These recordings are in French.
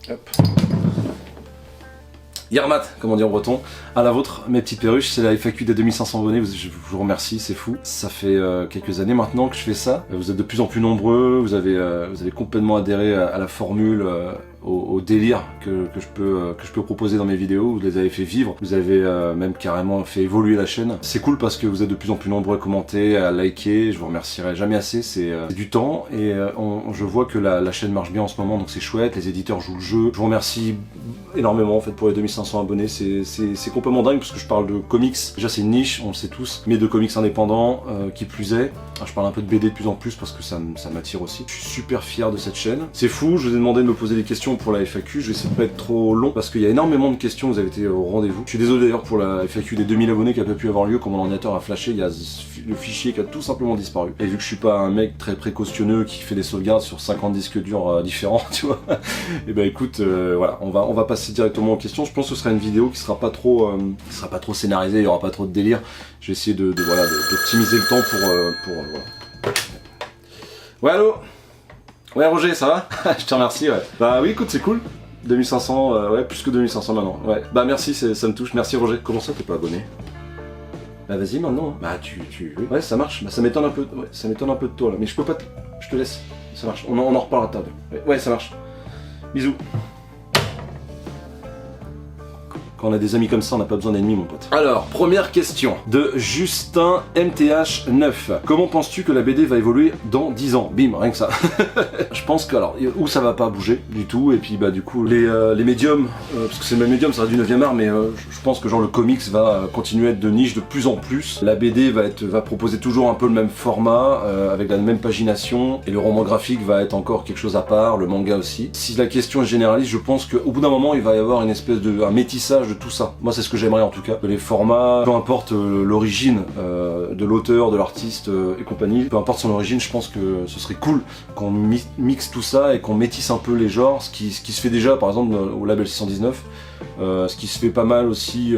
Hop. Yarmat, comme on dit en breton, à la vôtre, mes petites perruches, c'est la FAQ des 2500 abonnés, je vous remercie, c'est fou. Ça fait quelques années maintenant que je fais ça, vous êtes de plus en plus nombreux, vous avez complètement adhéré à la formule, au délire que je peux proposer dans mes vidéos, vous les avez fait vivre, vous avez même carrément fait évoluer la chaîne. C'est cool parce que vous êtes de plus en plus nombreux à commenter, à liker, je vous remercierai jamais assez, c'est du temps et je vois que la chaîne marche bien en ce moment, donc c'est chouette, les éditeurs jouent le jeu. Je vous remercie énormément en fait pour les 2500 abonnés, c'est complètement dingue parce que je parle de comics, déjà c'est une niche, on le sait tous, mais de comics indépendants, qui plus est. Je parle un peu de BD de plus en plus parce que ça m'attire aussi. Je suis super fier de cette chaîne. C'est fou, je vous ai demandé de me poser des questions pour la FAQ, je vais essayer de pas être trop long parce qu'il y a énormément de questions, vous avez été au rendez-vous. Je suis désolé d'ailleurs pour la FAQ des 2000 abonnés qui a pas pu avoir lieu, quand mon ordinateur a flashé, il y a le fichier qui a tout simplement disparu. Et vu que je suis pas un mec très précautionneux qui fait des sauvegardes sur 50 disques durs différents, tu vois, et ben écoute, voilà, on va passer directement aux questions. Je pense que ce sera une vidéo qui sera pas trop scénarisée, il y aura pas trop de délire. Je vais essayer d'optimiser le temps pour voilà. Ouais, allô? Ouais, Roger, ça va? Je te remercie, ouais. Bah oui, écoute, c'est cool. 2500, ouais, plus que 2500 maintenant. Ouais. Bah merci, ça me touche. Merci, Roger. Comment ça, t'es pas abonné? Bah vas-y maintenant. Hein. Bah oui. Ouais, ça marche. Bah ça m'étonne un peu. Ouais, ça m'étonne un peu de toi là. Mais je peux pas. Je te laisse. Ça marche. On en reparle à table. Ouais, ça marche. Bisous. Quand on a des amis comme ça, on n'a pas besoin d'ennemis, mon pote. Alors, première question de Justin MTH9. Comment penses-tu que la BD va évoluer dans 10 ans? Bim, rien que ça. Je pense que, alors, où ça va pas bouger du tout, et puis bah du coup, les médiums, parce que c'est le même médium, ça reste du 9e art, mais je pense que genre le comics va continuer à être de niche de plus en plus. La BD va proposer toujours un peu le même format, avec la même pagination, et le roman graphique va être encore quelque chose à part, le manga aussi. Si la question est généraliste, je pense qu'au bout d'un moment, il va y avoir une espèce un métissage de tout ça. Moi, c'est ce que j'aimerais en tout cas. Que les formats, peu importe l'origine de l'auteur, de l'artiste et compagnie, peu importe son origine, je pense que ce serait cool qu'on mixe tout ça et qu'on métisse un peu les genres, ce qui se fait déjà par exemple au label 619, ce qui se fait pas mal aussi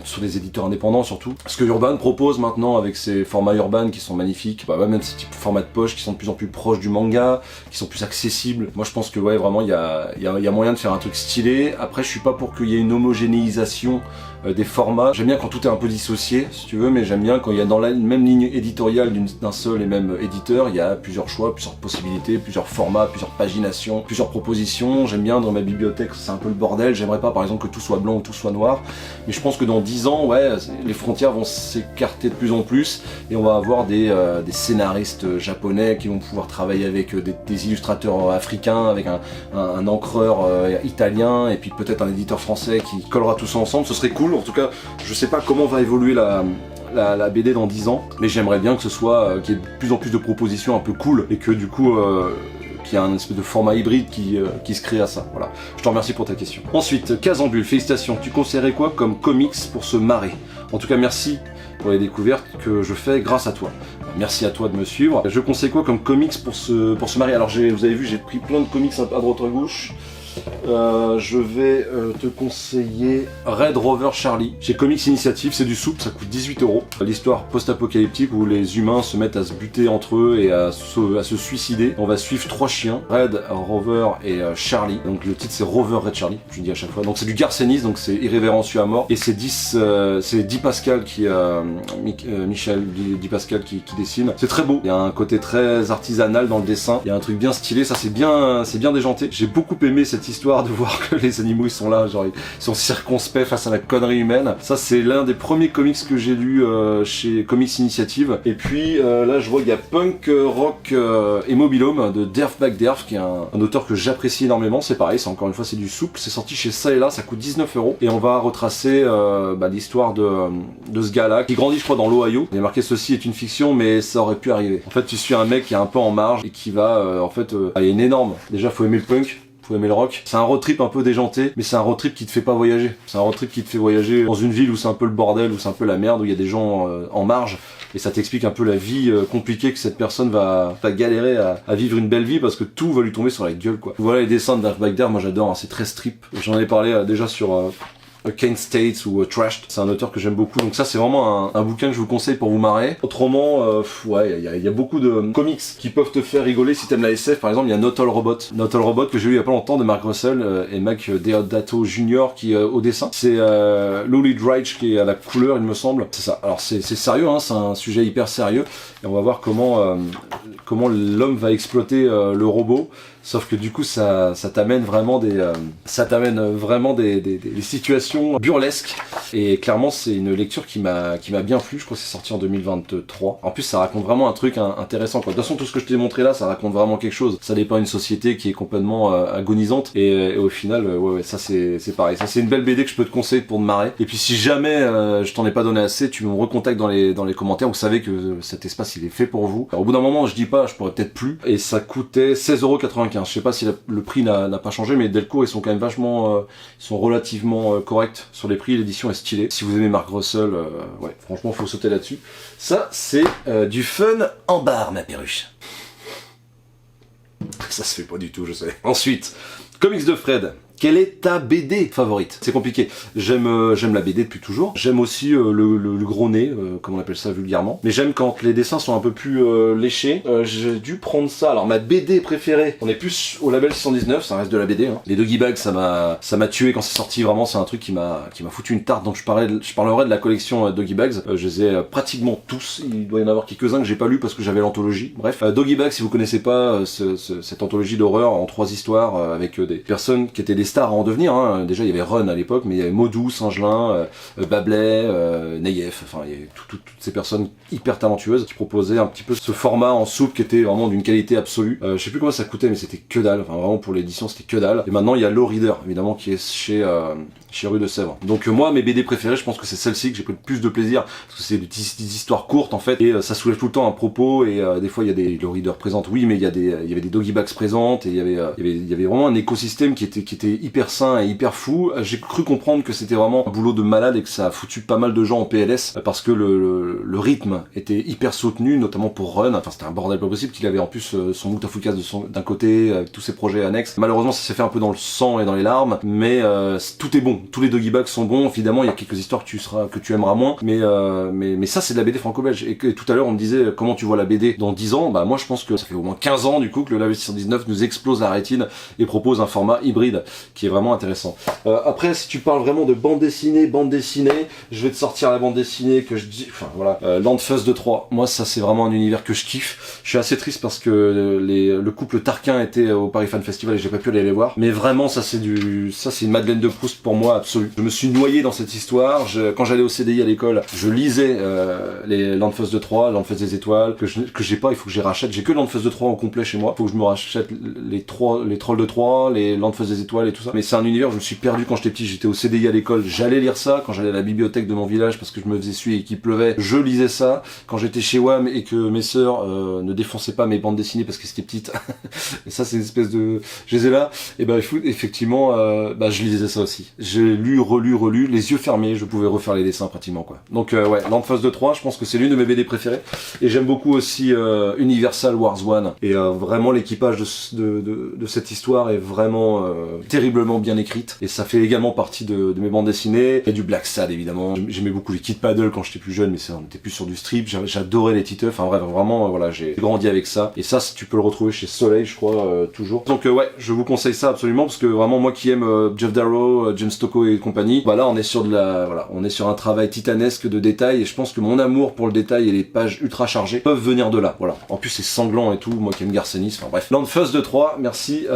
sur les éditeurs indépendants surtout. Ce que Urban propose maintenant avec ses formats Urban qui sont magnifiques, même ces types de formats de poche qui sont de plus en plus proches du manga, qui sont plus accessibles. Moi je pense que ouais, vraiment il y a moyen de faire un truc stylé. Après je suis pas pour qu'il y ait une homogénéisation des formats. J'aime bien quand tout est un peu dissocié, si tu veux, mais j'aime bien quand il y a dans la même ligne éditoriale d'un seul et même éditeur, il y a plusieurs choix, plusieurs possibilités, plusieurs formats, plusieurs paginations, plusieurs propositions. J'aime bien dans ma bibliothèque, c'est un peu le bordel. J'aimerais pas par exemple que tout soit blanc ou tout soit noir, mais je pense que dans 10 ans, ouais, les frontières vont s'écarter de plus en plus et on va avoir des scénaristes japonais qui vont pouvoir travailler avec des illustrateurs africains, avec un encreur italien et puis peut-être un éditeur français qui collera tout ça ensemble. Ce serait cool. En tout cas, je sais pas comment va évoluer la BD dans 10 ans, mais j'aimerais bien que ce soit qu'il y ait de plus en plus de propositions un peu cool et que du coup qu'il y ait un espèce de format hybride qui se crée à ça. Voilà. Je te remercie pour ta question. Ensuite, Casambule, félicitations. Tu conseillerais quoi comme comics pour se marrer? En tout cas, merci pour les découvertes que je fais grâce à toi. Merci à toi de me suivre. Je conseille quoi comme comics pour se marrer? Alors vous avez vu, j'ai pris plein de comics à droite à gauche. Je vais te conseiller Red Rover Charlie chez Comics Initiative, c'est du souple, ça coûte 18 €. L'histoire post-apocalyptique où les humains se mettent à se buter entre eux et à se suicider. On va suivre 3 chiens, Red, Rover et Charlie. Donc le titre c'est Rover Red Charlie, je dis à chaque fois. Donc c'est du Garcenis, donc c'est irrévérencieux à mort. Et c'est 10 Pascal Michel 10 Pascal qui dessine. C'est très beau, il y a un côté très artisanal dans le dessin, il y a un truc bien stylé, ça c'est bien déjanté. J'ai beaucoup aimé cette histoire de voir que les animaux ils sont là, genre ils sont circonspects face à la connerie humaine. Ça c'est l'un des premiers comics que j'ai lu chez Comics Initiative. Et puis là je vois qu'il y a Punk Rock et Mobilhome de Derfback Derf qui est un auteur que j'apprécie énormément. C'est pareil, c'est encore une fois c'est du souple, c'est sorti chez ça et là, ça coûte 19 € et on va retracer l'histoire de ce gars là qui grandit je crois dans l'Ohio. Il y a marqué ceci est une fiction mais ça aurait pu arriver. En fait tu suis un mec qui est un peu en marge et qui va il y a une énorme, déjà faut aimer le punk, faut aimer le rock. C'est un road trip un peu déjanté, mais c'est un road trip qui te fait pas voyager. C'est un road trip qui te fait voyager dans une ville où c'est un peu le bordel, où c'est un peu la merde, où il y a des gens en marge, et ça t'explique un peu la vie compliquée que cette personne va galérer à vivre une belle vie parce que tout va lui tomber sur la gueule quoi. Voilà les dessins de Derfback Derf, moi j'adore, hein, c'est très strip. J'en ai parlé déjà sur Kane State ou Trashed. C'est un auteur que j'aime beaucoup, donc ça c'est vraiment un bouquin que je vous conseille pour vous marrer. Autrement, ouais, il y a beaucoup de comics qui peuvent te faire rigoler si t'aimes la SF. Par exemple, il y a Not All Robot. Not All Robot que j'ai lu il y a pas longtemps de Mark Russell et Mac Deodato Jr. qui au dessin. C'est Lolly Dryge qui est à la couleur, il me semble. C'est ça. Alors c'est sérieux, hein, c'est un sujet hyper sérieux et on va voir comment l'homme va exploiter le robot. Sauf que du coup ça t'amène vraiment des situations burlesques et clairement c'est une lecture qui m'a bien plu. Je crois que c'est sorti en 2023. En plus ça raconte vraiment un truc intéressant quoi. De toute façon tout ce que je t'ai montré là ça raconte vraiment quelque chose. Ça dépeint une société qui est complètement agonisante et au final ouais ça c'est pareil. Ça c'est une belle BD que je peux te conseiller pour te marrer. Et puis si jamais je t'en ai pas donné assez, tu me recontactes dans les commentaires. Vous savez que cet espace il est fait pour vous. Alors, au bout d'un moment je dis pas, je pourrais peut-être plus et ça coûtait 16,95€. Je sais pas si le prix n'a pas changé, mais Delcourt ils sont quand même vachement, ils sont relativement corrects sur les prix. L'édition est stylée. Si vous aimez Mark Russell, ouais, franchement faut sauter là-dessus. Ça c'est du fun en barre, ma perruche. Ça se fait pas du tout, je sais. Ensuite, comics de Fred. Quelle est ta BD favorite? C'est compliqué. J'aime la BD depuis toujours. J'aime aussi le gros nez, comme on appelle ça vulgairement. Mais j'aime quand les dessins sont un peu plus léchés. J'ai dû prendre ça. Alors ma BD préférée, on est plus au label 619, ça reste de la BD. Hein. Les Doggy Bags, ça m'a tué quand c'est sorti. Vraiment, c'est un truc qui m'a foutu une tarte. Donc je parlerai de la collection Doggy Bags. Je les ai pratiquement tous. Il doit y en avoir quelques-uns que j'ai pas lu parce que j'avais l'anthologie. Bref, Doggy Bags, si vous connaissez pas cette anthologie d'horreur en 3 histoires avec des personnes qui étaient des stars à en devenir, hein. Déjà il y avait Run à l'époque, mais il y avait Modou, Singelin, Bablet, Neyef, enfin il y avait toutes ces personnes hyper talentueuses qui proposaient un petit peu ce format en soupe qui était vraiment d'une qualité absolue. Je sais plus comment ça coûtait, mais c'était que dalle, enfin vraiment pour l'édition c'était que dalle. Et maintenant il y a Low Reader évidemment qui est chez Rue de Sèvres. Donc moi mes BD préférées, je pense que c'est celle-ci que j'ai pris le plus de plaisir parce que c'est des histoires courtes en fait et ça soulève tout le temps un propos et des fois il y a des Low Reader présentes, oui, mais il y avait des Doggy Bags présentes et il y avait vraiment un écosystème qui était hyper sain et hyper fou. J'ai cru comprendre que c'était vraiment un boulot de malade et que ça a foutu pas mal de gens en PLS parce que le rythme était hyper soutenu, notamment pour Run. Enfin c'était un bordel pas possible qu'il avait en plus son Moutafoukaz d'un côté avec tous ses projets annexes. Malheureusement ça s'est fait un peu dans le sang et dans les larmes, mais tout est bon. Tous les Doggy Bags sont bons. Évidemment il y a quelques histoires que tu aimeras moins, mais ça c'est de la BD franco-belge. Et que tout à l'heure on me disait comment tu vois la BD dans 10 ans. Bah moi je pense que ça fait au moins 15 ans du coup que le Label 619 nous explose la rétine et propose un format hybride qui est vraiment intéressant. Après si tu parles vraiment de bande dessinée, je vais te sortir la bande dessinée que je dis, enfin voilà, Landfuss de 3. Moi ça c'est vraiment un univers que je kiffe. Je suis assez triste parce que le couple Tarquin était au Paris Fan Festival et j'ai pas pu aller les voir. Mais vraiment ça c'est une Madeleine de Proust pour moi absolue. Je me suis noyé dans cette histoire. Quand j'allais au CDI à l'école, je lisais les Landfuss de 3, Landfuss des étoiles que j'ai pas, il faut que je les rachète. J'ai que Landfuss de 3 en complet chez moi. Faut que je me rachète les Trolls de 3, les Landfuss des étoiles et tout ça. Mais c'est un univers, je me suis perdu quand j'étais petit, j'étais au CDI à l'école, j'allais lire ça. Quand j'allais à la bibliothèque de mon village parce que je me faisais suer et qu'il pleuvait, je lisais ça. Quand j'étais chez WAM et que mes sœurs ne défonçaient pas mes bandes dessinées parce que c'était petite, et ça c'est une espèce de... Je les ai là, et ben effectivement, je lisais ça aussi. J'ai lu, relu, les yeux fermés, je pouvais refaire les dessins pratiquement quoi. Donc ouais, Landfuss de 3, je pense que c'est l'une de mes BD préférées. Et j'aime beaucoup aussi Universal Wars 1. Et vraiment l'équipage de cette histoire est vraiment terriblement bien écrite. Et ça fait également partie de mes bandes dessinées. Il y a du Black Sad évidemment. J'aimais beaucoup les Kid Paddle quand j'étais plus jeune, mais on était plus sur du strip. J'adorais les Titeufs. Enfin bref, vraiment voilà, j'ai grandi avec ça. Et ça, tu peux le retrouver chez Soleil, je crois, toujours. Donc ouais, je vous conseille ça absolument parce que vraiment moi qui aime Jeff Darrow, James Stocco et compagnie, là on est sur un travail titanesque de détails et je pense que mon amour pour le détail et les pages ultra chargées peuvent venir de là. Voilà. En plus c'est sanglant et tout. Moi qui aime Garcenis. Enfin bref. Landfuss de 3. Merci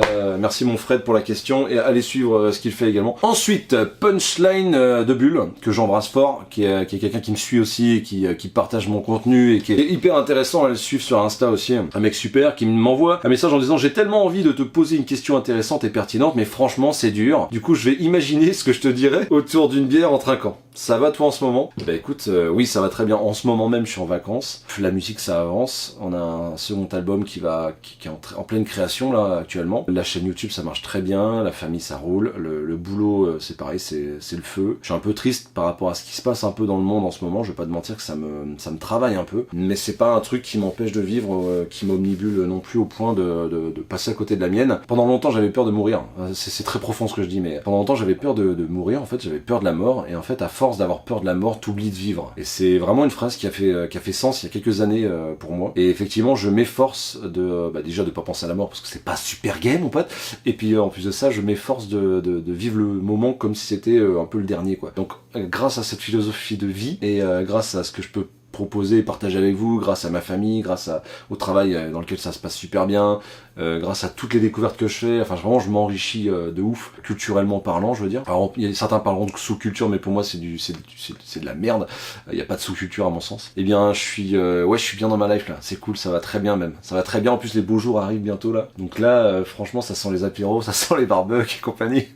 mon Fred pour la question et allez suivre ce qu'il fait également. Ensuite, Punchline de Bulle, que j'embrasse fort, qui est quelqu'un qui me suit aussi et qui partage mon contenu et qui est hyper intéressant à le suivre sur Insta aussi. Un mec super qui m'envoie un message en disant j'ai tellement envie de te poser une question intéressante et pertinente, mais franchement c'est dur. Du coup je vais imaginer ce que je te dirais autour d'une bière en trinquant. Ça va toi en ce moment? Bah écoute, oui ça va très bien. En ce moment même je suis en vacances. La musique ça avance. On a un second album qui est en pleine création là actuellement. La chaîne YouTube ça marche très bien. La famille ça roule. Le boulot c'est pareil, c'est le feu. Je suis un peu triste par rapport à ce qui se passe un peu dans le monde en ce moment. Je vais pas te mentir que ça me travaille un peu. Mais c'est pas un truc qui m'empêche de vivre, qui m'omnibule non plus au point de passer à côté de la mienne. Pendant longtemps j'avais peur de mourir. C'est très profond ce que je dis, mais pendant longtemps j'avais peur de mourir. En fait j'avais peur de la mort. Et en fait à force d'avoir peur de la mort, t'oublies de vivre. Et c'est vraiment une phrase qui a fait sens il y a quelques années pour moi. Et effectivement, je m'efforce déjà de pas penser à la mort parce que c'est pas super gay mon pote. Et puis en plus de ça, je m'efforce de vivre le moment comme si c'était un peu le dernier quoi. Donc grâce à cette philosophie de vie et grâce à ce que je peux proposer et partager avec vous, grâce à ma famille, grâce au travail dans lequel ça se passe super bien, grâce à toutes les découvertes que je fais, enfin vraiment je m'enrichis de ouf, culturellement parlant je veux dire. Alors certains parleront de sous-culture mais pour moi c'est de la merde, il n'y a pas de sous-culture à mon sens. Eh bien je suis bien dans ma life là, c'est cool, ça va très bien même, ça va très bien, en plus les beaux jours arrivent bientôt là, donc là franchement ça sent les apéros, ça sent les barbecues et compagnie.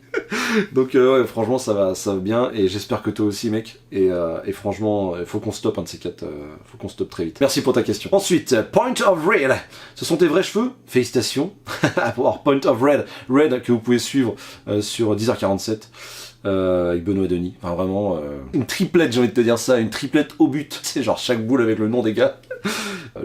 Donc ouais, franchement ça va bien et j'espère que toi aussi mec et franchement il faut qu'on stoppe un de ces quatre, faut qu'on stoppe très vite. Merci pour ta question. Ensuite, Point of Red, ce sont tes vrais cheveux? Félicitations pour Point of Red que vous pouvez suivre sur 10h47 avec Benoît Denis. Enfin vraiment une triplette, j'ai envie de te dire ça, une triplette au but. C'est genre chaque boule avec le nom des gars.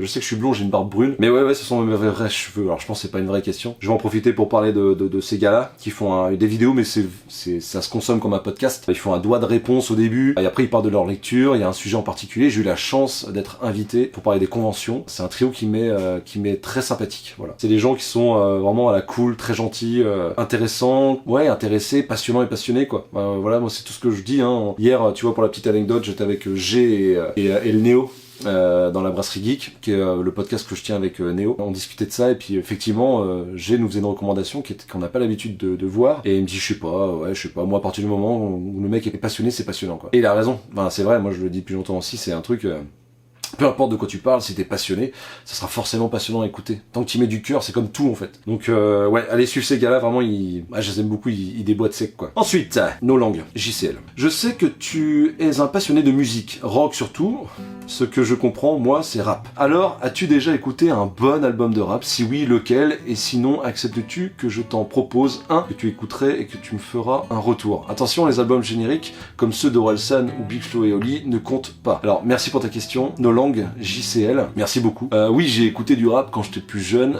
Je sais que je suis blond, j'ai une barbe brune, mais ouais, ce sont mes vrais cheveux. Alors je pense que c'est pas une vraie question. Je vais en profiter pour parler de ces gars-là qui font des vidéos, mais ça se consomme comme un podcast. Ils font un doigt de réponse au début, et après ils parlent de leur lecture. Il y a un sujet en particulier. J'ai eu la chance d'être invité pour parler des conventions. C'est un trio qui m'est très sympathique. Voilà, c'est des gens qui sont vraiment à la cool, très gentils, intéressants, ouais, intéressés, passionnants et passionnés quoi. Voilà, moi c'est tout ce que je dis. Hein. Hier, tu vois, pour la petite anecdote, j'étais avec G et le Néo. Dans la Brasserie Geek, qui est le podcast que je tiens avec Néo. On discutait de ça et puis effectivement G nous faisait une recommandation qu'on n'a pas l'habitude de voir et il me dit je sais pas, moi à partir du moment où le mec est passionné, c'est passionnant quoi. Et il a raison, enfin, c'est vrai, moi je le dis depuis longtemps aussi, c'est un truc... peu importe de quoi tu parles, si t'es passionné, ça sera forcément passionnant à écouter. Tant que tu mets du cœur, c'est comme tout en fait. Donc ouais, allez suivre ces gars-là, vraiment, je les aime beaucoup, ils déboîtent sec quoi. Ensuite, nos langues, JCL. Je sais que tu es un passionné de musique, rock surtout. Ce que je comprends, moi, c'est rap. Alors, as-tu déjà écouté un bon album de rap? Si oui, lequel? Et sinon, acceptes-tu que je t'en propose un que tu écouterais et que tu me feras un retour? Attention, les albums génériques, comme ceux d'Orelsan ou Big Flo et Oli, ne comptent pas. Alors, merci pour ta question. Nos langues, JCL, merci beaucoup. Oui, j'ai écouté du rap quand j'étais plus jeune,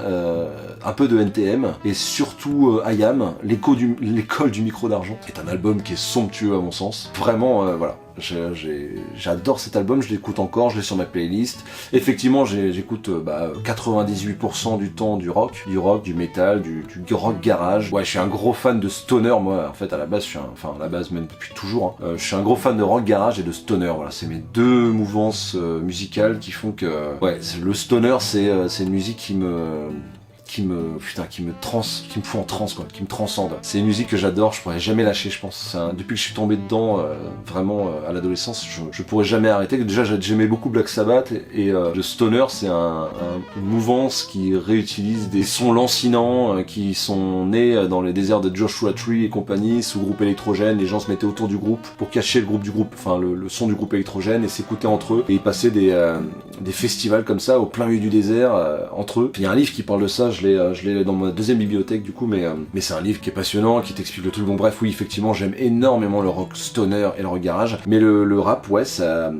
un peu de NTM, et surtout IAM, l'école du micro d'argent. C'est un album qui est somptueux à mon sens. Vraiment, voilà. J'adore cet album, je l'écoute encore, je l'ai sur ma playlist. Effectivement, j'écoute 98% du temps du rock, du métal, du rock garage. Ouais, je suis un gros fan de stoner, moi. En fait, à la base, à la base, même depuis toujours, hein. Je suis un gros fan de rock garage et de stoner. Voilà, c'est mes deux mouvances musicales qui font que, ouais, le stoner, c'est une musique qui me fout en transe quoi, qui me transcende. C'est une musique que j'adore, je pourrais jamais lâcher je pense. Depuis que je suis tombé dedans vraiment à l'adolescence, je pourrais jamais arrêter. Déjà j'aimais beaucoup Black Sabbath et le stoner c'est une mouvance qui réutilise des sons lancinants qui sont nés dans les déserts de Joshua Tree et compagnie, sous groupe électrogène. Les gens se mettaient autour du groupe pour cacher le groupe, enfin le son du groupe électrogène et s'écouter entre eux et ils passaient des festivals comme ça au plein milieu du désert entre eux. Il y a un livre qui parle de ça, je l'ai dans ma deuxième bibliothèque du coup, mais c'est un livre qui est passionnant, qui t'explique le truc. Bon bref, oui effectivement j'aime énormément le rock stoner et le rock garage, mais le rap, ouais, ça,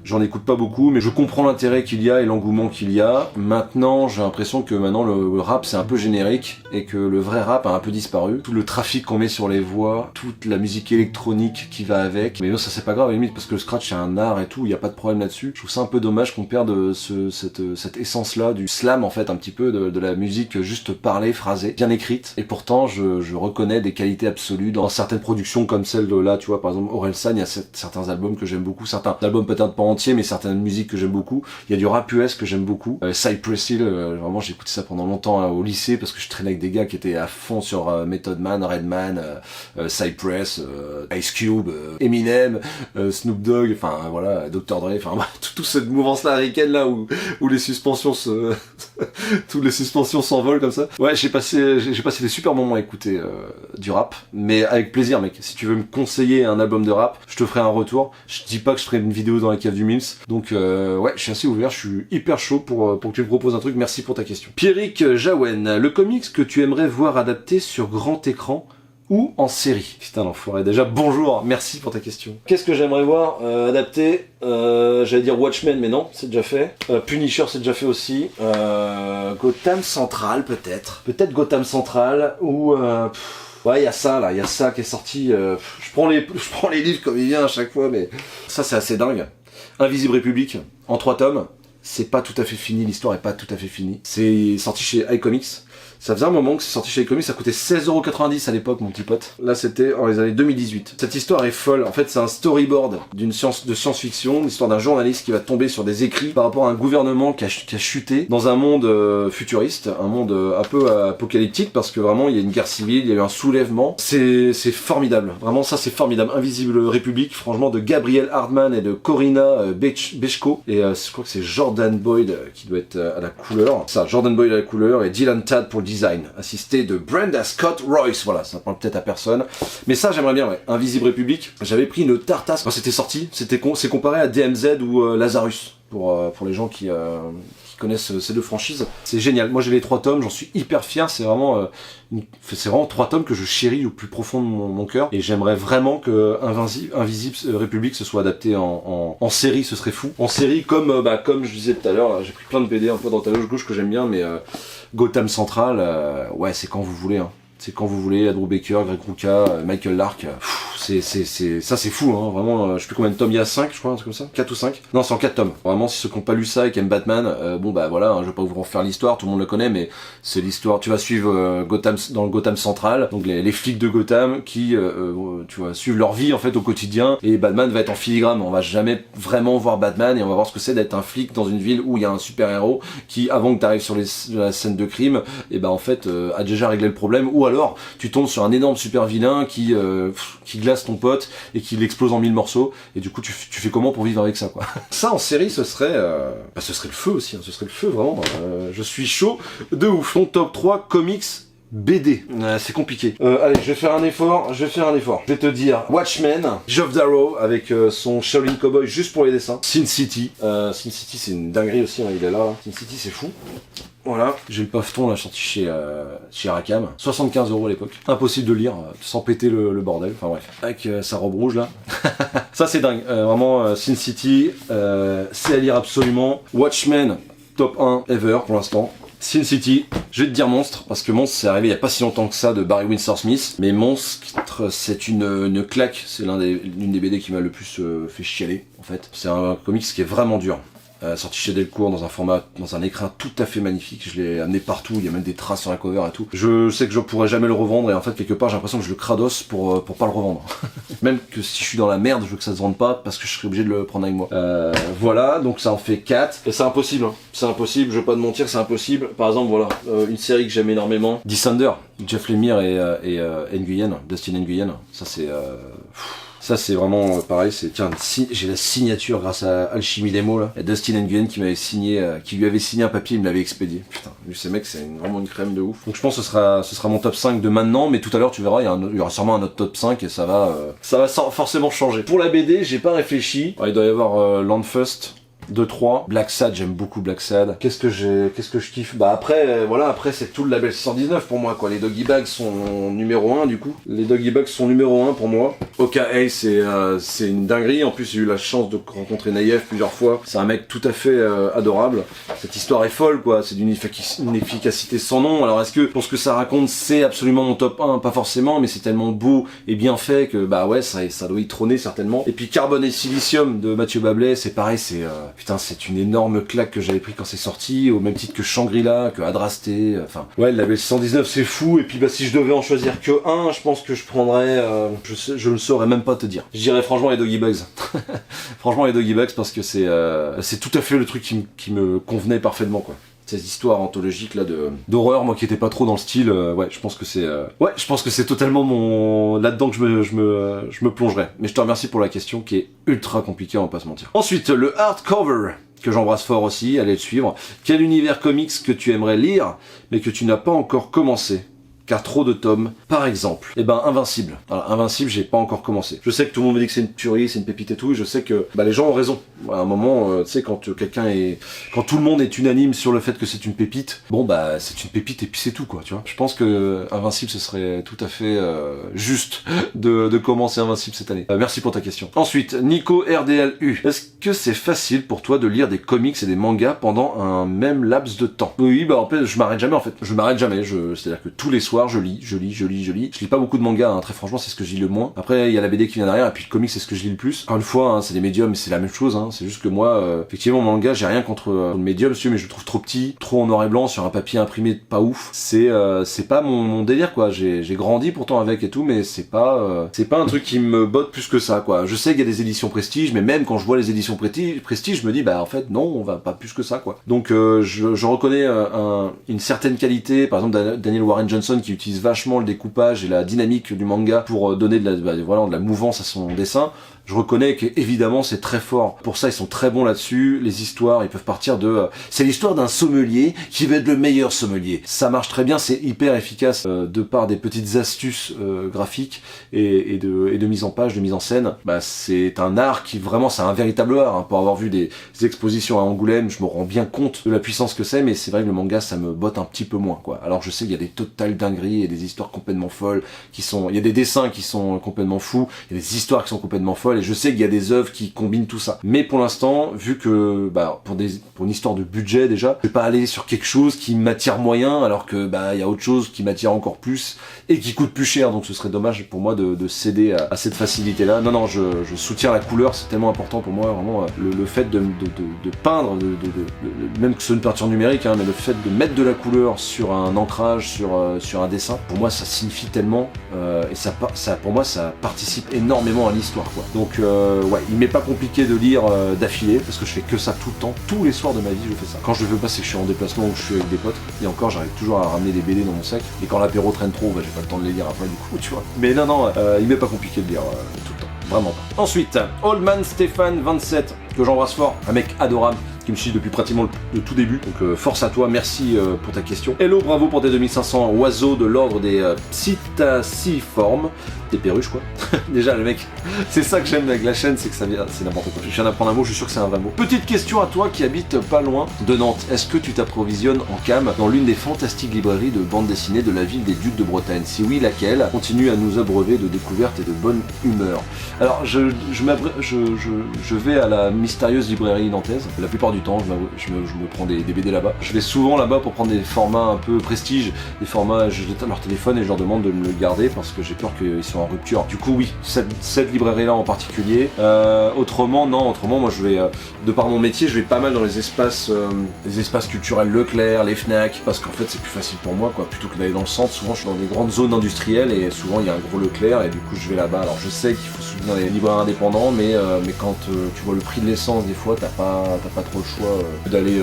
j'en écoute pas beaucoup, mais je comprends l'intérêt qu'il y a et l'engouement qu'il y a. Maintenant, j'ai l'impression que maintenant le rap c'est un peu générique et que le vrai rap a un peu disparu. Tout le trafic qu'on met sur les voix, toute la musique électronique qui va avec, mais non, ça c'est pas grave à la limite parce que le scratch c'est un art et tout, il y a pas de problème là-dessus. Je trouve ça un peu dommage qu'on perde cette essence-là du slam en fait, un petit peu de la musique juste parlée, phrasée, bien écrite. Et pourtant, je reconnais des qualités absolues dans certaines productions comme celle de là, tu vois, par exemple Orelsan, il y a certains albums que j'aime beaucoup, certains albums peut-être pas entiers, mais certaines musiques que j'aime beaucoup. Il y a du rap US que j'aime beaucoup. Cypress Hill, vraiment j'ai écouté ça pendant longtemps au lycée parce que je traînais avec des gars qui étaient à fond sur Method Man, Redman, Cypress, Ice Cube, Eminem, Snoop Dogg, enfin voilà, Dr. Dre, enfin toute cette mouvance-là américaine là où les suspensions tous les suspension s'envole comme ça. Ouais, j'ai passé des super moments à écouter du rap, mais avec plaisir, mec. Si tu veux me conseiller un album de rap, je te ferai un retour. Je dis pas que je ferai une vidéo dans la cave du Mims, donc ouais, je suis assez ouvert, je suis hyper chaud pour que tu me proposes un truc. Merci pour ta question. Pierrick Jaouen, le comics que tu aimerais voir adapté sur grand écran ou en série? Putain l'enfoiré, déjà bonjour, merci pour ta question. Qu'est-ce que j'aimerais voir adapté? J'allais dire Watchmen, mais non, c'est déjà fait. Punisher, c'est déjà fait aussi. Gotham Central peut-être. Peut-être Gotham Central ou... ouais, il y a ça là, il y a ça qui est sorti. Je prends les livres comme il vient à chaque fois, mais ça c'est assez dingue. Invisible République, en 3 tomes. C'est pas tout à fait fini, l'histoire est pas tout à fait finie. C'est sorti chez iComics. Ça faisait un moment que c'est sorti chez iComics, ça coûtait 16,90€ à l'époque, mon petit pote. Là, c'était en les années 2018. Cette histoire est folle. En fait, c'est un storyboard de science-fiction, l'histoire d'un journaliste qui va tomber sur des écrits par rapport à un gouvernement qui a chuté dans un monde futuriste, un monde un peu apocalyptique, parce que vraiment, il y a une guerre civile, il y a eu un soulèvement. C'est formidable. Vraiment, ça, c'est formidable. Invisible République, franchement, de Gabriel Hardman et de Corinna Bechko. Et je crois que c'est Jordan Boyd qui doit être à la couleur. Ça, Jordan Boyd à la couleur et Dylan Tad pour le design, assisté de Brenda Scott Royce. Voilà, ça parle peut-être à personne, mais ça j'aimerais bien. Ouais, Invisible République, j'avais pris une tartasse quand c'était sorti. C'est comparé à DMZ ou Lazarus pour les gens qui connaissent ces deux franchises. C'est génial. Moi j'ai les 3 tomes, j'en suis hyper fier. C'est vraiment 3 tomes que je chéris au plus profond de mon cœur, et j'aimerais vraiment que Invisible République se soit adapté en série. Ce serait fou. En série, comme je disais tout à l'heure, j'ai pris plein de BD un peu dans ta gauche que j'aime bien, mais Gotham Central, ouais, c'est quand vous voulez, hein. C'est quand vous voulez. Andrew Baker, Greg Rucka, Michael Lark, ça c'est fou, hein. Vraiment, je sais plus combien de tomes il y a, 5 je crois, un truc comme ça, 4 ou 5. Non, c'est en 4 tomes. Vraiment, si ceux qui n'ont pas lu ça et qui aiment Batman, bon bah voilà, hein, je vais pas vous refaire l'histoire, tout le monde le connaît, mais c'est l'histoire, tu vas suivre dans le Gotham Central, donc les flics de Gotham qui, tu vas suivre leur vie en fait au quotidien, et Batman va être en filigrane. On va jamais vraiment voir Batman, et on va voir ce que c'est d'être un flic dans une ville où il y a un super héros qui, avant que tu arrives sur la scène de crime, et ben en fait a déjà réglé le problème, ou alors tu tombes sur un énorme super vilain qui glace ton pote et qui l'explose en 1000 morceaux, et du coup tu fais comment pour vivre avec ça, quoi. Ça en série, ce serait le feu aussi, hein. Ce serait le feu, vraiment. Je suis chaud de ouf. Ton top 3 comics BD. C'est compliqué. Allez, je vais faire un effort. Je vais te dire Watchmen, Geoff Darrow avec son Shaolin Cowboy juste pour les dessins. Sin City. Sin City, c'est une dinguerie aussi, hein, il est là. Sin City, c'est fou. Voilà, j'ai le paveton là sorti chez Arkham, 75€ à l'époque. Impossible de lire sans péter le bordel, enfin bref. Avec sa robe rouge là. Ça c'est dingue, vraiment Sin City, c'est à lire absolument. Watchmen, top 1 ever pour l'instant. Sin City, je vais te dire Monstre, parce que Monstre c'est arrivé il y a pas si longtemps que ça de Barry Windsor Smith, mais Monstre c'est une claque, c'est l'une des BD qui m'a le plus fait chialer en fait. C'est un comics qui est vraiment dur. Sorti chez Delcourt dans un écrin tout à fait magnifique. Je l'ai amené partout, il y a même des traces sur la cover et tout. Je sais que je pourrais jamais le revendre, et en fait quelque part j'ai l'impression que je le crados pour pas le revendre. Même que si je suis dans la merde, je veux que ça se vende pas parce que je serais obligé de le prendre avec moi. Voilà, donc ça en fait 4. Et c'est impossible, hein. C'est impossible, je vais pas te mentir, c'est impossible. Par exemple, voilà, une série que j'aime énormément, Descender, Jeff Lemire et Nguyen, Dustin Nguyen. Ça c'est vraiment pareil, j'ai la signature grâce à Alchimie des mots là. Il y a Dustin Nguyen qui lui avait signé un papier, il me l'avait expédié. Putain, lui ce mec c'est vraiment une crème de ouf. Donc je pense que ce sera mon top 5 de maintenant, mais tout à l'heure tu verras, il y aura sûrement un autre top 5 et ça va forcément changer. Pour la BD, j'ai pas réfléchi. Il doit y avoir Landfust 2-3. Black Sad, j'aime beaucoup Black Sad. Qu'est-ce que je kiffe? Bah après, après c'est tout le label 619 pour moi, quoi. Les Doggy Bags sont numéro 1 du coup. Les Doggy Bags sont numéro 1 pour moi. OKA, c'est une dinguerie. En plus, j'ai eu la chance de rencontrer Naïef plusieurs fois. C'est un mec tout à fait adorable. Cette histoire est folle, quoi. C'est d'une efficacité sans nom. Alors est-ce que pour ce que ça raconte, c'est absolument mon top 1? Pas forcément, mais c'est tellement beau et bien fait que bah ouais, ça doit y trôner certainement. Et puis Carbone et Silicium de Mathieu Bablet, c'est pareil, putain, c'est une énorme claque que j'avais pris quand c'est sorti, au même titre que Shangri-La, que Adrasté, enfin... Ouais, le label 119, c'est fou, et puis bah si je devais en choisir que un, je pense que je prendrais... je ne saurais même pas te dire. Je dirais franchement les Doggy Bags. Franchement les Doggy Bags, parce que c'est tout à fait le truc qui me convenait parfaitement, quoi. ces histoires anthologiques là d'horreur, moi qui étais pas trop dans le style, ouais, je pense que c'est totalement là-dedans que je me plongerai. Mais je te remercie pour la question qui est ultra compliquée, on va pas se mentir. Ensuite, le hardcover, que j'embrasse fort aussi, allez le suivre. Quel univers comics que tu aimerais lire, mais que tu n'as pas encore commencé? Car trop de tomes, par exemple. Eh ben, Invincible. Voilà, Invincible, j'ai pas encore commencé. Je sais que tout le monde me dit que c'est une tuerie, c'est une pépite et tout, et je sais que les gens ont raison. À un moment, tu sais, quand tout le monde est unanime sur le fait que c'est une pépite, bon c'est une pépite et puis c'est tout, quoi, tu vois. Je pense que Invincible, ce serait tout à fait juste de commencer Invincible cette année. Merci pour ta question. Ensuite, Nico RDLU. Est-ce que c'est facile pour toi de lire des comics et des mangas pendant un même laps de temps? Oui, en fait, je m'arrête jamais, c'est-à-dire que tous les soirs, je lis. Je lis pas beaucoup de mangas, hein, très franchement, c'est ce que je lis le moins. Après, il y a la BD qui vient derrière, et puis le comic, c'est ce que je lis le plus. Encore une fois, hein, c'est des médiums, c'est la même chose, hein. C'est juste que moi, effectivement, mon manga, j'ai rien contre le médium, mais je le trouve trop petit, trop en noir et blanc, sur un papier imprimé pas ouf. C'est pas mon délire, quoi. J'ai grandi pourtant avec et tout, mais c'est pas un truc qui me botte plus que ça, quoi. Je sais qu'il y a des éditions prestige, mais même quand je vois les éditions prestige, je me dis, en fait, non, on va pas plus que ça, quoi. Donc, je reconnais une certaine qualité, par exemple, Daniel Warren Johnson, qui utilise vachement le découpage et la dynamique du manga pour donner de la mouvance à son dessin. Je reconnais qu'évidemment c'est très fort. Pour ça ils sont très bons là-dessus. Les histoires, ils peuvent partir c'est l'histoire d'un sommelier qui va être le meilleur sommelier. Ça marche très bien, c'est hyper efficace de par des petites astuces graphiques et de mise en page, de mise en scène. C'est un art qui vraiment, c'est un véritable art. Hein. Pour avoir vu des expositions à Angoulême, je me rends bien compte de la puissance que c'est, mais c'est vrai que le manga ça me botte un petit peu moins, quoi. Alors je sais qu'il y a des totales dingueries et des histoires complètement folles il y a des dessins qui sont complètement fous, il y a des histoires qui sont complètement folles. Et je sais qu'il y a des œuvres qui combinent tout ça. Mais pour l'instant, vu que pour une histoire de budget déjà, je vais pas aller sur quelque chose qui m'attire moyen, alors que il y a autre chose qui m'attire encore plus et qui coûte plus cher. Donc ce serait dommage pour moi de céder à cette facilité-là. Non, je soutiens la couleur, c'est tellement important pour moi, vraiment le fait de peindre, même que ce soit une peinture numérique, hein, mais le fait de mettre de la couleur sur un ancrage, sur un dessin, pour moi ça signifie tellement et ça pour moi ça participe énormément à l'histoire, quoi. Donc il m'est pas compliqué de lire d'affilée parce que je fais que ça tout le temps, tous les soirs de ma vie je fais ça. Quand je le veux pas, c'est que je suis en déplacement ou que je suis avec des potes, et encore j'arrive toujours à ramener des BD dans mon sac, et quand l'apéro traîne trop, j'ai pas le temps de les lire après du coup, tu vois. Mais non, il m'est pas compliqué de lire tout le temps, vraiment pas. Ensuite, Oldman Stéphane 27, que j'embrasse fort, un mec adorable qui me suit depuis pratiquement le tout début, donc force à toi, merci pour ta question. Hello, bravo pour tes 2500 oiseaux de l'ordre des psittaciformes, des perruches quoi. Déjà le mec, c'est ça que j'aime avec la chaîne, c'est que c'est n'importe quoi. Je viens d'apprendre un mot, je suis sûr que c'est un vrai mot. Petite question à toi qui habite pas loin de Nantes, est-ce que tu t'approvisionnes en cam dans l'une des fantastiques librairies de bande dessinée de la ville des Ducs de Bretagne? Si oui, laquelle? Continue à nous abreuver de découvertes et de bonne humeur. Alors je vais à la mystérieuse librairie nantaise, la plupart du temps je me prends des BD là-bas. Je vais souvent là-bas pour prendre des formats un peu prestige, des formats, je jette leur téléphone et je leur demande de me le garder parce que j'ai peur qu'ils soient en rupture. Du coup oui, cette librairie-là en particulier. Autrement, moi je vais, de par mon métier, je vais pas mal dans les espaces culturels Leclerc, les Fnac, parce qu'en fait c'est plus facile pour moi, quoi, plutôt que d'aller dans le centre. Souvent je suis dans des grandes zones industrielles et souvent il y a un gros Leclerc et du coup je vais là-bas. Alors je sais qu'il faut soutenir les libraires indépendants, mais quand tu vois le prix de l'essence des fois, t'as pas trop le choix d'aller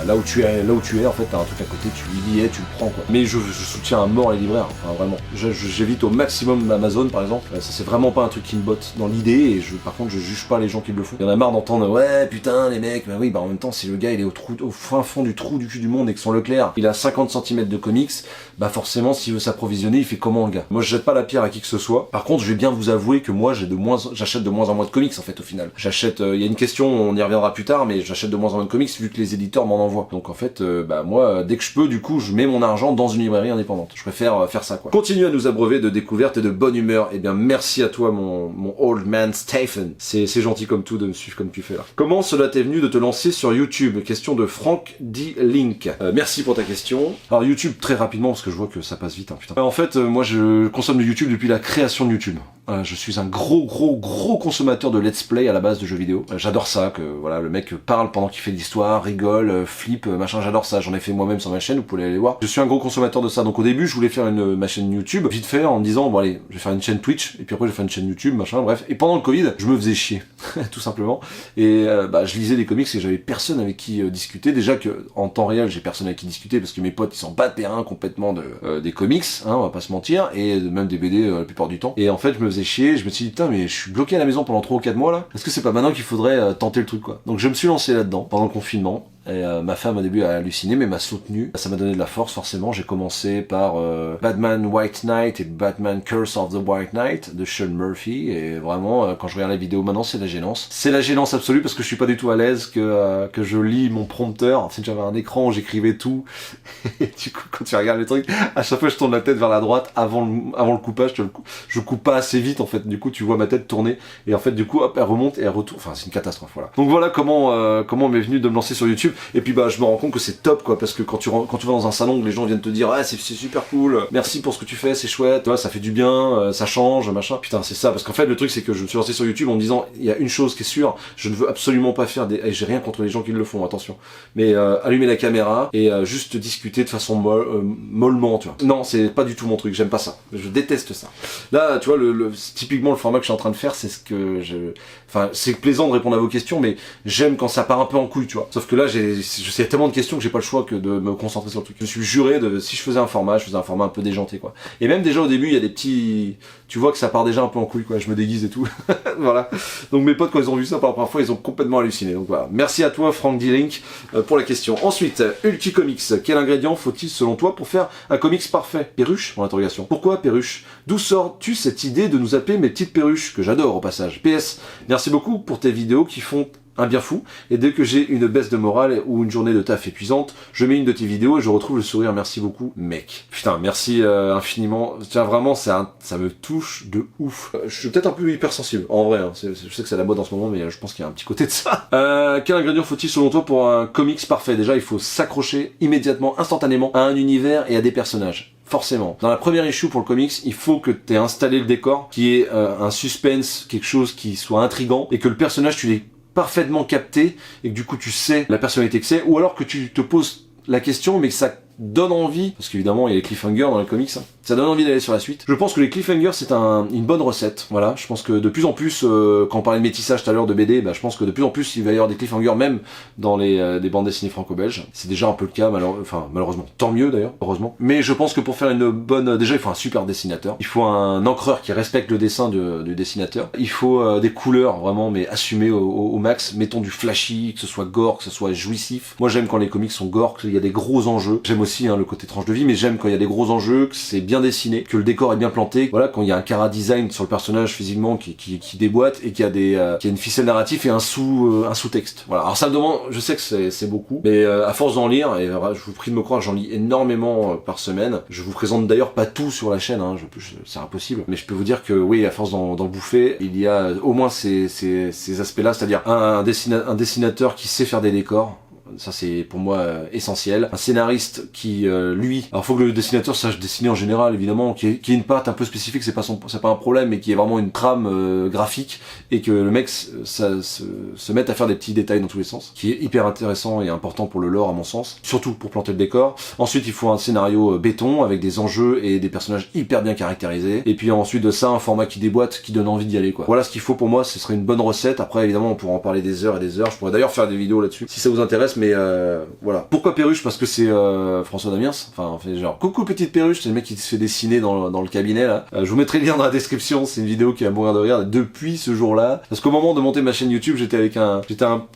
là où tu es en fait, t'as un truc à côté, tu y es, tu le prends, quoi. Mais je soutiens à mort les libraires, enfin vraiment. J'évite au maximum Amazon par exemple, ça c'est vraiment pas un truc qui me botte dans l'idée, et par contre je juge pas les gens qui le font. Il y en a marre d'entendre ouais putain les mecs, oui en même temps si le gars il est au fin fond du trou du cul du monde et que son Leclerc il a 50 cm de comics, forcément s'il veut s'approvisionner il fait comment le gars? Moi je jette pas la pierre à qui que ce soit. Par contre je vais bien vous avouer que moi j'achète de moins en moins de comics en fait au final. J'achète, il y a une question, on y reviendra plus tard, mais j'achète de moins en moins de comics vu que les éditeurs m'en envoient. Donc en fait moi dès que je peux, du coup je mets mon argent dans une librairie indépendante. Je préfère faire ça, quoi. Continue à nous abreuver de découvertes et de bonne humeur. Eh bien merci à toi mon old man Stephen. C'est gentil comme tout de me suivre comme tu fais là. Comment cela t'est venu de te lancer sur YouTube? Question de Frank D. Link. Merci pour ta question. Alors YouTube très rapidement parce que je vois que ça passe vite, hein, putain. En fait moi je consomme du YouTube depuis la création de YouTube. Je suis un gros consommateur de let's play à la base de jeux vidéo. J'adore ça, que voilà, le mec parle pendant qu'il fait l'histoire, rigole, flippe, machin, j'adore ça. J'en ai fait moi-même sur ma chaîne, vous pouvez aller voir. Je suis un gros consommateur de ça. Donc au début, je voulais faire ma chaîne YouTube, vite fait, en me disant, bon allez, je vais faire une chaîne Twitch, et puis après je vais faire une chaîne YouTube, machin, bref. Et pendant le Covid, je me faisais chier, tout simplement. Et je lisais des comics et j'avais personne avec qui discuter. Déjà que en temps réel, j'ai personne avec qui discuter parce que mes potes ils s'en battent terrain complètement des comics, hein, on va pas se mentir, et même des BD la plupart du temps. Et en fait, je me faisais chier, je me suis dit putain, mais je suis bloqué à la maison pendant 3 ou 4 mois là. Est-ce que c'est pas maintenant qu'il faudrait tenter le truc quoi? Donc je me suis lancé là-dedans pendant le confinement. Et ma femme au début a halluciné mais m'a soutenu, ça m'a donné de la force forcément. J'ai commencé par Batman White Knight et Batman Curse of the White Knight de Sean Murphy, et vraiment quand je regarde la vidéo maintenant c'est la gênance. C'est la gênance absolue parce que je suis pas du tout à l'aise que je lis mon prompteur. En fait j'avais un écran où j'écrivais tout et du coup quand tu regardes les trucs, à chaque fois je tourne la tête vers la droite avant le coupage, je coupe pas assez vite en fait, du coup tu vois ma tête tourner et en fait du coup hop elle remonte et elle retourne, enfin c'est une catastrophe voilà. Donc voilà comment m'est venu de me lancer sur YouTube. Et puis je me rends compte que c'est top quoi, parce que quand tu vas dans un salon, les gens viennent te dire ah c'est super cool, merci pour ce que tu fais, c'est chouette, tu vois, ça fait du bien, ça change, machin. Putain c'est ça, parce qu'en fait le truc c'est que je me suis lancé sur YouTube en me disant il y a une chose qui est sûre, je ne veux absolument pas faire et j'ai rien contre les gens qui le font, attention, mais allumer la caméra et juste discuter de façon mollement, tu vois. Non, c'est pas du tout mon truc, j'aime pas ça, je déteste ça. Là tu vois typiquement le format que je suis en train de faire, c'est ce que c'est plaisant de répondre à vos questions, mais j'aime quand ça part un peu en couille, tu vois. Sauf que là je sais tellement de questions que j'ai pas le choix que de me concentrer sur le truc. Je me suis juré si je faisais un format, un peu déjanté quoi. Et même déjà au début il y a des petits, tu vois que ça part déjà un peu en couille quoi, je me déguise et tout. Voilà. Donc mes potes quand ils ont vu ça pour la première fois, ils ont complètement halluciné. Donc voilà. Merci à toi Frank D-Link pour la question. Ensuite, Ulti Comics, quel ingrédient faut-il selon toi pour faire un comics parfait? Perruche? Pour l'interrogation. Pourquoi perruche? D'où sors-tu cette idée de nous appeler mes petites perruches, que j'adore au passage? PS, merci beaucoup pour tes vidéos qui font un bien fou, et dès que j'ai une baisse de morale ou une journée de taf épuisante, je mets une de tes vidéos et je retrouve le sourire. Merci beaucoup mec. Putain merci infiniment, tiens vraiment ça me touche de ouf. Je suis peut-être un peu hypersensible en vrai, hein. Je sais que c'est la mode en ce moment mais je pense qu'il y a un petit côté de ça. Quel ingrédient faut-il selon toi pour un comics parfait? Déjà il faut s'accrocher immédiatement, instantanément à un univers et à des personnages. Forcément. Dans la première issue pour le comics, il faut que tu aies installé le décor, qui est un suspense, quelque chose qui soit intriguant, et que le personnage tu l'aies parfaitement capté et que du coup tu sais la personnalité que c'est, ou alors que tu te poses la question mais que ça donne envie, parce qu'évidemment il y a les cliffhangers dans les comics, hein. Ça donne envie d'aller sur la suite. Je pense que les cliffhangers c'est une bonne recette, voilà, je pense que de plus en plus, quand on parlait de métissage tout à l'heure de BD, je pense que de plus en plus il va y avoir des cliffhangers même dans des bandes dessinées franco-belges. C'est déjà un peu le cas, malheureusement, tant mieux d'ailleurs, heureusement. Mais je pense que pour faire une bonne, déjà il faut un super dessinateur, il faut un encreur qui respecte le dessin du dessinateur, il faut des couleurs vraiment mais assumées au max, mettons du flashy, que ce soit gore, que ce soit jouissif. Moi j'aime quand les comics sont gore, qu'il y a des gros enjeux, j'aime aussi le côté tranche de vie, mais j'aime quand il y a des gros enjeux, que c'est bien dessiné, que le décor est bien planté, voilà, quand il y a un chara-design sur le personnage physiquement qui déboîte et qu'il y a une ficelle narrative et un sous-texte. Voilà. Alors ça me demande, je sais que c'est beaucoup, mais à force d'en lire, et je vous prie de me croire, j'en lis énormément par semaine. Je vous présente d'ailleurs pas tout sur la chaîne, hein, c'est impossible, mais je peux vous dire que oui, à force d'en bouffer, il y a au moins ces aspects-là, c'est-à-dire un dessinateur qui sait faire des décors. Ça c'est pour moi essentiel. Un scénariste qui lui, alors faut que le dessinateur sache dessiner en général évidemment, qui ait une patte un peu spécifique, c'est pas un problème, mais qui ait vraiment une trame graphique et que le mec se mette à faire des petits détails dans tous les sens, qui est hyper intéressant et important pour le lore à mon sens, surtout pour planter le décor. Ensuite il faut un scénario béton avec des enjeux et des personnages hyper bien caractérisés, et puis ensuite de ça un format qui déboîte, qui donne envie d'y aller quoi. Voilà ce qu'il faut pour moi, ce serait une bonne recette. Après évidemment on pourra en parler des heures et des heures, je pourrais d'ailleurs faire des vidéos là-dessus si ça vous intéresse. Mais voilà. Pourquoi Perruche? Parce que c'est François Damiens. Enfin, on fait genre coucou petite Perruche, c'est le mec qui se fait dessiner dans le cabinet là. Je vous mettrai le lien dans la description. C'est une vidéo qui va mourir de rire depuis ce jour-là. Parce qu'au moment de monter ma chaîne YouTube, j'étais avec un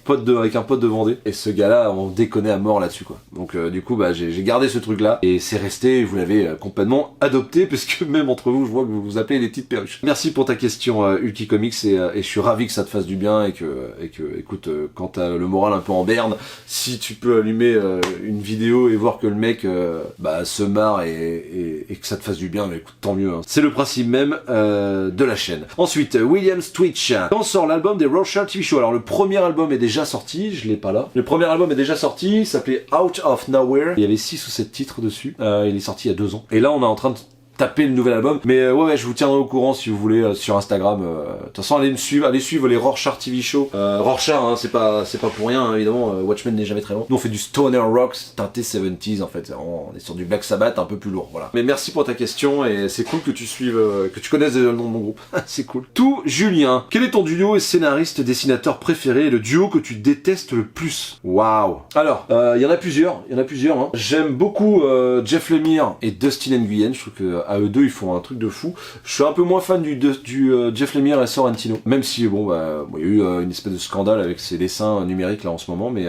pote de Vendée. Et ce gars-là, on déconnait à mort là-dessus quoi. Donc du coup, j'ai gardé ce truc-là et c'est resté. Vous l'avez complètement adopté parce que même entre vous, je vois que vous vous appelez les petites Perruches. Merci pour ta question, Ulti Comics, et je suis ravi que ça te fasse du bien et que écoute, quand t'as le moral un peu en berne, si tu peux allumer une vidéo et voir que le mec se marre et que ça te fasse du bien, mais écoute, tant mieux, hein. C'est le principe même de la chaîne. Ensuite, Williams Twitch. Quand sort l'album des Rorschach TV Show? Alors le premier album est déjà sorti, je l'ai pas là. Le premier album est déjà sorti, il s'appelait Out of Nowhere. Il y avait 6 ou 7 titres dessus. Il est sorti il y a 2 ans. Et là on est en train de taper le nouvel album. Mais ouais, je vous tiendrai au courant si vous voulez sur Instagram. De toute façon, allez suivre les Rorschach TV Show. Rorschach, hein, c'est pas pour rien, hein, évidemment. Watchmen n'est jamais très long. Nous, on fait du stoner rock teinté 70s en fait. On est sur du Black Sabbath un peu plus lourd. Voilà. Mais merci pour ta question et c'est cool que tu suives, que tu connaisses déjà le nom de mon groupe. C'est cool. Tout Julien. Quel est ton duo et scénariste dessinateur préféré et le duo que tu détestes le plus? Waouh. Alors, il y en a plusieurs. Hein. J'aime beaucoup Jeff Lemire et Dustin Nguyen. Je trouve que à eux deux ils font un truc de fou. Je suis un peu moins fan du Jeff Lemire et Sorrentino. Même si bon il y a eu une espèce de scandale avec ses dessins numériques là en ce moment, mais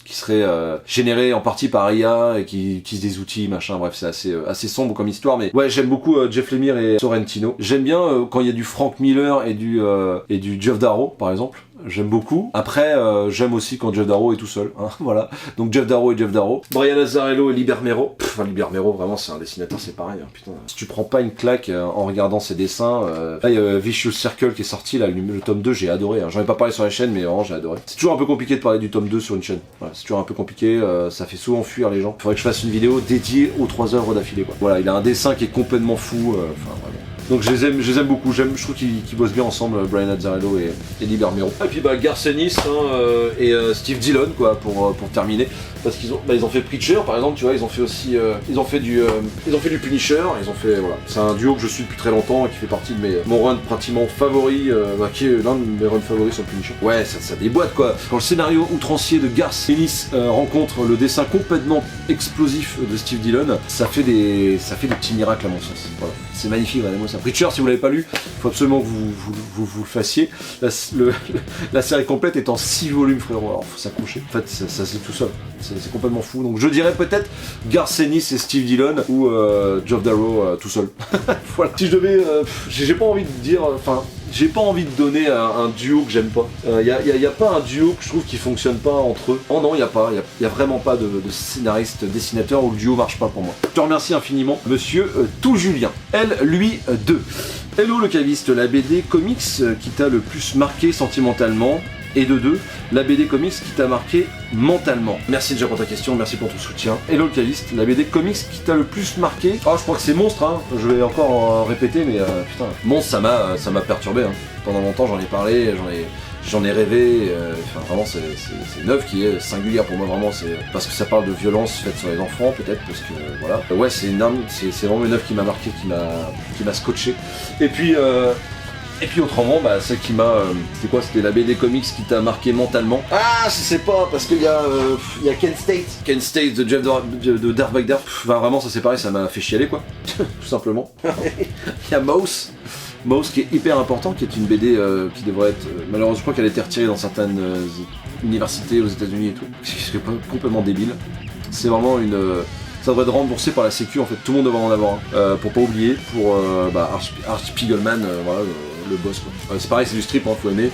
qui serait généré en partie par IA et qui utilise des outils, machin, bref, c'est assez sombre comme histoire, mais ouais, j'aime beaucoup Jeff Lemire et Sorrentino. J'aime bien quand il y a du Frank Miller et du Geof Darrow, par exemple. J'aime beaucoup. Après, j'aime aussi quand Geof Darrow est tout seul. Hein, voilà. Donc Geof Darrow. Brian Azzarello et Liber Mero. Liber Mero, vraiment, c'est un dessinateur, c'est pareil. Hein, putain. Si tu prends pas une claque en regardant ses dessins, là, il y a Vicious Circle qui est sorti, là, le tome 2, j'ai adoré. Hein. J'en ai pas parlé sur la chaîne, mais vraiment, j'ai adoré. C'est toujours un peu compliqué de parler du tome 2 sur une chaîne. Voilà, c'est toujours un peu compliqué, ça fait souvent fuir les gens. Faudrait que je fasse une vidéo dédiée aux 3 œuvres d'affilée, quoi. Voilà, il a un dessin qui est complètement fou, enfin, vraiment. Donc je les aime beaucoup, je trouve qu'ils bossent bien ensemble, Brian Azzarello et Liber Mero. Et puis Garth Ennis et Steve Dillon quoi pour terminer, parce qu'ils ont fait Preacher par exemple, tu vois, ils ont fait aussi ils ont fait du Punisher, voilà, c'est un duo que je suis depuis très longtemps et qui fait partie de mon run pratiquement favori, qui est l'un de mes runs favoris sur le Punisher. Ouais, ça déboîte quoi. Quand le scénario outrancier de Garth Ennis rencontre le dessin complètement explosif de Steve Dillon, ça fait des petits miracles à mon sens. Voilà. C'est magnifique, regardez-moi ça. Preacher, si vous l'avez pas lu, il faut absolument que vous le fassiez. La série complète est en 6 volumes, frérot, alors faut s'accrocher. En fait, ça c'est tout seul. C'est complètement fou. Donc je dirais peut-être Garth Ennis et Steve Dillon ou Geof Darrow tout seul. Voilà. Si je devais... j'ai pas envie de dire... j'ai pas envie de donner un duo que j'aime pas. Y a pas un duo que je trouve qui fonctionne pas entre eux. Oh non, y a vraiment pas de scénariste, dessinateur où le duo marche pas pour moi. Je te remercie infiniment, monsieur Tout Julien. Elle, lui, 2. Hello le caviste, la BD comics qui t'a le plus marqué sentimentalement. Et de 2, la BD comics qui t'a marqué mentalement. Merci déjà pour ta question, merci pour ton soutien. Hello le caviste, la BD comics qui t'a le plus marqué. Oh, je crois que c'est Monstre, hein. Je vais encore en répéter, mais putain, Monstre, ça m'a perturbé. Hein. Pendant longtemps, j'en ai parlé, j'en ai rêvé. Enfin, vraiment, c'est une œuvre qui est singulière pour moi, vraiment. C'est parce que ça parle de violence faite sur les enfants, peut-être, parce que voilà. Ouais, c'est vraiment une œuvre qui m'a marqué, qui m'a scotché. Et puis autrement, celle qui m'a... c'était quoi? C'était la BD comics qui t'a marqué mentalement. Ah, je sais pas, parce qu'il y a Kent State. Kent State de Darth Vader. Vraiment, ça c'est pareil, ça m'a fait chialer, quoi. Tout simplement. Il y a Mouse qui est hyper important, qui est une BD qui devrait être... malheureusement, je crois qu'elle a été retirée dans certaines universités aux États-Unis et tout. C'est complètement débile. C'est vraiment une... ça devrait être remboursé par la sécu, en fait, tout le monde devrait en avoir un. Pour pas oublier, pour Art Spiegelman, voilà, le boss quoi. C'est pareil, c'est du strip, hein, faut aimer.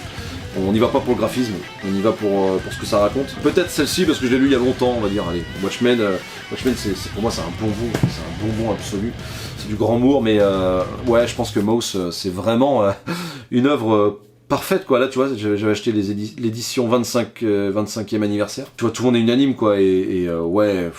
On n'y va pas pour le graphisme, on y va pour ce que ça raconte. Peut-être celle-ci parce que je l'ai lu il y a longtemps, on va dire. Allez, Watchmen pour moi c'est un bonbon absolu. C'est du grand mour, mais ouais, je pense que Mouse c'est vraiment une œuvre parfaite quoi. Là tu vois, j'avais acheté l'édition 25e anniversaire. Tu vois, tout le monde est unanime quoi, et ouais.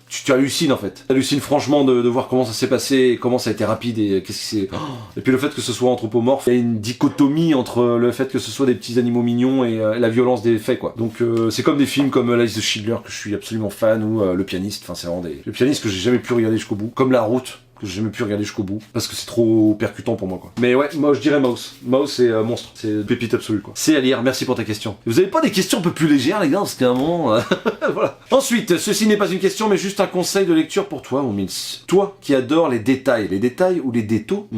Tu hallucines en fait. Tu hallucines franchement de voir comment ça s'est passé, comment ça a été rapide et qu'est-ce qui s'est... Et puis le fait que ce soit anthropomorphe, il y a une dichotomie entre le fait que ce soit des petits animaux mignons et la violence des faits quoi. Donc c'est comme des films comme La Liste de Schindler que je suis absolument fan, ou Le Pianiste, enfin c'est vraiment Le Pianiste que j'ai jamais pu regarder jusqu'au bout, comme La Route que j'ai jamais pu regarder jusqu'au bout parce que c'est trop percutant pour moi quoi. Mais ouais, moi je dirais Mouse. Mouse c'est Monstre, c'est pépite absolue quoi. C'est à lire, merci pour ta question. Vous avez pas des questions un peu plus légères les gars, parce qu'à un moment voilà. Ensuite, ceci n'est pas une question mais juste un conseil de lecture pour toi mon Mills. Toi qui adore les détails ou les détos.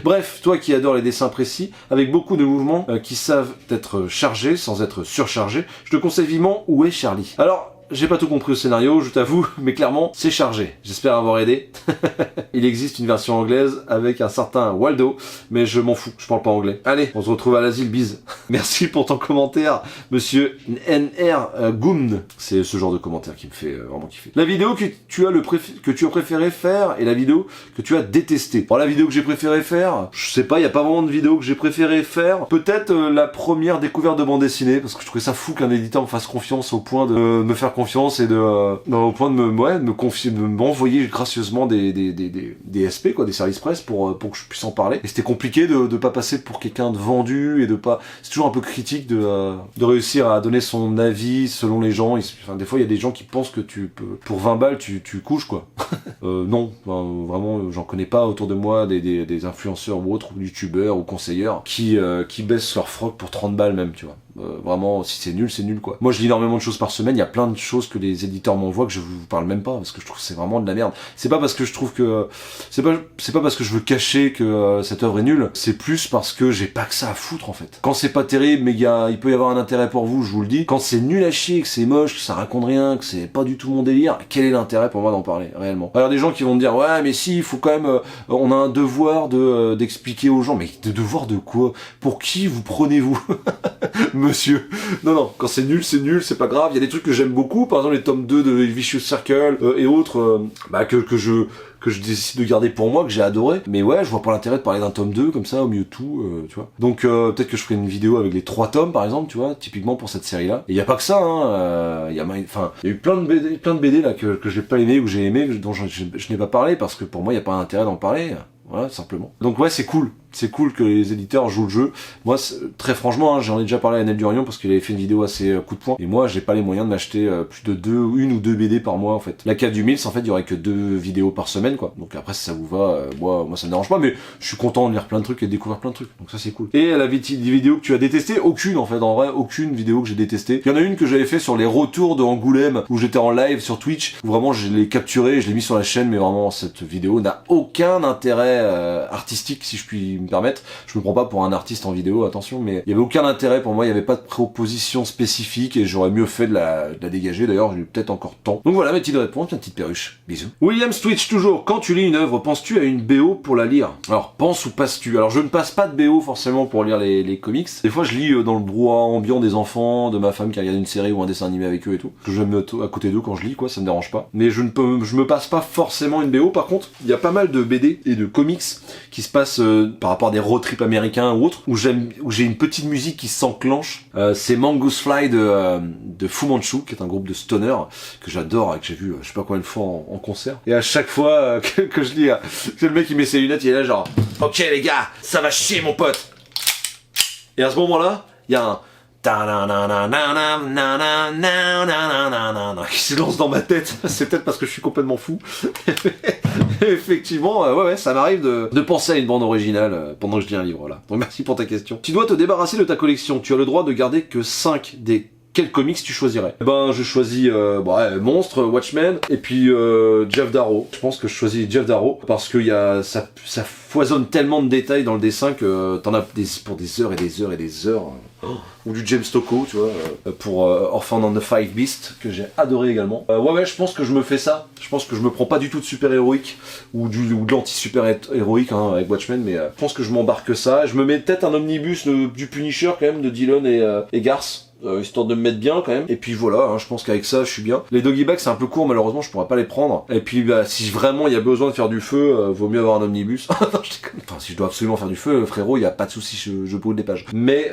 Bref, toi qui adore les dessins précis avec beaucoup de mouvements qui savent être chargés sans être surchargés, je te conseille vivement Où est Charlie. Alors j'ai pas tout compris au scénario, je t'avoue, mais clairement, c'est chargé. J'espère avoir aidé. Il existe une version anglaise avec un certain Waldo, mais je m'en fous, je parle pas anglais. Allez, on se retrouve à l'asile, bise. Merci pour ton commentaire, monsieur NR Goon. C'est ce genre de commentaire qui me fait vraiment kiffer. La vidéo que tu as préféré faire et la vidéo que tu as détestée. Alors la vidéo que j'ai préféré faire, je sais pas, il y a pas vraiment de vidéo que j'ai préféré faire. Peut-être la première découverte de bande dessinée, parce que je trouvais ça fou qu'un éditeur me fasse confiance au point de me faire confiance et au point de me confier, de m'envoyer gracieusement des SP, quoi, des services presse pour que je puisse en parler. Et c'était compliqué de pas passer pour quelqu'un de vendu et de pas. C'est toujours un peu critique de réussir à donner son avis selon les gens. Enfin, des fois, il y a des gens qui pensent que tu peux, pour 20 balles, tu couches, quoi. Non, vraiment, j'en connais pas autour de moi des influenceurs ou autres, ou youtubeurs ou conseilleurs qui baissent leur froc pour 30 balles même, tu vois. Vraiment, si c'est nul, quoi. Moi, je lis énormément de choses par semaine, il y a plein de choses que les éditeurs m'envoient que je vous parle même pas, parce que je trouve que c'est vraiment de la merde. C'est pas parce que je trouve que... C'est pas parce que je veux cacher que cette œuvre est nulle, c'est plus parce que j'ai pas que ça à foutre, en fait. Quand c'est pas terrible, mais il peut y avoir un intérêt pour vous, je vous le dis. Quand c'est nul à chier, que c'est moche, que ça raconte rien, que c'est pas du tout mon délire, quel est l'intérêt pour moi d'en parler, réellement? Alors, des gens qui vont me dire, ouais, mais si, il faut quand même... on a un devoir d'expliquer aux gens. Mais de devoir de quoi? Pour qui vous prenez-vous? Monsieur. Non, quand c'est nul, c'est pas grave. Il y a des trucs que j'aime beaucoup, par exemple les tomes 2 de Vicious Circle et autres, que je décide de garder pour moi, que j'ai adoré. Mais ouais, je vois pas l'intérêt de parler d'un tome 2 comme ça, au milieu de tout, tu vois. Donc peut-être que je ferai une vidéo avec les 3 tomes, par exemple, tu vois, typiquement pour cette série-là. Et y a pas que ça, hein. Il y a eu plein de BD là que j'ai pas aimé ou que j'ai aimé, dont je n'ai pas parlé, parce que pour moi, y a pas d'intérêt d'en parler. Voilà, simplement. Donc ouais, c'est cool. C'est cool que les éditeurs jouent le jeu. Moi, très franchement, hein, j'en ai déjà parlé à Nel Durion parce qu'il avait fait une vidéo assez coup de poing. Et moi, j'ai pas les moyens de m'acheter plus de une ou deux BD par mois, en fait. La 4 du Mills, en fait, il y aurait que 2 vidéos par semaine, quoi. Donc après, si ça vous va, moi, ça me dérange pas, mais je suis content de lire plein de trucs et de découvrir plein de trucs. Donc ça, c'est cool. Et la vidéo que tu as détestée, aucune, en fait. En vrai, aucune vidéo que j'ai détestée. Il y en a une que j'avais fait sur les retours de Angoulême, où j'étais en live sur Twitch, où vraiment, je l'ai capturée, je l'ai mis sur la chaîne, mais vraiment, cette vidéo n'a aucun intérêt artistique, si je puis me permettre. Je me prends pas pour un artiste en vidéo, attention, mais il y avait aucun intérêt pour moi, il y avait pas de proposition spécifique et j'aurais mieux fait de la dégager. D'ailleurs, j'ai eu peut-être encore temps. Donc voilà mes petites réponses, ma petite perruche. Bisous. William Twitch toujours. Quand tu lis une œuvre, penses-tu à une BO pour la lire? Alors, pense ou passes-tu? Alors, je ne passe pas de BO forcément pour lire les comics. Des fois, je lis dans le brouhaha ambiant des enfants, de ma femme qui regarde une série ou un dessin animé avec eux et tout. Que je me mets à côté d'eux quand je lis, quoi, ça me dérange pas. Mais je me passe pas forcément une BO. Par contre, il y a pas mal de BD et de comics qui se passent par rapport à des road trips américains ou autres, où j'ai une petite musique qui s'enclenche. C'est Mongoose Fly de Fu Manchu, qui est un groupe de stoner que j'adore et que j'ai vu je sais pas combien de fois en concert. Et à chaque fois que je lis, que le mec il met ses lunettes, il est là genre ok les gars, ça va chier mon pote. Et à ce moment-là, il y a un qui se lance dans ma tête. C'est peut-être parce que je suis complètement fou. Effectivement, ouais, ça m'arrive de penser à une bande originale pendant que je lis un livre, là. Donc merci pour ta question. Tu dois te débarrasser de ta collection. Tu as le droit de garder que 5 des... Quels comics tu choisirais? Ben, je choisis Monstre, Watchmen, et puis Jeff Darrow. Je pense que je choisis Jeff Darrow parce que ça foisonne tellement de détails dans le dessin que t'en as pour des heures et des heures et des heures. Ou du James Tocco, tu vois, pour Orphan on the Five Beasts, que j'ai adoré également. Ouais, je pense que je me fais ça. Je pense que je me prends pas du tout de super-héroïque, ou de l'anti-super-héroïque hein, avec Watchmen, mais je pense que je m'embarque ça. Je me mets peut-être un omnibus du Punisher quand même, de Dillon et Garth. Histoire de me mettre bien quand même. Et puis voilà, hein, je pense qu'avec ça, je suis bien. Les doggy bags, c'est un peu court, malheureusement, je pourrais pas les prendre. Et puis, si vraiment il y a besoin de faire du feu, vaut mieux avoir un omnibus. Non, je déconne. Enfin, si je dois absolument faire du feu, frérot, il y a pas de souci, je brûle des pages. Mais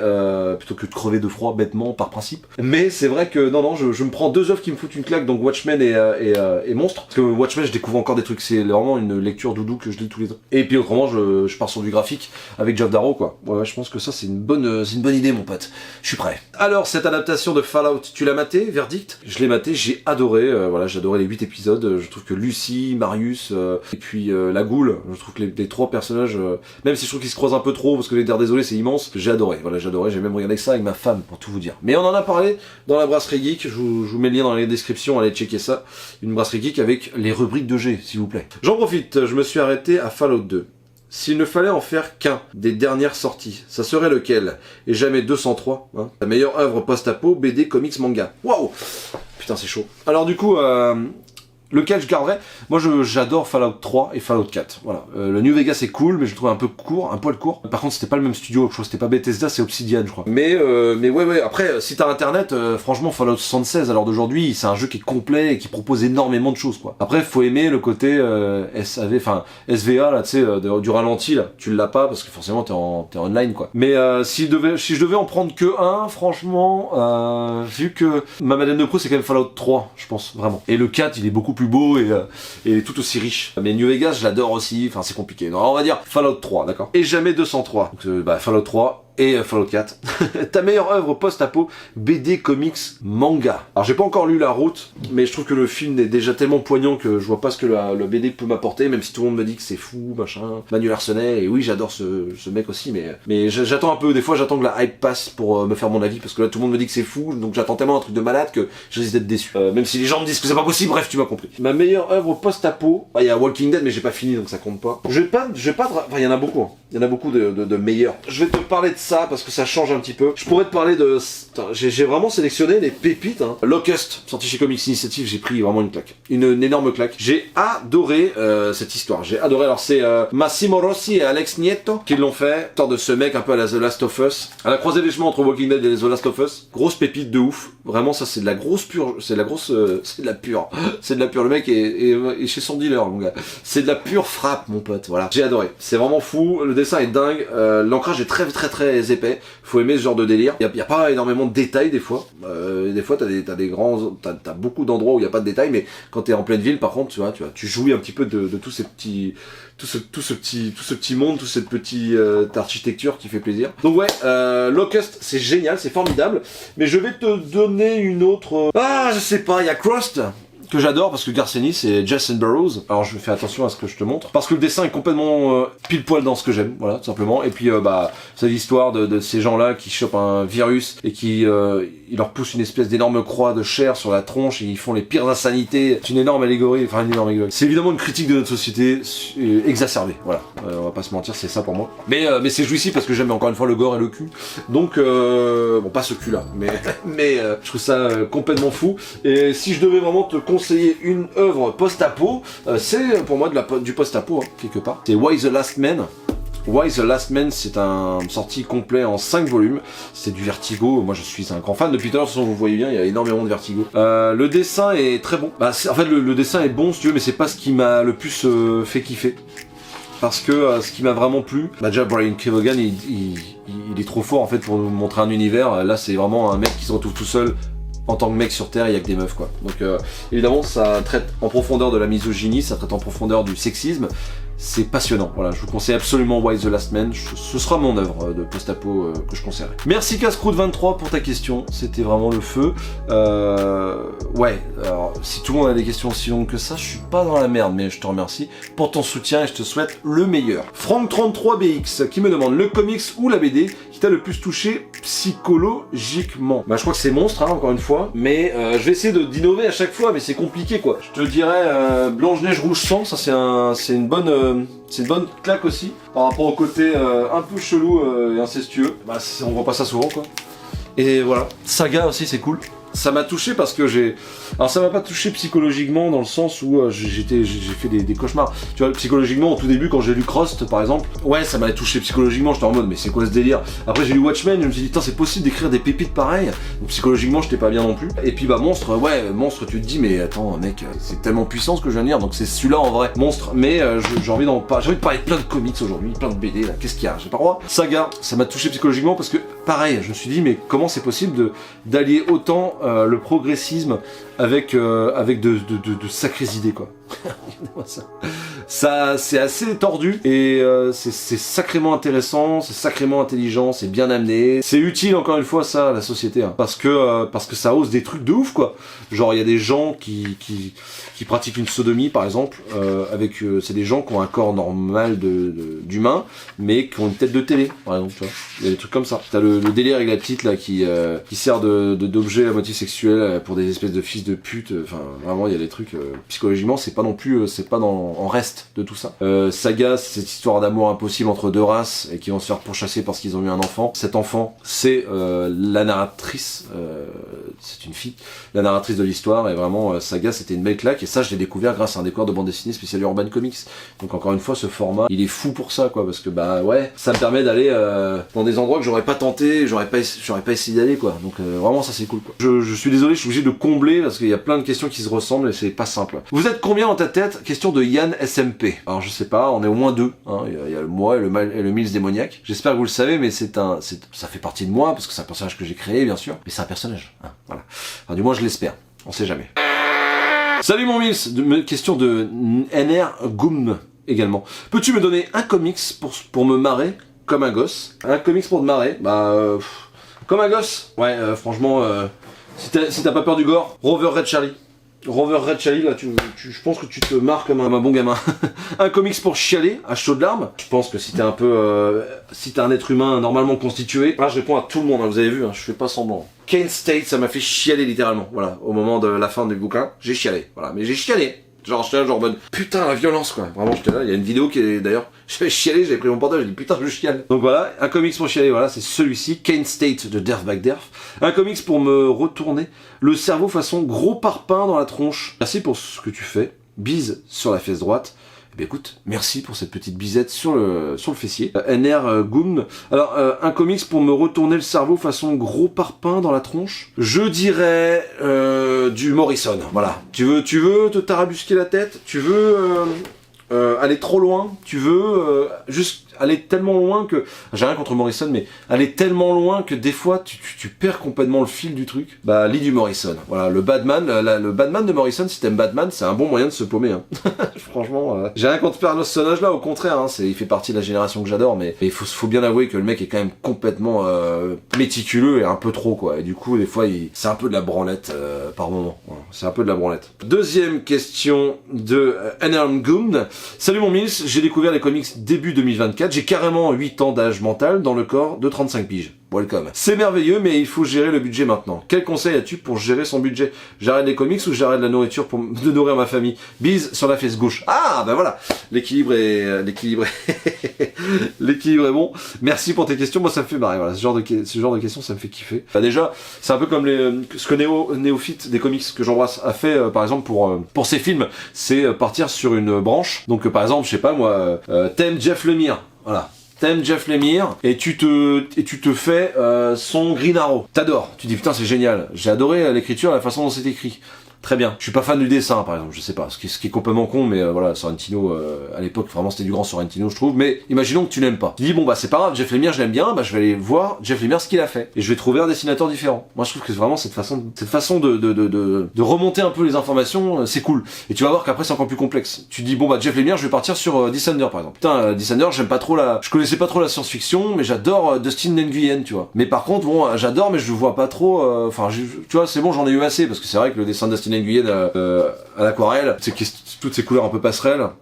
plutôt que de crever de froid bêtement par principe. Mais c'est vrai que non, je me prends 2 œuvres qui me foutent une claque, donc Watchmen et Monstre. Parce que Watchmen, je découvre encore des trucs. C'est vraiment une lecture doudou que je lis tous les deux. Et puis autrement, je pars sur du graphique avec Jeff Darrow, quoi. Ouais, je pense que ça, c'est une bonne idée, mon pote. Je suis prêt. Alors, cette adaptation de Fallout, tu l'as maté, verdict? Je l'ai maté, j'ai adoré, voilà, j'ai adoré les 8 épisodes, je trouve que Lucy, Marius, et puis la Goule, je trouve que les 3 personnages, même si je trouve qu'ils se croisent un peu trop, parce que les Terres Désolées c'est immense, j'ai adoré, j'ai même regardé ça avec ma femme, pour tout vous dire. Mais on en a parlé dans la brasserie geek, je vous mets le lien dans les descriptions, allez checker ça, une brasserie geek avec les rubriques de G, s'il vous plaît. J'en profite, je me suis arrêté à Fallout 2. S'il ne fallait en faire qu'un des dernières sorties, ça serait lequel? Et jamais 203, hein. La meilleure œuvre post-apo, BD, comics, manga. Waouh! Putain, c'est chaud. Alors du coup, Lequel je garderais? Moi j'adore Fallout 3 et Fallout 4. Voilà. Le New Vegas est cool, mais je le trouve un peu court, un poil court. Par contre c'était pas le même studio, je crois que c'était pas Bethesda, c'est Obsidian je crois. Mais ouais, après si t'as internet, franchement Fallout 76 à l'heure d'aujourd'hui, c'est un jeu qui est complet et qui propose énormément de choses quoi. Après faut aimer le côté SAV, enfin SVA là, tu sais, du ralenti là. Tu l'as pas parce que forcément t'es online quoi. Mais si je devais en prendre que un, franchement, vu que ma Madeleine de Proust c'est quand même Fallout 3, je pense vraiment. Et le 4 il est beaucoup plus beau et tout aussi riche. Mais New Vegas je l'adore aussi, enfin c'est compliqué. Non, on va dire Fallout 3, d'accord. Et jamais 203. Donc, Fallout 3 et Fallout 4. Ta meilleure œuvre post-apo, BD, comics, manga. Alors j'ai pas encore lu La Route, mais je trouve que le film est déjà tellement poignant que je vois pas ce que le BD peut m'apporter, même si tout le monde me dit que c'est fou, machin. Manuel Arsenet, et oui j'adore ce mec aussi, mais j'attends un peu, des fois j'attends que la hype passe pour me faire mon avis, parce que là tout le monde me dit que c'est fou, donc j'attends tellement un truc de malade que je risque d'être déçu. Même si les gens me disent que c'est pas possible, bref tu m'as compris. Ma meilleure œuvre post-apo, il y a Walking Dead mais j'ai pas fini donc ça compte pas. Je vais pas, enfin il y en a beaucoup, hein. Il y en a beaucoup de meilleurs. Je vais te parler de ça parce que ça change un petit peu. Je pourrais te parler de... J'ai vraiment sélectionné les pépites. Hein. Locust, sorti chez Comics Initiative, j'ai pris vraiment une claque. Une énorme claque. J'ai adoré cette histoire. J'ai adoré. Alors c'est Massimo Rossi et Alex Nieto qui l'ont fait. Histoire de ce mec un peu à la The Last of Us. À la croisée des chemins entre Walking Dead et The Last of Us. Grosse pépite de ouf. Vraiment ça c'est de la grosse pure. C'est de la grosse... c'est de la pure. C'est de la pure. Le mec est chez son dealer mon gars. C'est de la pure frappe mon pote. Voilà. J'ai adoré. C'est vraiment fou. Le dessin est dingue. L'ancrage est très épais. Faut aimer ce genre de délire. Y a pas énormément de détails des fois. Des fois t'as beaucoup d'endroits où il y a pas de détails, mais quand t'es en pleine ville, par contre, tu jouis un petit peu de tous ces petits, tout ce petit monde, toute cette petite architecture qui fait plaisir. Donc ouais, Locust, c'est génial, c'est formidable. Mais je vais te donner une autre. Je sais pas. Il y a Crust, que j'adore parce que Garcenis c'est Jason Burroughs. Alors je fais attention à ce que je te montre parce que le dessin est complètement pile poil dans ce que j'aime, voilà tout simplement. Et puis c'est l'histoire de ces gens-là qui chopent un virus et qui il leur pousse une espèce d'énorme croix de chair sur la tronche et ils font les pires insanités. C'est une énorme allégorie, enfin une énorme allégorie. C'est évidemment une critique de notre société exacerbée, voilà. On va pas se mentir, c'est ça pour moi. Mais c'est jouissif parce que j'aime encore une fois le gore et le cul. Donc bon pas ce cul là, mais je trouve ça complètement fou. Et si je devais vraiment te conseiller une œuvre post-apo, c'est pour moi du post-apo, hein, quelque part. C'est Why the Last Man. Why the Last Man, c'est un sorti complet en 5 volumes. C'est du Vertigo. Moi, je suis un grand fan. Depuis tout à l'heure, vous voyez bien, il y a énormément de Vertigo. Le dessin est très bon. En fait, le dessin est bon, si tu veux, mais c'est pas ce qui m'a le plus fait kiffer. Parce que ce qui m'a vraiment plu, déjà Brian Kevogan, il est trop fort en fait pour nous montrer un univers. Là, c'est vraiment un mec qui se retrouve tout seul en tant que mec sur Terre, il y a que des meufs quoi. Donc évidemment, ça traite en profondeur de la misogynie, ça traite en profondeur du sexisme. C'est passionnant, voilà, je vous conseille absolument Why the Last Man, ce sera mon œuvre de post-apo que je conseillerais. Merci Cascroute23 pour ta question, c'était vraiment le feu. Ouais, alors si tout le monde a des questions aussi longues que ça, je suis pas dans la merde, mais je te remercie pour ton soutien et je te souhaite le meilleur. Franck33BX qui me demande le comics ou la BD qui t'a le plus touché psychologiquement. Je crois que c'est Monstre, hein, encore une fois, mais je vais essayer d'innover à chaque fois, mais c'est compliqué quoi. Je te dirais Blanche-Neige Rouge Sang, ça c'est une bonne claque aussi, par rapport au côté un peu chelou et incestueux. On voit pas ça souvent quoi. Et voilà, Saga aussi c'est cool. Ça m'a touché parce que alors ça m'a pas touché psychologiquement dans le sens où j'ai fait des cauchemars. Tu vois, psychologiquement au tout début quand j'ai lu Crost par exemple, ouais ça m'a touché psychologiquement, j'étais en mode mais c'est quoi ce délire. Après j'ai lu Watchmen, je me suis dit putain c'est possible d'écrire des pépites pareilles. Donc psychologiquement j'étais pas bien non plus. Et puis Monstre, Monstre tu te dis mais attends mec c'est tellement puissant ce que je viens de lire, donc c'est celui-là en vrai, Monstre. Mais j'ai envie de parler de plein de comics aujourd'hui, plein de BD là, qu'est-ce qu'il y a, j'ai pas le droit. Saga, ça m'a touché psychologiquement parce que pareil, je me suis dit mais comment c'est possible d'allier autant le progressisme avec de sacrées idées quoi. Ça c'est assez tordu et c'est sacrément intéressant, c'est sacrément intelligent, c'est bien amené, c'est utile encore une fois ça à la société hein, parce que ça ose des trucs de ouf quoi. Genre il y a des gens qui pratiquent une sodomie par exemple c'est des gens qui ont un corps normal d'humain mais qui ont une tête de télé par exemple, tu vois. Il y a des trucs comme ça. T'as le délire avec la petite là qui sert d'objet à motif sexuel pour des espèces de fils de pute. Enfin vraiment il y a des trucs psychologiquement c'est pas non plus, c'est pas en reste de tout ça. Saga, c'est cette histoire d'amour impossible entre deux races et qui vont se faire pourchasser parce qu'ils ont eu un enfant. Cet enfant, c'est la narratrice, c'est une fille, la narratrice de l'histoire, et vraiment Saga, c'était une belle claque, et ça je l'ai découvert grâce à un décor de bande dessinée spécial Urban Comics. Donc encore une fois, ce format, il est fou pour ça, quoi, parce que bah ouais, ça me permet d'aller dans des endroits que j'aurais pas tenté, j'aurais pas essayé d'aller, quoi. Donc vraiment ça c'est cool, quoi. Je suis désolé, je suis obligé de combler parce qu'il y a plein de questions qui se ressemblent et c'est pas simple. Vous êtes combien dans ta tête? Question de Yann SMP. Alors je sais pas, on est au moins deux, hein. Il y a moi et le Mills démoniaque. J'espère que vous le savez, mais ça fait partie de moi parce que c'est un personnage que j'ai créé, bien sûr, mais c'est un personnage, hein, voilà. Enfin, du moins je l'espère, on sait jamais. Salut mon Mills, question de NR Goom également. Peux-tu me donner un comics pour me marrer comme un gosse? Un comics pour te marrer? Bah comme un gosse. Ouais, franchement, si t'as pas peur du gore, Rover Red Charlie. Rover Red Charlie, là, je pense que tu te marres comme un bon gamin. Un comics pour chialer, à chaud de larmes. Je pense que si t'es un peu, si t'es un être humain normalement constitué, là je réponds à tout le monde, hein, vous avez vu, hein, je fais pas semblant. Kane State, ça m'a fait chialer littéralement, voilà, au moment de la fin du bouquin, j'ai chialé, voilà, mais j'ai chialé. Genre, j'étais là, genre, mode, putain, la violence, quoi. Vraiment, j'étais là, il y a une vidéo qui est, d'ailleurs, j'avais chialé, j'avais pris mon portable, j'ai dit, putain, je chiale. Donc voilà, un comics pour chialer, voilà, c'est celui-ci, Kane State de Dirtbag Derf. Un comics pour me retourner le cerveau façon gros parpaing dans la tronche. Merci pour ce que tu fais. Bise sur la fesse droite. Eh bien, écoute, merci pour cette petite bisette sur le fessier. NR Goom. Alors, un comics pour me retourner le cerveau façon gros parpaing dans la tronche. Je dirais du Morrison. Voilà. Tu veux te tarabusquer la tête. Tu veux aller trop loin. Tu veux juste aller tellement loin que... J'ai rien contre Morrison, mais aller tellement loin que des fois, tu perds complètement le fil du truc. Bah, lis du Morrison. Voilà, le Batman de Morrison, si t'aimes Batman, c'est un bon moyen de se paumer. Hein. Franchement, j'ai rien contre ce personnage-là, au contraire, hein, il fait partie de la génération que j'adore, mais il faut bien avouer que le mec est quand même complètement méticuleux et un peu trop, quoi. Et du coup, des fois, c'est un peu de la branlette par moment. Voilà, c'est un peu de la branlette. Deuxième question de Enarm Goom. Salut mon Mills, j'ai découvert les comics début 2024. J'ai carrément 8 ans d'âge mental dans le corps de 35 piges. Welcome. C'est merveilleux, mais il faut gérer le budget maintenant. Quel conseil as-tu pour gérer son budget? J'arrête les comics ou j'arrête la nourriture pour de nourrir ma famille? Bise sur la fesse gauche. Ah, ben voilà. L'équilibre est bon. Merci pour tes questions. Moi, ça me fait marrer. Voilà, ce genre de questions, ça me fait kiffer. Bah, déjà, c'est un peu comme ce que Néophyte des comics que j'embrasse a fait, par exemple, pour ses films. C'est partir sur une branche. Donc, par exemple, je sais pas moi, t'aimes Jeff Lemire. Voilà. T'aimes Jeff Lemire et tu te fais son Green Arrow. T'adores. Tu dis putain c'est génial. J'ai adoré l'écriture, la façon dont c'est écrit. Très bien. Je suis pas fan du dessin, par exemple, je sais pas, ce qui est complètement con, mais voilà, Sorrentino, à l'époque, vraiment, c'était du grand Sorrentino, je trouve, mais imaginons que tu n'aimes pas. Tu dis, bon, bah, c'est pas grave, Jeff Lemire, je l'aime bien, bah, je vais aller voir Jeff Lemire ce qu'il a fait. Et je vais trouver un dessinateur différent. Moi, je trouve que vraiment, cette façon de remonter un peu les informations, c'est cool. Et tu vas voir qu'après, c'est encore plus complexe. Tu dis, bon, bah, Jeff Lemire, je vais partir sur Descender, par exemple. Putain, Descender, je connaissais pas trop la science-fiction, mais j'adore Dustin Nguyen, tu vois. Mais par contre, bon, j'adore, mais je vois pas trop, tu vois, c'est bon, j'en ai eu assez, parce que c'est vrai que le dessin de Dustin Nguyen, à l'aquarelle, c'est toutes ces couleurs un peu pastel,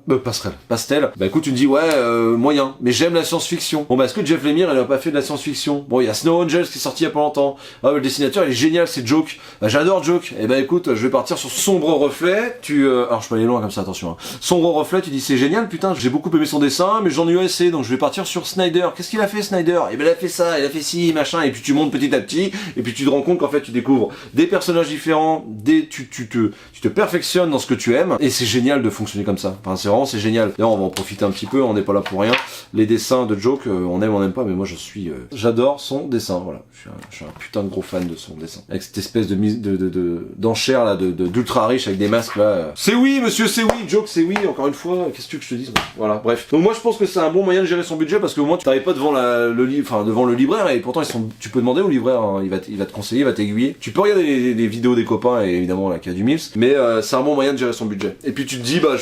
bah écoute, tu me dis ouais, moyen, mais j'aime la science-fiction. Bon bah est-ce que Jeff Lemire il a pas fait de la science-fiction? Bon, il y a Snow Angels qui est sorti il y a pas longtemps. Ah, le dessinateur il est génial, c'est Joke. Bah, j'adore Joke. Et bah écoute, je vais partir sur Sombre Reflet. Alors je peux aller loin comme ça, attention. Hein. Sombre Reflet, tu dis c'est génial, putain, j'ai beaucoup aimé son dessin, mais j'en ai eu assez, donc je vais partir sur Snyder. Qu'est-ce qu'il a fait Snyder? Et ben il a fait ça, il a fait ci, machin, et puis tu montes petit à petit, et puis tu te rends compte qu'en fait tu découvres des personnages différents, tu te perfectionnes dans ce que tu aimes, et c'est génial de fonctionner comme ça. Enfin, c'est génial. D'ailleurs, on va en profiter un petit peu, on n'est pas là pour rien. Les dessins de Joke, on aime, on n'aime pas, mais moi j'adore son dessin, voilà. Je suis un putain de gros fan de son dessin. Avec cette espèce d'enchère là, d'ultra riche avec des masques là. C'est oui, monsieur, c'est oui, Joke, c'est oui, encore une fois, qu'est-ce que tu veux que je te dise? Voilà, bref. Donc moi je pense que c'est un bon moyen de gérer son budget parce que au moins tu n'arrives pas devant devant le libraire et pourtant tu peux demander au libraire, hein, il va te conseiller, il va t'aiguiller. Tu peux regarder des vidéos des copains et évidemment la cas du Mills, mais c'est un bon moyen de gérer son budget. Et puis tu te dis bah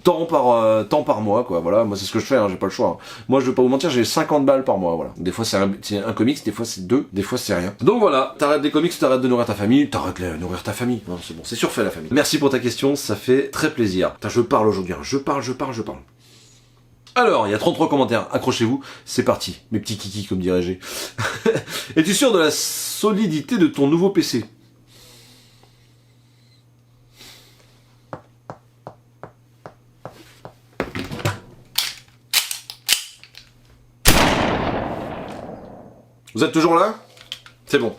tant par mois quoi, voilà, moi c'est ce que je fais, hein, j'ai pas le choix. Hein. Moi je vais pas vous mentir, j'ai 50 balles par mois, voilà. Des fois c'est un comics, des fois c'est deux, des fois c'est rien. Donc voilà, t'arrêtes des comics, t'arrêtes de nourrir ta famille, t'arrêtes de nourrir ta famille. Non, c'est bon, c'est surfait la famille. Merci pour ta question, ça fait très plaisir. Putain, je parle aujourd'hui, hein. Je parle. Alors, il y a 33 commentaires, accrochez-vous, c'est parti, mes petits kikis comme dirait G. Es-tu sûr de la solidité de ton nouveau PC? Vous êtes toujours là? C'est bon,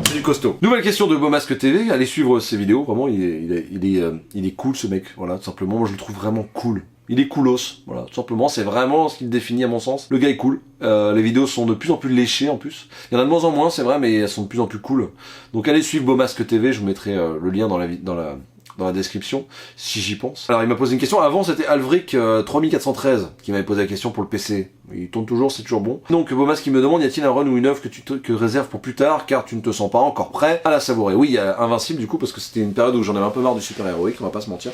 c'est du costaud. Nouvelle question de Beaumasque TV, allez suivre ses vidéos, vraiment il est cool ce mec, voilà, tout simplement, moi je le trouve vraiment cool. Il est coolos, voilà, tout simplement, c'est vraiment ce qu'il définit à mon sens. Le gars est cool, les vidéos sont de plus en plus léchées en plus. Il y en a de moins en moins, c'est vrai, mais elles sont de plus en plus cool. Donc allez suivre Beaumasque TV, je vous mettrai le lien dans la description, si j'y pense. Alors il m'a posé une question, avant c'était Alvric 3413 qui m'avait posé la question pour le PC. Il tourne toujours, c'est toujours bon. Donc Beaumasque qui me demande, y a-t-il un run ou une œuvre que tu réserves pour plus tard, car tu ne te sens pas encore prêt à la savourer? Oui, il y a Invincible du coup, parce que c'était une période où j'en avais un peu marre du super-héroïque, on va pas se mentir.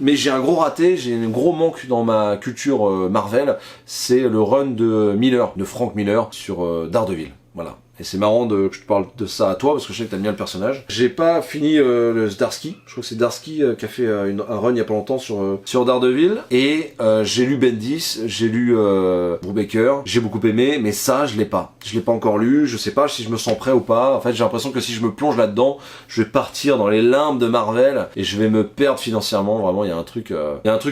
Mais j'ai un gros raté, j'ai un gros manque dans ma culture Marvel, c'est le run de Miller, de Frank Miller, sur Daredevil. Voilà. Et c'est marrant que je te parle de ça à toi, parce que je sais que t'aimes bien le personnage. J'ai pas fini le Zdarsky, je crois que c'est Zdarsky qui a fait un run il y a pas longtemps sur Daredevil. Et j'ai lu Bendis, j'ai lu Brubaker, j'ai beaucoup aimé, mais ça je l'ai pas. Je l'ai pas encore lu, je sais pas si je me sens prêt ou pas. En fait j'ai l'impression que si je me plonge là-dedans, je vais partir dans les limbes de Marvel, et je vais me perdre financièrement. Vraiment il y a un truc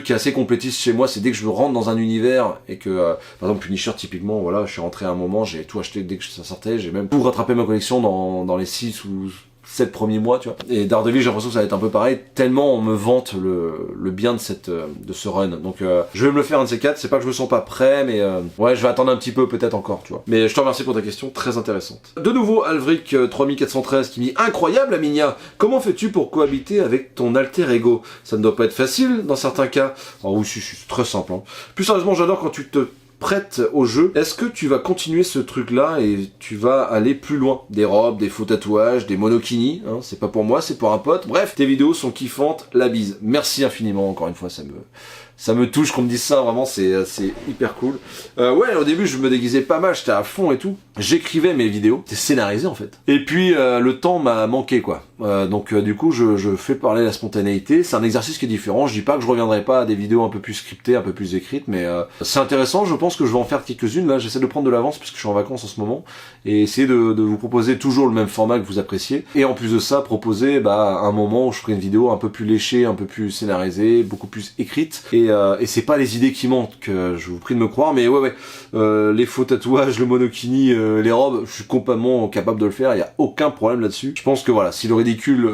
qui est assez complétiste chez moi, c'est dès que je rentre dans un univers, et que, par exemple Punisher typiquement, voilà, je suis rentré à un moment, j'ai tout acheté dès que ça sortait, j'ai même tout rattrapé ma collection dans les 6 ou 7 premiers mois, tu vois. Et Daredevil, j'ai l'impression que ça va être un peu pareil, tellement on me vante le bien de ce run. Donc je vais me le faire un de ces quatre, c'est pas que je me sens pas prêt, mais ouais, je vais attendre un petit peu peut-être encore, tu vois. Mais je te remercie pour ta question, très intéressante. De nouveau, Alvric 3413 qui me dit, incroyable Aminia, comment fais-tu pour cohabiter avec ton alter ego? Ça ne doit pas être facile dans certains cas. Oh oui, c'est très simple, hein. Plus sérieusement, j'adore quand tu te prête au jeu. Est-ce que tu vas continuer ce truc là et tu vas aller plus loin? Des robes, des faux tatouages, des monokinis, hein, c'est pas pour moi, c'est pour un pote. Bref, tes vidéos sont kiffantes, la bise. Merci infiniment, encore une fois, ça me touche qu'on me dise ça, vraiment, c'est hyper cool. Ouais, au début, je me déguisais pas mal, j'étais à fond et tout. J'écrivais mes vidéos, c'était scénarisé en fait. Et puis, le temps m'a manqué, quoi. Donc, du coup, je fais parler la spontanéité. C'est un exercice qui est différent. Je dis pas que je reviendrai pas à des vidéos un peu plus scriptées, un peu plus écrites, mais c'est intéressant. Je pense que je vais en faire quelques-unes. Là, j'essaie de prendre de l'avance puisque je suis en vacances en ce moment. Et essayer de vous proposer toujours le même format que vous appréciez. Et en plus de ça, proposer un moment où je ferai une vidéo un peu plus léchée, un peu plus scénarisée, beaucoup plus écrite. Et c'est pas les idées qui manquent, je vous prie de me croire, mais ouais, les faux tatouages, le monokini, les robes, je suis complètement capable de le faire, il y a aucun problème là-dessus. Je pense que voilà, si le ridicule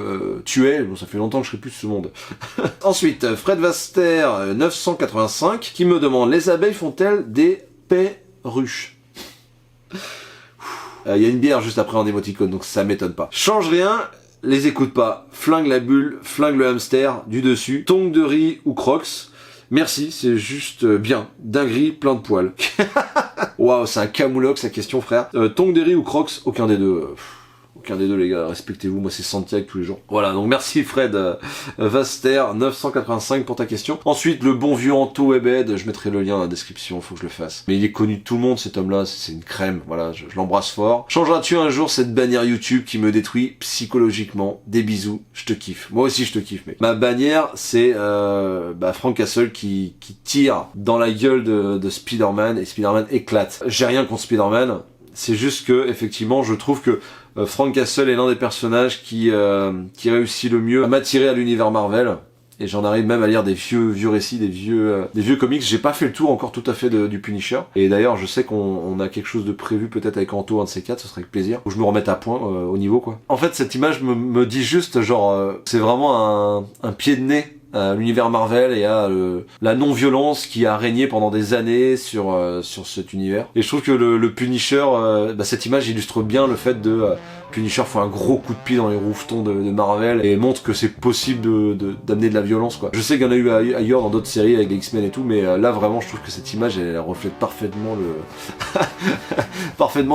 tuait, bon, ça fait longtemps que je serai plus de ce monde. Ensuite, Fred Vaster 985 qui me demande, les abeilles font-elles des perruches? Il y a une bière juste après en émoticône, donc ça m'étonne pas. Change rien, les écoute pas, flingue la bulle, flingue le hamster, du dessus, tongs de riz ou crocs. Merci, c'est juste bien. Dinguerie, plein de poils. Waouh, c'est un camoulox sa question, frère. Tongs de riz ou crocs? Aucun des deux. Aucun des deux, les gars, respectez-vous, moi c'est Santiago tous les jours. Voilà, donc merci Fred Vaster 985 pour ta question. Ensuite, le bon vieux Anto Webed, je mettrai le lien dans la description, faut que je le fasse. Mais il est connu de tout le monde, cet homme-là, c'est une crème, voilà, je l'embrasse fort. Changeras-tu un jour cette bannière YouTube qui me détruit psychologiquement? Des bisous, je te kiffe. Moi aussi je te kiffe, mec. Ma bannière, c'est Frank Castle qui tire dans la gueule de Spider-Man, et Spider-Man éclate. J'ai rien contre Spider-Man, c'est juste que, effectivement, je trouve que Frank Castle est l'un des personnages qui réussit le mieux à m'attirer à l'univers Marvel. Et j'en arrive même à lire des vieux récits, des vieux comics. J'ai pas fait le tour encore tout à fait du Punisher. Et d'ailleurs, je sais qu'on a quelque chose de prévu peut-être avec Anto, un de ces quatre, ce serait avec plaisir. Où je me remette à point au niveau, quoi. En fait, cette image me dit juste, genre, c'est vraiment un pied de nez à l'univers Marvel et à la non-violence qui a régné pendant des années sur cet univers. Et je trouve que le Punisher, cette image illustre bien le fait de Punisher fait un gros coup de pied dans les roufetons de Marvel et montre que c'est possible d'amener de la violence, quoi. Je sais qu'il y en a eu ailleurs dans d'autres séries avec les X-Men et tout, mais là vraiment je trouve que cette image elle reflète parfaitement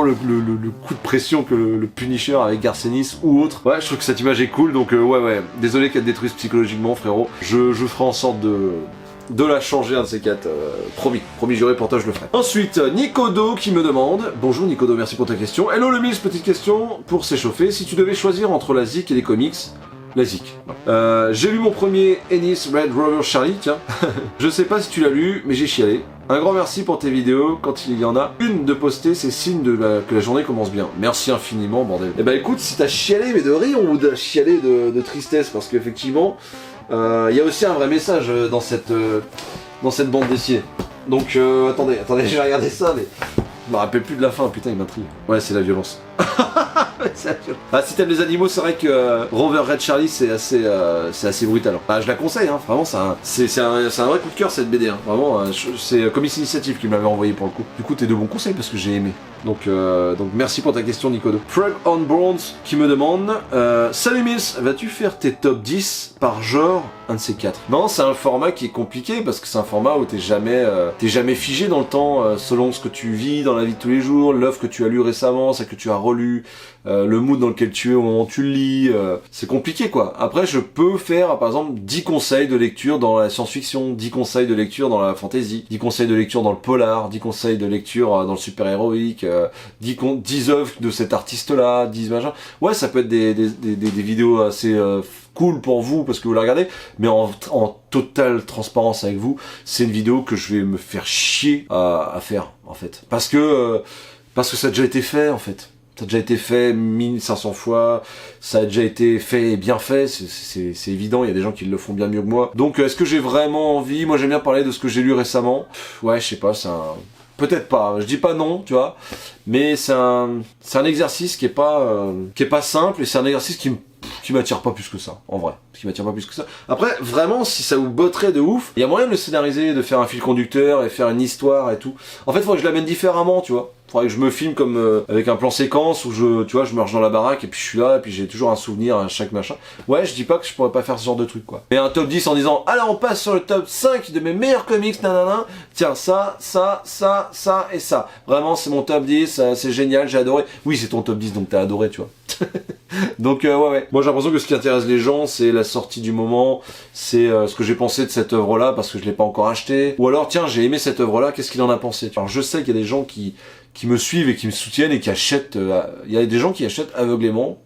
le coup de pression que le Punisher avec Garcenis ou autre. Ouais, je trouve que cette image est cool, donc ouais, désolé qu'elle te détruise psychologiquement, frérot. Je ferai en sorte de la changer, un de ces quatre, promis juré, pour toi je le ferai. Ensuite, Nicodo qui me demande, bonjour Nicodo, merci pour ta question. Hello le Mills, petite question pour s'échauffer, si tu devais choisir entre la Zik et les comics, la Zik. J'ai lu mon premier Ennis Red Rover Charlie, tiens, je sais pas si tu l'as lu, mais j'ai chialé. Un grand merci pour tes vidéos, quand il y en a une de postée, c'est signe que la journée commence bien. Merci infiniment, bordel. Eh ben écoute, si t'as chialé, mais de rire ou de chialé de tristesse, parce qu'effectivement, il y a aussi un vrai message dans cette bande dessinée. Donc attendez, je vais regarder ça, mais Je me rappelle plus de la fin, putain, il m'intrigue. Ouais, c'est la violence. Ah, si t'aimes les animaux, c'est vrai que Rover Red Charlie c'est assez brutal. Ah, je la conseille, hein. Vraiment, c'est un vrai coup de cœur cette BD. Hein. Vraiment, c'est Comics Initiative qui me l'avait envoyé pour le coup. Du coup, t'es de bons conseils parce que j'ai aimé. Donc merci pour ta question, Nicodo. Frog on Bronze qui me demande Salut Mills, vas-tu faire tes top 10 par genre, un de ces quatre? Non, c'est un format qui est compliqué parce que c'est un format où t'es jamais figé dans le temps selon ce que tu vis dans la vie de tous les jours, l'œuvre que tu as lu récemment, celle que tu as relue, le mood dans lequel tu es au moment où tu le lis. C'est compliqué quoi. Après, je peux faire par exemple 10 conseils de lecture dans la science-fiction, 10 conseils de lecture dans la fantasy, 10 conseils de lecture dans le polar, 10 conseils de lecture dans le super-héroïque, 10 œuvres de cet artiste-là, 10 machins. Ouais, ça peut être des vidéos assez cool pour vous parce que vous la regardez, mais en totale transparence avec vous, c'est une vidéo que je vais me faire chier à faire en fait. Parce que ça a déjà été fait en fait. Ça a déjà été fait 1500 fois, ça a déjà été fait et bien fait, c'est évident, il y a des gens qui le font bien mieux que moi. Donc est-ce que j'ai vraiment envie? Moi j'aime bien parler de ce que j'ai lu récemment. Ouais, je sais pas, c'est un... Peut-être pas, je dis pas non, tu vois, mais c'est un exercice qui est pas simple et c'est un exercice qui m'attire pas plus que ça, en vrai. Qui m'attire pas plus que ça. Après, vraiment, si ça vous botterait de ouf, il y a moyen de le scénariser, de faire un fil conducteur et faire une histoire et tout. En fait, il faudrait que je l'amène différemment, tu vois. Faudrait que je me filme comme avec un plan séquence où je me range dans la baraque et puis je suis là et puis j'ai toujours un souvenir à chaque machin. Ouais, je dis pas que je pourrais pas faire ce genre de truc quoi. Mais un top 10 en disant alors on passe sur le top 5 de mes meilleurs comics, nanana. Tiens, ça et ça. Vraiment, c'est mon top 10, c'est génial, j'ai adoré. Oui, c'est ton top 10 donc t'as adoré, tu vois. Donc ouais. Moi j'ai l'impression que ce qui intéresse les gens c'est la sortie du moment, c'est ce que j'ai pensé de cette œuvre là parce que je l'ai pas encore acheté. Ou alors tiens j'ai aimé cette œuvre là, qu'est-ce qu'il en a pensé. Alors je sais qu'il y a des gens qui me suivent et qui me soutiennent et qui achètent, il y a des gens qui achètent aveuglément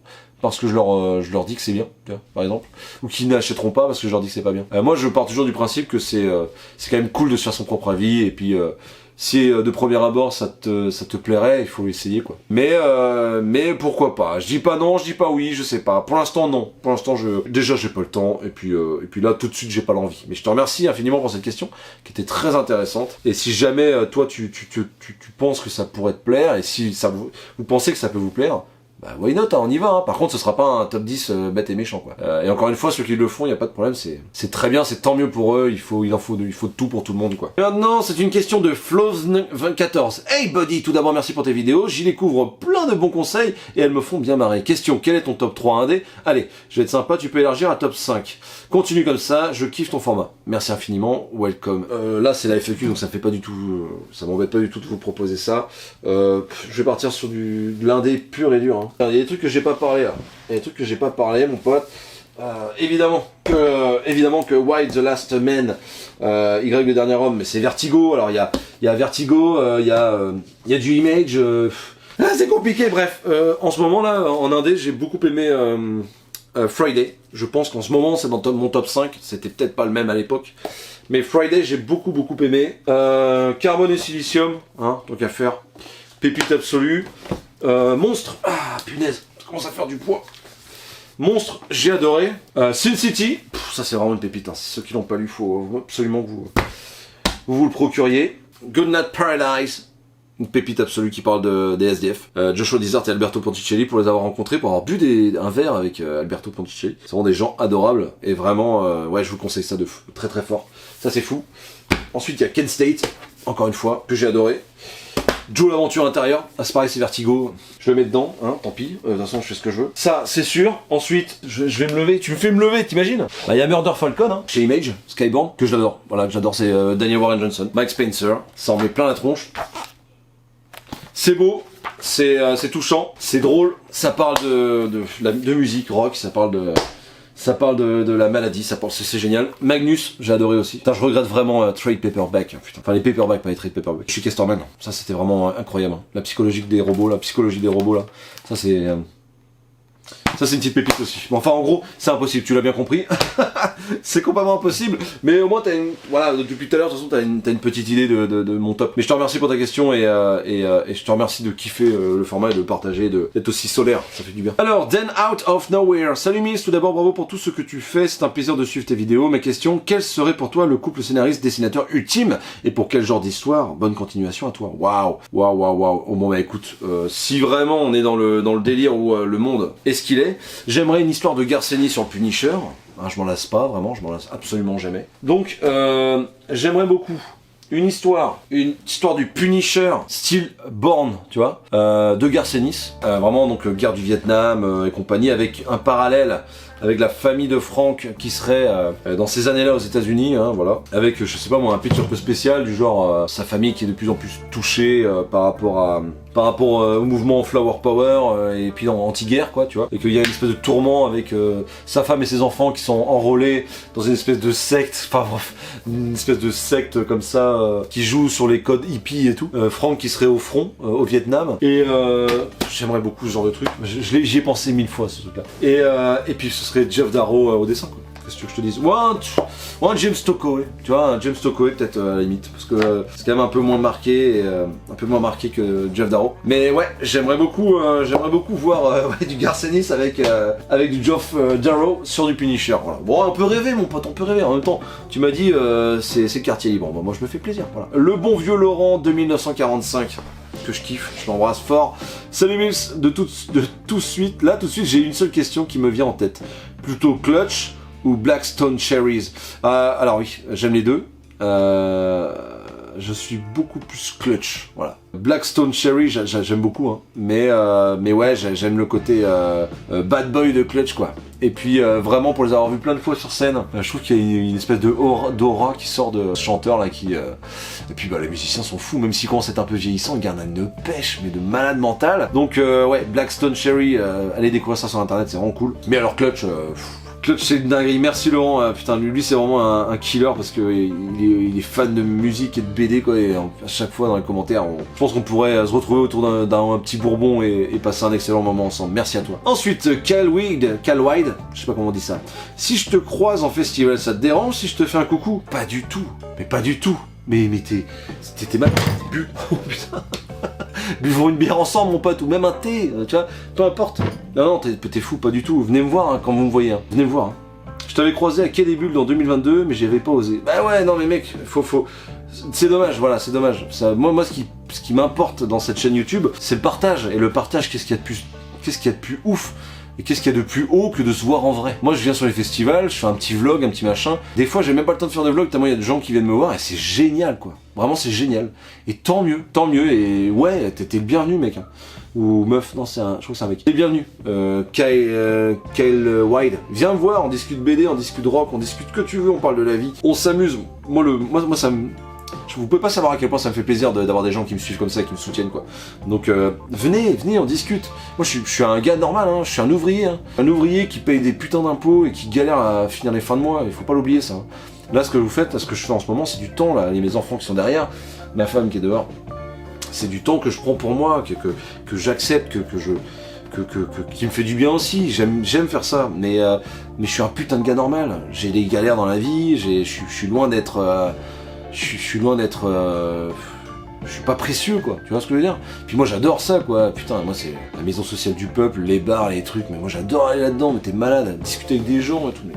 parce que je leur dis que c'est bien, tu vois, par exemple, ou qui n'achèteront pas parce que je leur dis que c'est pas bien. Moi je pars toujours du principe que c'est quand même cool de se faire son propre avis et puis si de premier abord ça te plairait, il faut essayer quoi. Mais pourquoi pas. Je dis pas non, je dis pas oui, je sais pas. Pour l'instant non. Pour l'instant déjà j'ai pas le temps et puis là tout de suite j'ai pas l'envie. Mais je te remercie infiniment pour cette question qui était très intéressante. Et si jamais toi tu penses que ça pourrait te plaire et si ça vous pensez que ça peut vous plaire, bah why not, hein, on y va. Hein. Par contre, ce sera pas un top 10 bête et méchant, quoi. Et encore une fois, ceux qui le font, il y a pas de problème, c'est très bien, c'est tant mieux pour eux. Il faut tout pour tout le monde, quoi. Et maintenant, c'est une question de Flows24. Hey buddy, tout d'abord merci pour tes vidéos. J'y découvre plein de bons conseils et elles me font bien marrer. Question, quel est ton top 3 indé? Allez, je vais être sympa, tu peux élargir à top 5. Continue comme ça, je kiffe ton format. Merci infiniment, welcome. Là, c'est la FAQ, donc ça fait pas du tout, ça m'embête pas du tout de vous proposer ça. Je vais partir sur de l'indé pur et dur. Hein. Il y a des trucs que j'ai pas parlé là. Il y a des trucs que j'ai pas parlé, mon pote. Évidemment que Why the Last Man, Y le dernier homme, mais c'est Vertigo. Alors il y a Vertigo, il y a du Image. C'est compliqué. Bref, en ce moment là, en indé, j'ai beaucoup aimé Friday. Je pense qu'en ce moment c'est dans mon top 5. C'était peut-être pas le même à l'époque. Mais Friday, j'ai beaucoup aimé. Carbone et Silicium, hein, tant qu'à faire. Pépite absolue. Monstre, punaise, ça commence à faire du poids. Monstre, j'ai adoré. Sin City, ça c'est vraiment une pépite. Hein. Ceux qui l'ont pas lu, faut absolument que vous le procuriez. Goodnight Paradise, une pépite absolue qui parle des SDF. Joshua Dysart et Alberto Ponticelli pour les avoir rencontrés, pour avoir bu un verre avec Alberto Ponticelli. C'est vraiment des gens adorables et vraiment, ouais, je vous conseille ça de fou, très très fort. Ça c'est fou. Ensuite il y a Kent State, encore une fois, que j'ai adoré. Joe l'aventure intérieure, c'est pareil, c'est Vertigo, je le mets dedans, hein, tant pis, de toute façon je fais ce que je veux. Ça, c'est sûr. Ensuite, je vais me lever, tu me fais me lever, t'imagines? Bah il y a Murder Falcon, hein, chez Image, Skybound, que j'adore, voilà, que j'adore, c'est Daniel Warren Johnson. Mike Spencer, ça en met plein la tronche. C'est beau, c'est touchant, c'est drôle, ça parle de musique, rock, ça parle de la maladie, c'est génial. Magnus, j'ai adoré aussi. Putain, je regrette vraiment Trade Paperback, putain. Enfin les paperbacks, pas les Trade Paperback. Je suis Casterman, ça c'était vraiment incroyable. Hein. La psychologie des robots là, ça Ça c'est une petite pépite aussi. Bon, enfin en gros, c'est impossible, tu l'as bien compris. C'est complètement impossible, mais au moins t'as une... Voilà, depuis tout à l'heure, de toute façon t'as une petite idée de mon top. Mais je te remercie pour ta question et je te remercie de kiffer le format et de le partager, d'être aussi solaire, ça fait du bien. Alors, Then Out of Nowhere. Salut Miss, tout d'abord bravo pour tout ce que tu fais, c'est un plaisir de suivre tes vidéos. Ma question, quel serait pour toi le couple scénariste-dessinateur ultime et pour quel genre d'histoire? Bonne continuation à toi. Waouh. Oh bon bah écoute, si vraiment on est dans le délire où le monde est ce qu'il est, j'aimerais une histoire de Garcenis sur le Punisher. Hein, je m'en lasse pas, vraiment, je m'en lasse absolument jamais. Donc, j'aimerais beaucoup une histoire du Punisher, style Bourne, tu vois, de Garcenis. Vraiment, donc, guerre du Vietnam et compagnie, avec un parallèle avec la famille de Frank qui serait dans ces années-là aux États-Unis, hein, voilà. Avec, je sais pas moi, un pitch un peu spécial du genre sa famille qui est de plus en plus touchée par rapport au mouvement Flower Power et puis anti-guerre quoi, tu vois. Et qu'il y a une espèce de tourment avec sa femme et ses enfants qui sont enrôlés dans une espèce de secte, enfin bref, une espèce de secte comme ça qui joue sur les codes hippies et tout. Frank qui serait au front au Vietnam. Et j'aimerais beaucoup ce genre de truc. J'y ai pensé 1000 fois ce truc-là. Et puis ce serait Geoff Darrow au dessin quoi. Qu'est-ce que tu veux que je te dise? Ou un James Stokoway, tu vois, un James Stokoway peut-être à la limite, parce que c'est quand même un peu moins marqué, que Geoff Darrow. Mais ouais, j'aimerais beaucoup voir du Garcenis avec du Geoff Darrow sur du Punisher. Voilà. Bon, on peut rêver mon pote, on peut rêver. En même temps, tu m'as dit c'est quartier libre. Bon, moi je me fais plaisir. Voilà. Le bon vieux Laurent de 1945. Que je kiffe, je l'embrasse fort. Salut Mills, de tout de suite, j'ai une seule question qui me vient en tête. Plutôt Clutch ou Blackstone Cherries? Alors oui, j'aime les deux. Je suis beaucoup plus Clutch, voilà. Blackstone Cherry, j'aime beaucoup, hein. Mais ouais, j'aime le côté bad boy de Clutch, quoi. Et puis vraiment, pour les avoir vus plein de fois sur scène, je trouve qu'il y a une espèce d'aura qui sort de ce chanteur là qui. Et puis bah les musiciens sont fous, même s'ils commencent à être un peu vieillissants, ils gardent une pêche, mais de malade mental. Donc ouais, Blackstone Cherry, allez découvrir ça sur internet, c'est vraiment cool. Mais alors Clutch. Clutch c'est une dinguerie, merci Laurent, putain lui c'est vraiment un killer parce que il est fan de musique et de BD quoi, et à chaque fois dans les commentaires je pense qu'on pourrait se retrouver autour d'un petit bourbon et passer un excellent moment ensemble, merci à toi. Ensuite Cal Wide, je sais pas comment on dit ça, si je te croise en festival ça te dérange si je te fais un coucou? Pas du tout, mais pas du tout, mais t'es mal bu, oh putain. Buvons une bière ensemble mon pote, ou même un thé, tu vois, peu importe. Non, t'es fou, pas du tout, venez me voir hein, quand vous me voyez, hein. Venez me voir. Hein. Je t'avais croisé à Quai des Bulles dans 2022, mais j'y avais pas osé. Bah ouais, non mais mec, faut... C'est dommage, voilà, c'est dommage. Ça, moi ce qui m'importe dans cette chaîne YouTube, c'est le partage. Et le partage, qu'est-ce qu'il y a de plus ouf? Et qu'est-ce qu'il y a de plus haut que de se voir en vrai? Moi je viens sur les festivals, je fais un petit vlog, un petit machin. Des fois j'ai même pas le temps de faire de vlog, tellement il y a des gens qui viennent me voir et c'est génial quoi. Vraiment c'est génial. Et tant mieux. Et ouais, t'es le bienvenu mec. Hein. Ou meuf, non je crois que c'est un mec. T'es le bienvenu. Kyle Wide. Viens me voir, on discute BD, on discute rock, on discute que tu veux, on parle de la vie. On s'amuse. Moi ça me... Vous pouvez pas savoir à quel point ça me fait plaisir d'avoir des gens qui me suivent comme ça, qui me soutiennent quoi. Donc venez, on discute. Moi je suis un gars normal, hein. Je suis un ouvrier. Hein. Un ouvrier qui paye des putains d'impôts et qui galère à finir les fins de mois, il faut pas l'oublier ça. Hein. Là ce que vous faites, ce que je fais en ce moment, c'est du temps, là, il y a mes enfants qui sont derrière, ma femme qui est dehors. C'est du temps que je prends pour moi, que j'accepte, qui me fait du bien aussi, j'aime faire ça, mais je suis un putain de gars normal, j'ai des galères dans la vie, je suis loin d'être... Je suis pas précieux quoi, tu vois ce que je veux dire? Puis moi j'adore ça quoi, putain, moi c'est la maison sociale du peuple, les bars, les trucs, mais moi j'adore aller là-dedans, mais t'es malade, discuter avec des gens et tout, mais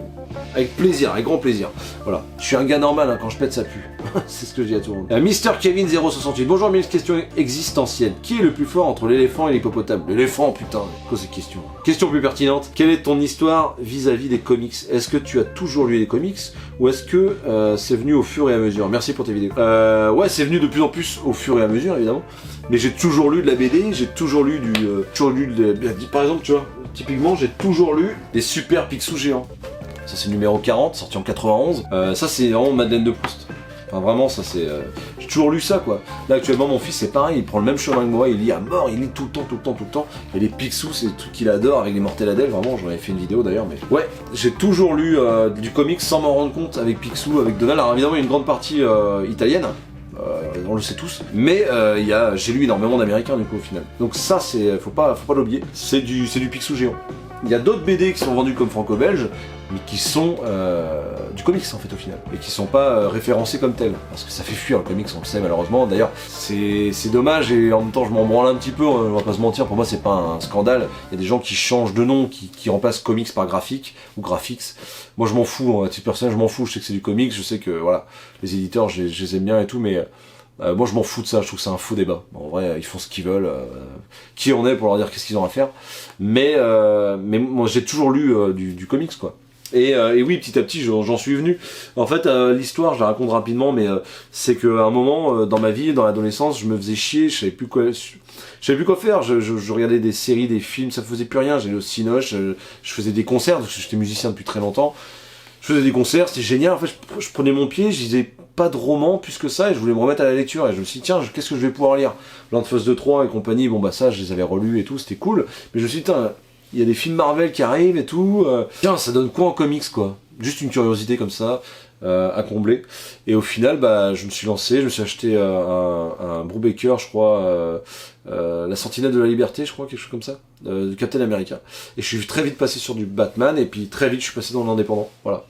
avec plaisir, avec grand plaisir. Voilà, je suis un gars normal, hein, quand je pète ça pue. C'est ce que je dis à tout le monde. Mister Kevin 068, bonjour, mais une question existentielle. Qui est le plus fort entre l'éléphant et l'hippopotame? L'éléphant, putain, quoi cette question? Question plus pertinente, quelle est ton histoire vis-à-vis des comics? Est-ce que tu as toujours lu les comics ou est-ce que c'est venu au fur et à mesure? Merci pour tes vidéos. Ouais, c'est venu de plus en plus au fur et à mesure, évidemment. Mais j'ai toujours lu de la BD, j'ai toujours lu par exemple, tu vois, typiquement, j'ai toujours lu des super Picsou géants. Ça c'est numéro 40, sorti en 91. Ça c'est vraiment Madeleine de Proust. Enfin vraiment ça c'est... J'ai toujours lu ça quoi. Là actuellement mon fils c'est pareil, il prend le même chemin que moi, il lit à mort, il lit tout le temps. Et les Picsou c'est des trucs qu'il adore avec les Mortels Adèle, vraiment j'en avais fait une vidéo d'ailleurs mais... Ouais, j'ai toujours lu du comics sans m'en rendre compte avec Picsou, avec Donald. Alors évidemment il y a une grande partie italienne. On le sait tous, mais j'ai lu énormément d'américains du coup au final. Donc ça c'est, faut pas l'oublier, c'est du Picsou géant. il y a d'autres BD qui sont vendus comme franco-belges, mais qui sont du comics en fait au final, et qui sont pas référencés comme tels, parce que ça fait fuir le comics, on le sait malheureusement, d'ailleurs c'est dommage, et en même temps je m'en branle un petit peu, on va pas se mentir, pour moi c'est pas un scandale, il y a des gens qui changent de nom, qui remplacent comics par graphique, ou graphics, moi je m'en fous, à titre personnel je m'en fous, je sais que c'est du comics, je sais que voilà, les éditeurs je les aime bien et tout, mais moi je m'en fous de ça, je trouve que c'est un faux débat. En vrai, ils font ce qu'ils veulent, qui on est pour leur dire qu'est-ce qu'ils ont à faire, mais moi j'ai toujours lu du comics quoi. Et oui, petit à petit, j'en suis venu. En fait, l'histoire, je la raconte rapidement, mais c'est qu'à un moment, dans ma vie, dans l'adolescence, je me faisais chier, je savais plus quoi faire. Je regardais des séries, des films, ça faisait plus rien. J'allais au cinoche, je faisais des concerts, parce que j'étais musicien depuis très longtemps. Je faisais des concerts, c'était génial. En fait, je prenais mon pied, je lisais pas de romans plus que ça, et je voulais me remettre à la lecture. Et je me suis dit, tiens, qu'est-ce que je vais pouvoir lire? Land of Us 2, 3 et compagnie, bon bah ça, je les avais relus et tout, c'était cool. Mais je me suis dit, tiens, il y a des films Marvel qui arrivent et tout. Tiens, ça donne quoi en comics, quoi? Juste une curiosité comme ça, à combler. Et au final, bah, je me suis lancé, je me suis acheté un Brubaker, je crois, la Sentinelle de la Liberté, je crois, quelque chose comme ça, de Captain America. Et je suis très vite passé sur du Batman, et puis très vite je suis passé dans l'indépendant, voilà.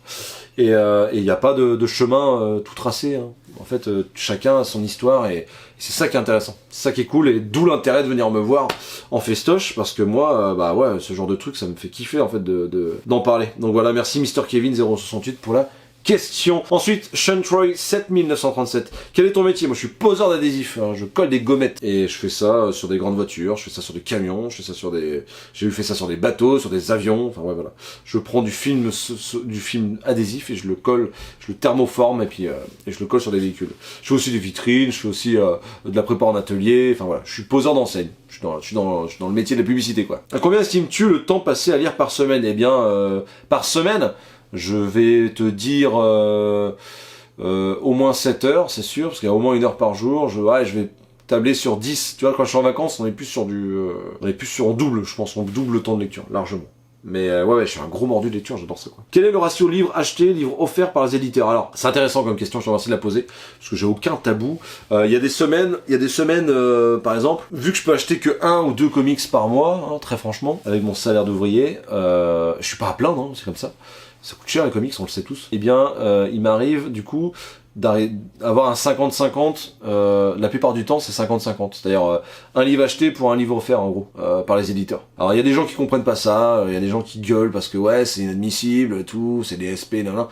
Et il n'y a pas de chemin tout tracé, hein. En fait, chacun a son histoire, et c'est ça qui est intéressant, c'est ça qui est cool, et d'où l'intérêt de venir me voir en festoche, parce que moi, bah ouais, ce genre de truc, ça me fait kiffer en fait d'en parler. Donc voilà, merci Mr Kevin 068 pour la question. Ensuite, Sean Troy 7937. Quel est ton métier? Moi je suis poseur d'adhésifs, hein, je colle des gommettes. Et je fais ça sur des grandes voitures, je fais ça sur des camions, je fais ça sur des... J'ai fait ça sur des bateaux, sur des avions, enfin ouais voilà. Je prends du film adhésif et je le colle, je le thermoforme et puis et je le colle sur des véhicules. Je fais aussi des vitrines, je fais aussi de la prépa en atelier, enfin voilà. Je suis poseur d'enseigne. Je suis dans le métier de la publicité quoi. À combien estimes-tu le temps passé à lire par semaine? Eh bien, par semaine, je vais te dire au moins 7 heures, c'est sûr, parce qu'il y a au moins 1 heure par jour. Je vais tabler sur 10. Tu vois, quand je suis en vacances, on est plus sur en double, je pense, en double le temps de lecture, largement. Mais ouais, je suis un gros mordu de lecture, j'adore ça quoi. Quel est le ratio livre acheté, livre offert par les éditeurs? Alors, c'est intéressant comme question, je te remercie de la poser, parce que j'ai aucun tabou. Il y a des semaines, par exemple, vu que je peux acheter que 1 ou 2 comics par mois, hein, très franchement, avec mon salaire d'ouvrier, je suis pas à plaindre, hein, c'est comme ça. Ça coûte cher les comics, on le sait tous. Eh bien, il m'arrive du coup d'avoir un 50-50, la plupart du temps c'est 50-50, c'est-à-dire un livre acheté pour un livre offert en gros, par les éditeurs. Alors il y a des gens qui comprennent pas ça, il y a des gens qui gueulent parce que ouais c'est inadmissible, tout, c'est des SP, nan.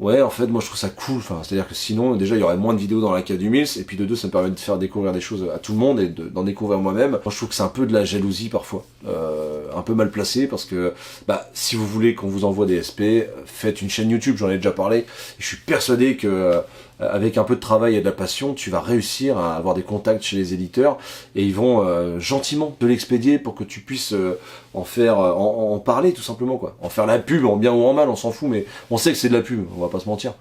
Ouais, en fait, moi je trouve ça cool, enfin, c'est-à-dire que sinon, déjà, il y aurait moins de vidéos dans la cave du Mills, et puis de deux, ça me permet de faire découvrir des choses à tout le monde, et d'en découvrir moi-même. Moi, je trouve que c'est un peu de la jalousie, parfois. Un peu mal placé, parce que, bah, si vous voulez qu'on vous envoie des SP, faites une chaîne YouTube, j'en ai déjà parlé, et je suis persuadé que, avec un peu de travail et de la passion, tu vas réussir à avoir des contacts chez les éditeurs, et ils vont gentiment te l'expédier pour que tu puisses en faire, en parler, tout simplement, quoi. En faire la pub, en bien ou en mal, on s'en fout, mais on sait que c'est de la pub, on va pas se mentir.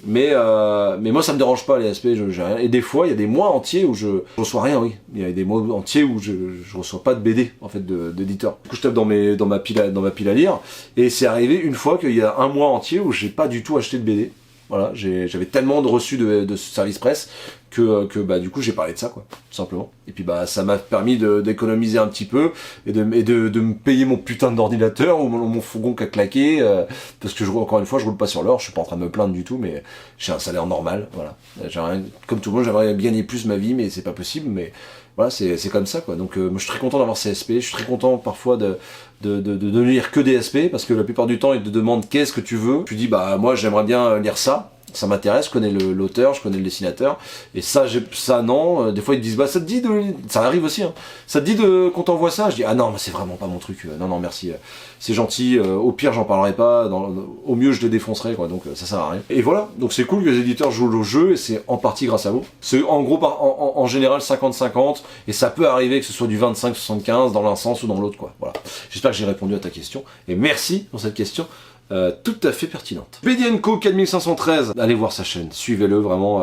Mais moi ça me dérange pas les SP, j'ai rien. Et des fois il y a des mois entiers où je reçois rien, oui. Il y a des mois entiers où je reçois pas de BD en fait d'éditeur. Du coup je tape dans ma pile à lire, et c'est arrivé une fois qu'il y a un mois entier où j'ai pas du tout acheté de BD. Voilà, j'avais tellement de reçus de service presse que bah du coup j'ai parlé de ça quoi, tout simplement. Et puis bah ça m'a permis d'économiser un petit peu et de me payer mon putain d'ordinateur ou mon fourgon qui a claqué, parce que encore une fois je roule pas sur l'or, je suis pas en train de me plaindre du tout, mais j'ai un salaire normal, voilà. Comme tout le monde, j'aimerais gagner plus ma vie, mais c'est pas possible, mais voilà, c'est comme ça quoi. Donc moi je suis très content d'avoir ces SP, je suis très content parfois de lire que des SP, parce que la plupart du temps ils te demandent qu'est-ce que tu veux. Tu dis bah moi j'aimerais bien lire ça m'intéresse, je connais l'auteur, je connais le dessinateur, et ça non, des fois ils te disent bah ça te dit ça arrive aussi, hein, ça te dit qu'on t'envoie ça, je dis ah non mais c'est vraiment pas mon truc, non merci, c'est gentil, au pire j'en parlerai pas, au mieux je les défoncerai quoi, donc ça sert à rien. Et voilà, donc c'est cool que les éditeurs jouent le jeu, et c'est en partie grâce à vous. C'est en gros en général 50-50, et ça peut arriver que ce soit du 25-75 dans l'un sens ou dans l'autre quoi, voilà. J'espère que j'ai répondu à ta question, et merci pour cette question. Tout à fait pertinente. Bedienko 4513, allez voir sa chaîne, suivez-le vraiment,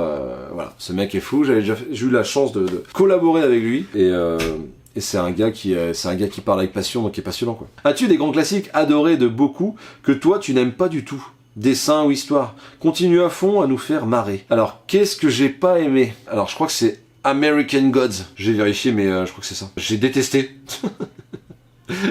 voilà, ce mec est fou, j'ai eu la chance de collaborer avec lui, et c'est un gars qui parle avec passion, donc qui est passionnant quoi. As-tu des grands classiques adorés de beaucoup que toi tu n'aimes pas du tout? Dessin ou histoire? Continue à fond à nous faire marrer. Alors, qu'est-ce que j'ai pas aimé? Alors, je crois que c'est American Gods, j'ai vérifié mais je crois que c'est ça. J'ai détesté.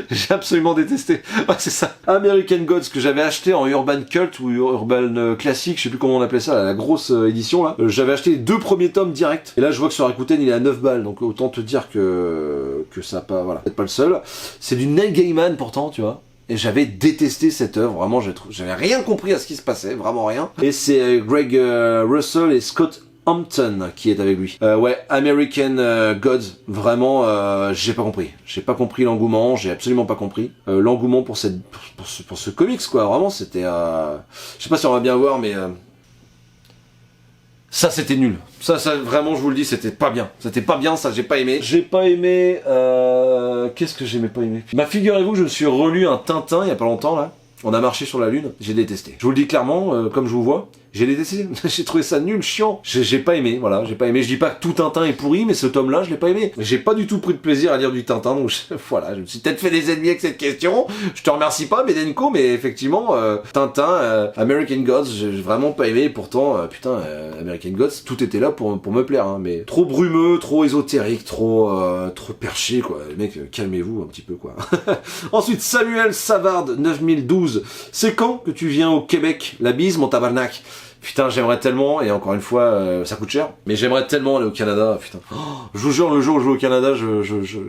J'ai absolument détesté. Ouais, c'est ça. American Gods que j'avais acheté en Urban Cult ou Urban Classic, je sais plus comment on appelait ça, la grosse édition là. J'avais acheté les 2 premiers tomes direct. Et là je vois que sur Rakuten il est à 9 balles, donc autant te dire que ça a pas, voilà, peut-être pas le seul. C'est du Neil Gaiman pourtant, tu vois. Et j'avais détesté cette œuvre, vraiment, j'avais rien compris à ce qui se passait, vraiment rien. Et c'est Greg Russell et Scott Hampton qui est avec lui. Ouais, American Gods, vraiment, j'ai pas compris. J'ai pas compris l'engouement, j'ai absolument pas compris l'engouement pour ce comics, quoi. Vraiment, c'était... Je sais pas si on va bien voir, mais... Ça c'était nul. Ça vraiment je vous le dis, c'était pas bien. C'était pas bien, ça j'ai pas aimé. J'ai pas aimé... Qu'est-ce que j'ai pas aimé? Bah figurez-vous que je me suis relu un Tintin il y a pas longtemps là. On a marché sur la lune, j'ai détesté. Je vous le dis clairement, comme je vous vois, j'ai détesté. J'ai trouvé ça nul, chiant. J'ai pas aimé, voilà, j'ai pas aimé. Je dis pas que tout Tintin est pourri, mais ce tome-là, je l'ai pas aimé. J'ai pas du tout pris de plaisir à lire du Tintin, donc voilà, je me suis peut-être fait des ennemis avec cette question. Je te remercie pas, Medenko, mais effectivement, Tintin, American Gods, j'ai vraiment pas aimé. Et pourtant, putain, American Gods, tout était là pour me plaire, hein, mais trop brumeux, trop ésotérique, trop perché, quoi. Les mecs, calmez-vous un petit peu, quoi. Ensuite, Samuel Savard, 9012. C'est quand que tu viens au Québec? La bise, mon tabarnak. Putain, j'aimerais tellement, et encore une fois, ça coûte cher, mais j'aimerais tellement aller au Canada, putain. Oh, je vous jure, le jour où je vais au Canada,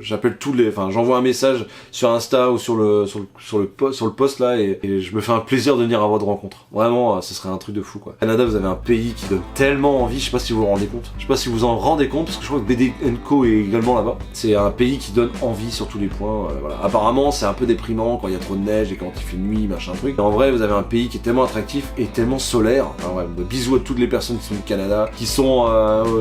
j'appelle tous les, enfin, j'envoie un message sur Insta ou sur le post là, et je me fais un plaisir de venir à votre rencontre. Vraiment, ce serait un truc de fou, quoi. Canada, vous avez un pays qui donne tellement envie, je sais pas si vous vous rendez compte. Je sais pas si vous en rendez compte, parce que je crois que BD & Co est également là-bas. C'est un pays qui donne envie sur tous les points, voilà. Apparemment, c'est un peu déprimant quand il y a trop de neige et quand il fait nuit, machin truc. Et en vrai, vous avez un pays qui est tellement attractif et tellement solaire. Enfin, ouais, bisous à toutes les personnes qui sont du Canada, qui sont,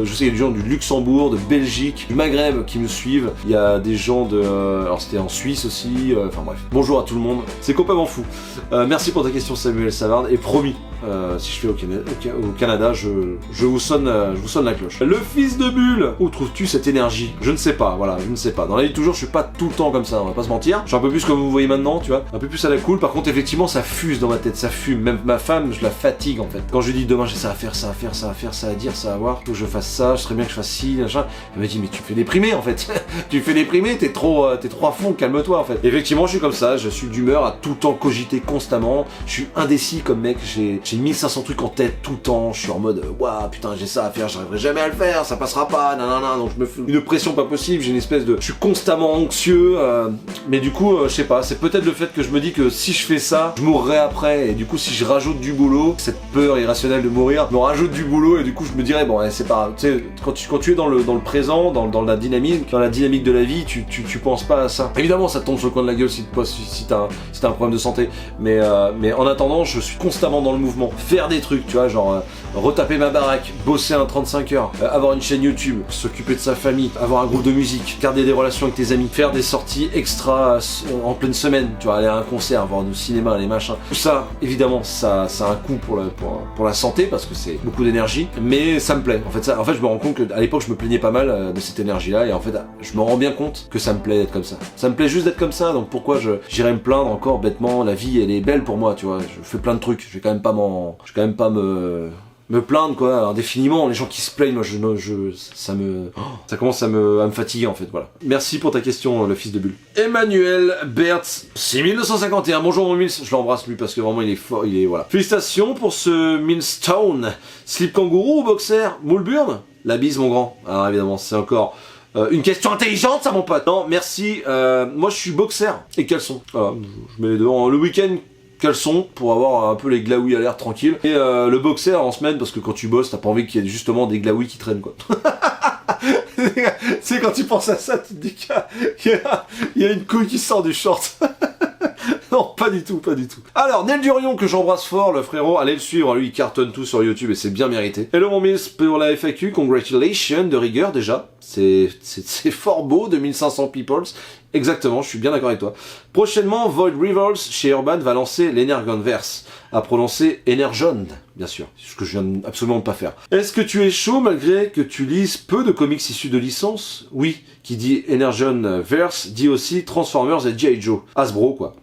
je sais qu'il y a des gens du Luxembourg, de Belgique, du Maghreb qui me suivent. Il y a des gens de, alors c'était en Suisse aussi. Enfin bref. Bonjour à tout le monde. C'est complètement fou. Merci pour ta question, Samuel Savard. Et promis, si je fais au Canada, je vous sonne la cloche. Le fils de Bulle. Où trouves-tu cette énergie? Je ne sais pas. Voilà, je ne sais pas. Dans la vie de toujours, je suis pas tout le temps comme ça. On va pas se mentir. Je suis un peu plus comme vous voyez maintenant, tu vois, un peu plus à la cool. Par contre, effectivement, ça fuse dans ma tête, ça fume. Même ma femme, je la fatigue en fait. Quand je lui dis demain j'ai ça à faire, ça à faire, ça à faire, ça à dire, ça à voir, faut que je fasse ça, je serais bien que je fasse ci, machin. Elle m'a dit mais tu me fais déprimer en fait. Tu me fais déprimer, t'es trop à fond, calme-toi en fait. Effectivement, je suis comme ça. Je suis d'humeur à tout le temps cogiter constamment. Je suis indécis comme mec. J'ai 1500 trucs en tête tout le temps. Je suis en mode waouh putain j'ai ça à faire, j'arriverai jamais à le faire, ça passera pas, nanana. Donc je me fais une pression pas possible. J'ai une espèce de, je suis constamment anxieux. Mais du coup, je sais pas. C'est peut-être le fait que je me dis que si je fais ça, je mourrai après. Et du coup, si je rajoute du boulot, cette peur irrationnelle de mourir me rajoute du boulot et du coup je me dirais bon c'est pas, tu sais, quand tu es dans le présent, dans la dynamique de la vie, tu penses pas à ça. Évidemment ça te tombe sur le coin de la gueule si t'as un problème de santé, mais en attendant je suis constamment dans le mouvement, faire des trucs, tu vois, genre retaper ma baraque, bosser un 35 heures, avoir une chaîne YouTube, s'occuper de sa famille, avoir un groupe de musique, garder des relations avec tes amis, faire des sorties extra en pleine semaine, tu vois, aller à un concert, voir du cinéma, les machins, tout ça évidemment ça a un coût pour la santé parce que c'est beaucoup d'énergie, mais ça me plaît. En fait, je me rends compte qu'à l'époque, je me plaignais pas mal de cette énergie-là, et en fait, je me rends bien compte que ça me plaît d'être comme ça. Ça me plaît juste d'être comme ça, donc pourquoi j'irais me plaindre encore bêtement? La vie, elle est belle pour moi, tu vois. Je fais plein de trucs, je vais quand même pas me plaindre quoi indéfiniment. Les gens qui se plaignent, moi ça commence à me fatiguer en fait, voilà. Merci pour ta question, le fils de Bulle. Emmanuel Bertz 6251, bonjour mon Mills, je l'embrasse lui parce que vraiment il est fort, il est voilà. Félicitations pour ce Millstone. Slip kangourou ou boxer? Moulburn? La bise mon grand. Alors évidemment c'est encore une question intelligente ça mon pote. Non merci, moi je suis boxer et caleçon. Voilà, je mets les deux le week-end. Caleçon pour avoir un peu les glaouis à l'air tranquille, et le boxer en semaine parce que quand tu bosses t'as pas envie qu'il y ait justement des glaouis qui traînent quoi. Tu sais quand tu penses à ça tu te dis qu'il y a une couille qui sort du short. Non, pas du tout. Alors, Nel Durion, que j'embrasse fort, le frérot, allez le suivre, lui il cartonne tout sur YouTube et c'est bien mérité. Hello mon Mills, pour la FAQ, congratulations, de rigueur déjà, c'est fort beau, 2500 peoples, exactement, je suis bien d'accord avec toi. Prochainement, Void Rivals, chez Urban, va lancer l'Energonverse, à prononcer Energon, bien sûr, ce que je viens absolument de pas faire. Est-ce que tu es chaud malgré que tu lises peu de comics issus de licence? Oui, qui dit Energonverse, dit aussi Transformers et G.I. Joe, Hasbro quoi.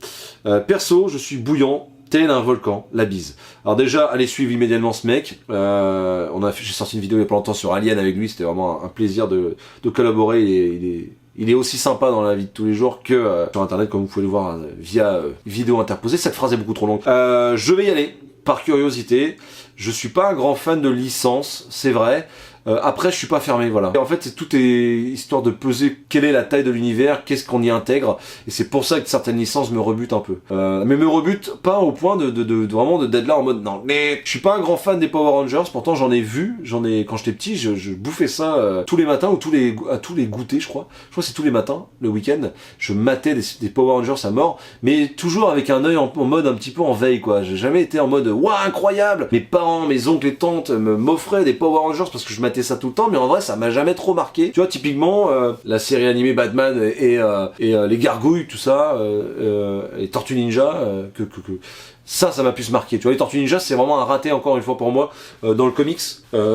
Perso, je suis bouillant, tel un volcan, la bise. Alors déjà, allez suivre immédiatement ce mec. J'ai sorti une vidéo il y a pas longtemps sur Alien avec lui, c'était vraiment un plaisir de collaborer. Il il est aussi sympa dans la vie de tous les jours que sur internet, comme vous pouvez le voir via vidéo interposée. Cette phrase est beaucoup trop longue. Je vais y aller par curiosité. Je suis pas un grand fan de licence, c'est vrai. Après, je suis pas fermé, voilà. Et en fait, tout est histoire de peser quelle est la taille de l'univers, qu'est-ce qu'on y intègre, et c'est pour ça que certaines licences me rebutent un peu. Mais me rebutent pas au point de vraiment d'être là en mode non. Mais je suis pas un grand fan des Power Rangers, pourtant j'en ai vu, quand j'étais petit, je bouffais ça tous les matins ou à tous les goûters, je crois. Je crois que c'est tous les matins, le week-end. Je matais des Power Rangers à mort, mais toujours avec un œil en mode un petit peu en veille, quoi. J'ai jamais été en mode waouh incroyable. Mes parents, mes oncles et tantes m'offraient des Power Rangers parce que je matais ça tout le temps, mais en vrai ça m'a jamais trop marqué. Tu vois, typiquement la série animée Batman et les gargouilles, tout ça, les Tortues Ninja, ça m'a pu se marquer. Tu vois, les Tortues Ninja, c'est vraiment un raté encore une fois pour moi dans le comics,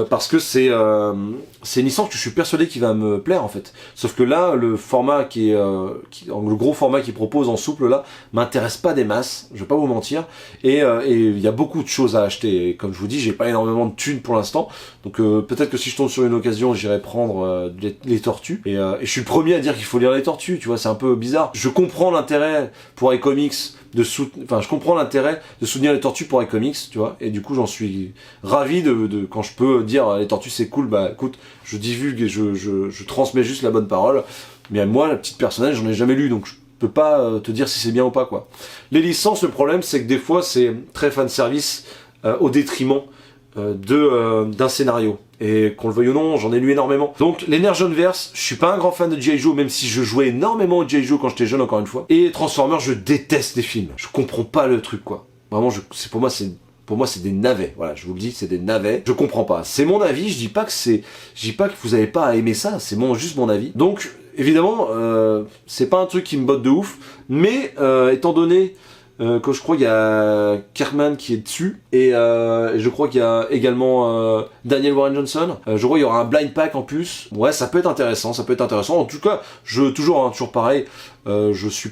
parce que c'est une licence que je suis persuadé qui va me plaire en fait. Sauf que là, le format le gros format qu'ils proposent en souple là, m'intéresse pas des masses. Je vais pas vous mentir. Et il y a beaucoup de choses à acheter. Et comme je vous dis, j'ai pas énormément de thunes pour l'instant. Donc peut-être que si je tombe sur une occasion, j'irai prendre les tortues. Et je suis le premier à dire qu'il faut lire les tortues. Tu vois, c'est un peu bizarre. Je comprends l'intérêt pour iComics je comprends l'intérêt de soutenir les tortues pour iComics, tu vois, et du coup j'en suis ravi de quand je peux dire les tortues c'est cool, bah écoute, je divulgue et je transmets juste la bonne parole, mais moi la petite personnage j'en ai jamais lu, donc je peux pas te dire si c'est bien ou pas, quoi. Les licences, le problème c'est que des fois c'est très fanservice au détriment d'un scénario. Et qu'on le veuille ou non, j'en ai lu énormément. Donc l'Energonverse, je suis pas un grand fan de G.I. Joe, même si je jouais énormément au G.I. Joe quand j'étais jeune, encore une fois. Et Transformers, je déteste les films. Je comprends pas le truc, quoi. Vraiment, pour moi c'est des navets. Voilà, je vous le dis, c'est des navets. Je comprends pas. C'est mon avis. Je dis pas que vous avez pas à aimer ça. C'est juste mon avis. Donc évidemment, c'est pas un truc qui me botte de ouf. Mais étant donné que je crois qu'il y a Kirkman qui est dessus, et je crois qu'il y a également Daniel Warren Johnson. Je crois qu'il y aura un blind pack en plus. Ouais, ça peut être intéressant, En tout cas, toujours pareil, je suis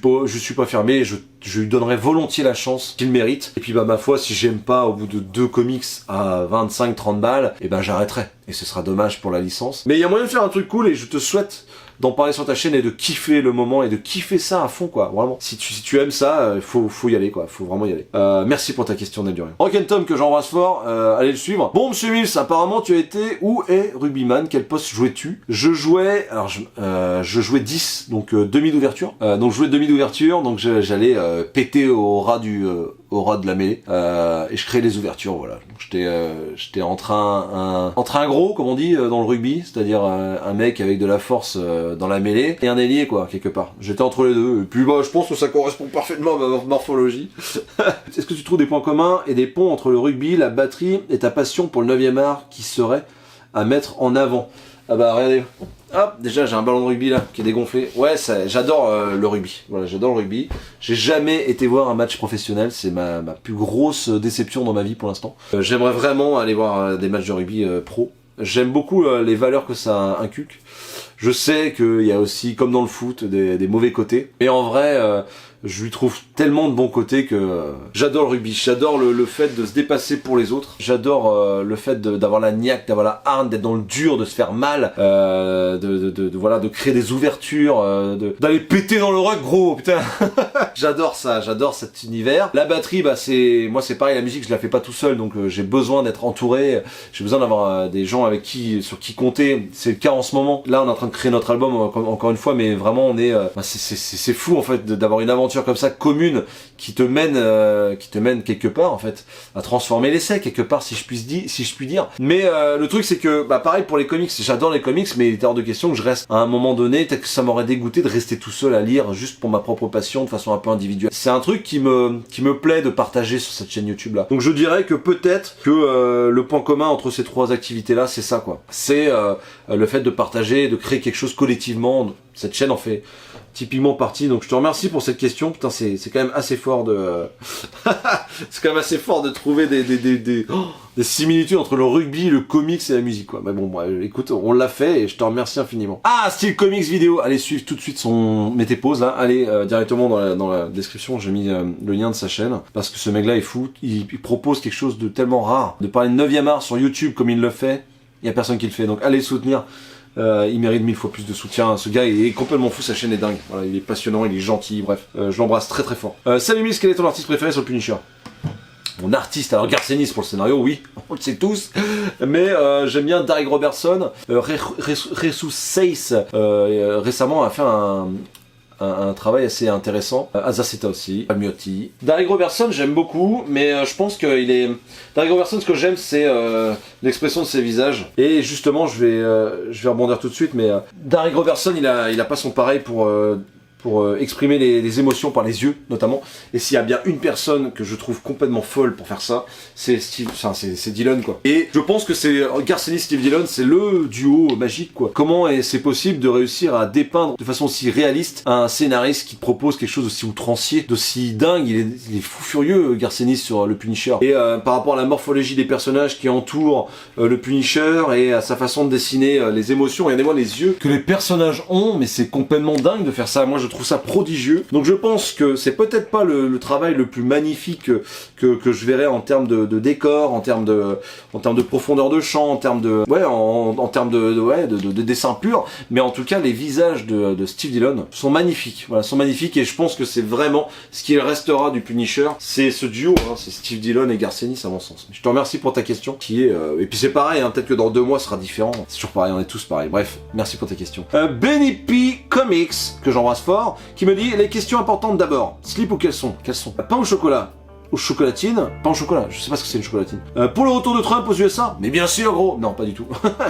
pas fermé, je lui donnerai volontiers la chance qu'il mérite. Et puis bah ma foi, si j'aime pas au bout de 2 comics à 25-30 balles, et ben j'arrêterai. Et ce sera dommage pour la licence. Mais il y a moyen de faire un truc cool, et je te souhaite d'en parler sur ta chaîne et de kiffer le moment et de kiffer ça à fond, quoi. Vraiment. Si tu aimes ça, faut y aller, quoi. Faut vraiment y aller. Merci pour ta question, Ned Durian. Rock and Tom, que j'embrasse fort, allez le suivre. Bon, monsieur Mills, apparemment tu as été où est Rugbyman? Quel poste jouais-tu? Je jouais 10, donc demi d'ouverture. Donc je jouais demi d'ouverture, donc j'allais péter au ras de la mêlée, et je créais les ouvertures, voilà. Donc j'étais entre un gros, comme on dit dans le rugby, c'est-à-dire un mec avec de la force dans la mêlée, et un ailier, quoi, quelque part. J'étais entre les deux, et puis bah je pense que ça correspond parfaitement à ma morphologie. Est-ce que tu trouves des points communs et des ponts entre le rugby, la batterie et ta passion pour le 9e art qui serait à mettre en avant? Ah bah regardez, hop, déjà j'ai un ballon de rugby là qui est dégonflé. Ouais, j'adore le rugby. Voilà, j'adore le rugby. J'ai jamais été voir un match professionnel, c'est ma plus grosse déception dans ma vie pour l'instant. J'aimerais vraiment aller voir des matchs de rugby pro. J'aime beaucoup les valeurs que ça inculque. Je sais qu'il y a aussi, comme dans le foot, des mauvais côtés. Mais en vrai, je lui trouve tellement de bons côtés que j'adore le rugby. J'adore le fait de se dépasser pour les autres. J'adore le fait d'avoir la niaque, d'avoir la hargne, d'être dans le dur, de se faire mal, de créer des ouvertures, d'aller péter dans le rug, gros, putain. J'adore ça, j'adore cet univers. La batterie, bah moi c'est pareil, la musique je la fais pas tout seul, donc j'ai besoin d'être entouré. J'ai besoin d'avoir des gens sur qui compter. C'est le cas en ce moment. Là on est en train de créer notre album encore une fois, mais vraiment on est, c'est fou en fait d'avoir une aventure comme ça commune qui te mène quelque part en fait à transformer l'essai quelque part, si je puis dire. Mais le truc c'est que bah pareil pour les comics, j'adore les comics, mais il était hors de question que je reste à un moment donné, peut-être que ça m'aurait dégoûté de rester tout seul à lire juste pour ma propre passion de façon un peu individuelle. C'est un truc qui me plaît de partager sur cette chaîne YouTube là. Donc je dirais que peut-être que le point commun entre ces 3 activités là, c'est ça, quoi. C'est le fait de partager, de créer quelque chose collectivement. Cette chaîne en fait typiquement partie, donc je te remercie pour cette question. Putain, c'est quand même assez fort de c'est quand même assez fort de trouver des similitudes entre le rugby, le comics et la musique, quoi. Mais bon, écoute, on l'a fait et je te remercie infiniment. Ah, Style Comics vidéo, allez suivre tout de suite mettez pause là, allez directement dans la description, j'ai mis le lien de sa chaîne, parce que ce mec là est fou, il propose quelque chose de tellement rare, de parler de 9e art sur YouTube comme il le fait, il y a personne qui le fait, donc allez soutenir Il mérite 1000 fois plus de soutien. Ce gars il est complètement fou, sa chaîne est dingue. Voilà, il est passionnant, il est gentil, bref. Je l'embrasse très très fort. Salut Miss, quel est ton artiste préféré sur le Punisher? Mon artiste, alors Garcenis pour le scénario, oui, on le sait tous, mais j'aime bien Darick Robertson. Jesus Seiss récemment a fait un travail assez intéressant. Azaceta aussi, Amiotti. Darick Robertson, j'aime beaucoup, mais je pense qu'il est... Darick Robertson, ce que j'aime, c'est l'expression de ses visages. Et justement, je vais rebondir tout de suite, mais Darick Robertson, il a pas son pareil pour exprimer les émotions par les yeux, notamment. Et s'il y a bien une personne que je trouve complètement folle pour faire ça, c'est Dillon, quoi. Et je pense que c'est Garcenis, Steve Dillon, c'est le duo magique, quoi. Comment c'est possible de réussir à dépeindre de façon aussi réaliste un scénariste qui te propose quelque chose d'aussi outrancier, d'aussi dingue. Il est fou furieux, Garcenis, sur le Punisher. Et par rapport à la morphologie des personnages qui entourent le Punisher et à sa façon de dessiner les émotions, regardez-moi les yeux que les personnages ont, mais c'est complètement dingue de faire ça. Moi, je trouve ça prodigieux. Donc je pense que c'est peut-être pas le travail le plus magnifique que je verrai en termes de décor, en termes de profondeur de champ, en termes de dessin pur, mais en tout cas les visages de Steve Dillon sont magnifiques. Voilà, sont magnifiques et je pense que c'est vraiment ce qui restera du Punisher, c'est ce duo, hein, c'est Steve Dillon et Garcenis à mon sens. Je te remercie pour ta question qui est et puis c'est pareil, hein, peut-être que dans 2 mois ce sera différent. C'est toujours pareil, on est tous pareils. Bref, merci pour tes questions. Benny P Comics que j'embrasse fort, qui me dit les questions importantes d'abord. Slip ou caleçon? Caleçon. Pain au chocolat? Ou chocolatine? Pain au chocolat, je sais pas ce que c'est une chocolatine. Pour le retour de Trump aux USA? Mais bien sûr gros. Non, pas du tout.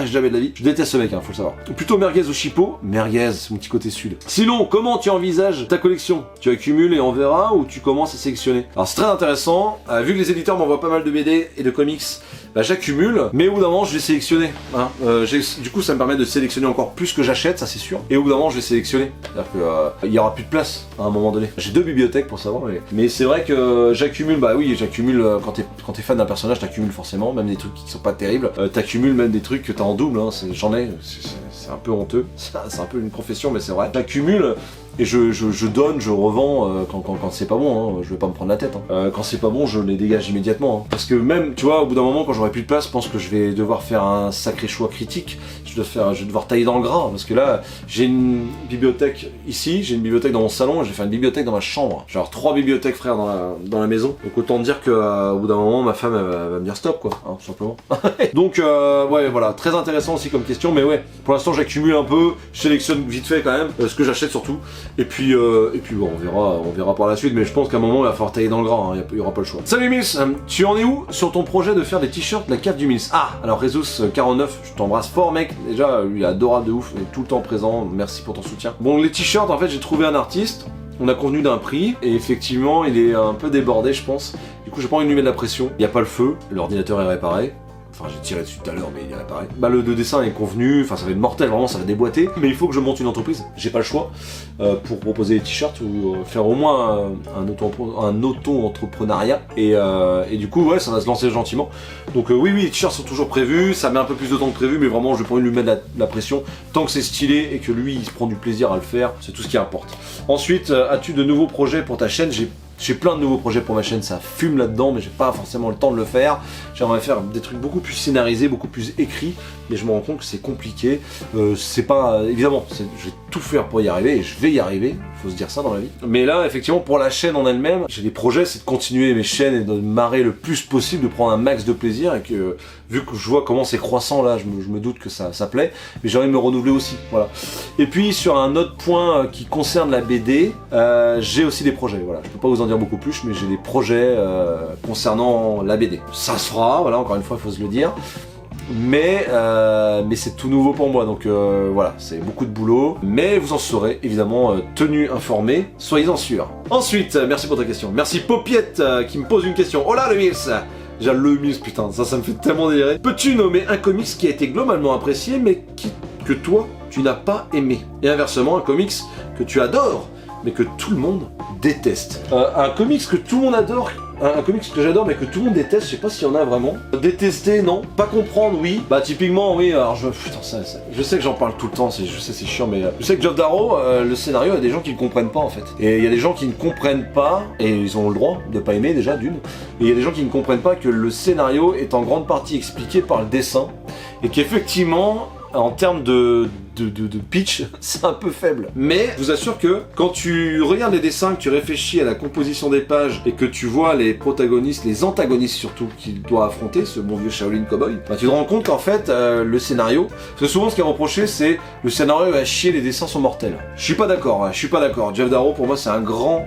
Jamais de la vie. Je déteste ce mec, hein, faut le savoir. Plutôt merguez ou chipot? Merguez, c'est mon petit côté sud. Sinon, comment tu envisages ta collection? Tu accumules et on verra, ou tu commences à sélectionner? Alors c'est très intéressant, vu que les éditeurs m'envoient pas mal de BD et de comics, bah, j'accumule, mais au bout d'un moment je vais sélectionner. Hein. Du coup ça me permet de sélectionner encore plus que j'achète, ça c'est sûr. Et au bout d'un moment je vais sélectionner. C'est-à-dire que il y aura plus de place à un moment donné. J'ai 2 bibliothèques pour savoir, mais c'est vrai que j'accumule, bah oui, j'accumule quand t'es fan d'un personnage, t'accumules forcément, même des trucs qui sont pas terribles. T'accumules même des trucs que t'as en double, hein. J'en ai, c'est un peu honteux. C'est un peu une confession, mais c'est vrai. J'accumule. Et je donne, je revends quand c'est pas bon, hein. Je vais pas me prendre la tête. Hein. Quand c'est pas bon, je les dégage immédiatement. Hein. Parce que même, tu vois, au bout d'un moment, quand j'aurai plus de place, je pense que je vais devoir faire un sacré choix critique. Je vais devoir tailler dans le gras. Parce que là, j'ai une bibliothèque ici, j'ai une bibliothèque dans mon salon, et je vais faire une bibliothèque dans ma chambre. J'ai 3 bibliothèques, frère, dans la maison. Donc autant dire qu'au bout d'un moment, ma femme, elle va me dire stop, quoi, hein, tout simplement. Donc, ouais, voilà, très intéressant aussi comme question. Mais ouais, pour l'instant, j'accumule un peu, je sélectionne vite fait quand même, ce que j'achète surtout. Et puis bon, on verra par la suite, mais je pense qu'à un moment il va falloir tailler dans le gras, hein, il y aura pas le choix. Salut Mills, tu en es où sur ton projet de faire des t-shirts de la cave du Mills? Ah, alors Rezus49, je t'embrasse fort mec, déjà lui il est adorable de ouf, il est tout le temps présent, merci pour ton soutien. Bon, les t-shirts, en fait j'ai trouvé un artiste, on a convenu d'un prix, et effectivement il est un peu débordé je pense, du coup j'ai pas envie de lui mettre de la pression, il n'y a pas le feu, l'ordinateur est réparé. Enfin, j'ai tiré dessus tout à l'heure, mais il est réparé. Bah, le dessin est convenu, enfin, ça va être mortel, vraiment, ça va déboîter. Mais il faut que je monte une entreprise, j'ai pas le choix, pour proposer des t-shirts ou faire au moins un auto-entrepreneuriat. Et du coup, ouais, ça va se lancer gentiment. Donc, oui, les t-shirts sont toujours prévus, ça met un peu plus de temps que prévu, mais vraiment, je vais pas envie de lui mettre la pression. Tant que c'est stylé et que lui, il se prend du plaisir à le faire, c'est tout ce qui importe. Ensuite, as-tu de nouveaux projets pour ta chaîne? J'ai plein de nouveaux projets pour ma chaîne, ça fume là-dedans, mais j'ai pas forcément le temps de le faire. J'aimerais faire des trucs beaucoup plus scénarisés, beaucoup plus écrits, mais je me rends compte que c'est compliqué. C'est pas... Évidemment, je vais tout faire pour y arriver, et je vais y arriver, faut se dire ça dans la vie. Mais là, effectivement, pour la chaîne en elle-même, j'ai des projets, c'est de continuer mes chaînes et de marrer le plus possible, de prendre un max de plaisir, et que, vu que je vois comment c'est croissant là, je me doute que ça plaît, mais j'ai envie de me renouveler aussi, voilà. Et puis, sur un autre point qui concerne la BD, j'ai aussi des projets, voilà. Je peux pas vous en dire beaucoup plus, mais j'ai des projets concernant la BD. Ça se fera, voilà, encore une fois, il faut se le dire. Mais c'est tout nouveau pour moi, donc voilà, c'est beaucoup de boulot. Mais vous en serez évidemment tenu informé, soyez-en sûrs. Ensuite, merci pour ta question. Merci Popiette qui me pose une question. Oh là le Mills! Déjà le Mills, putain, ça me fait tellement délirer. Peux-tu nommer un comics qui a été globalement apprécié, mais que toi, tu n'as pas aimé? Et inversement, un comics que tu adores, mais que tout le monde déteste. Un comics que tout le monde adore, un comics que j'adore mais que tout le monde déteste, je sais pas s'il y en a vraiment. Détester, non. Pas comprendre, oui. Bah typiquement, oui, alors putain, je sais que j'en parle tout le temps, je sais c'est chiant, mais je sais que Geoff Darrow, le scénario, il y a des gens qui le comprennent pas en fait. Et il y a des gens qui ne comprennent pas, et ils ont le droit de pas aimer déjà d'une, et il y a des gens qui ne comprennent pas que le scénario est en grande partie expliqué par le dessin, et qu'effectivement, en termes de pitch, c'est un peu faible. Mais je vous assure que quand tu regardes les dessins, que tu réfléchis à la composition des pages et que tu vois les protagonistes, les antagonistes surtout qu'il doit affronter, ce bon vieux Shaolin Cowboy, bah, tu te rends compte qu'en fait le scénario, parce que souvent ce qui est reproché c'est le scénario va chier, les dessins sont mortels. Je suis pas d'accord, je suis pas d'accord. Jeff Darrow pour moi c'est un grand,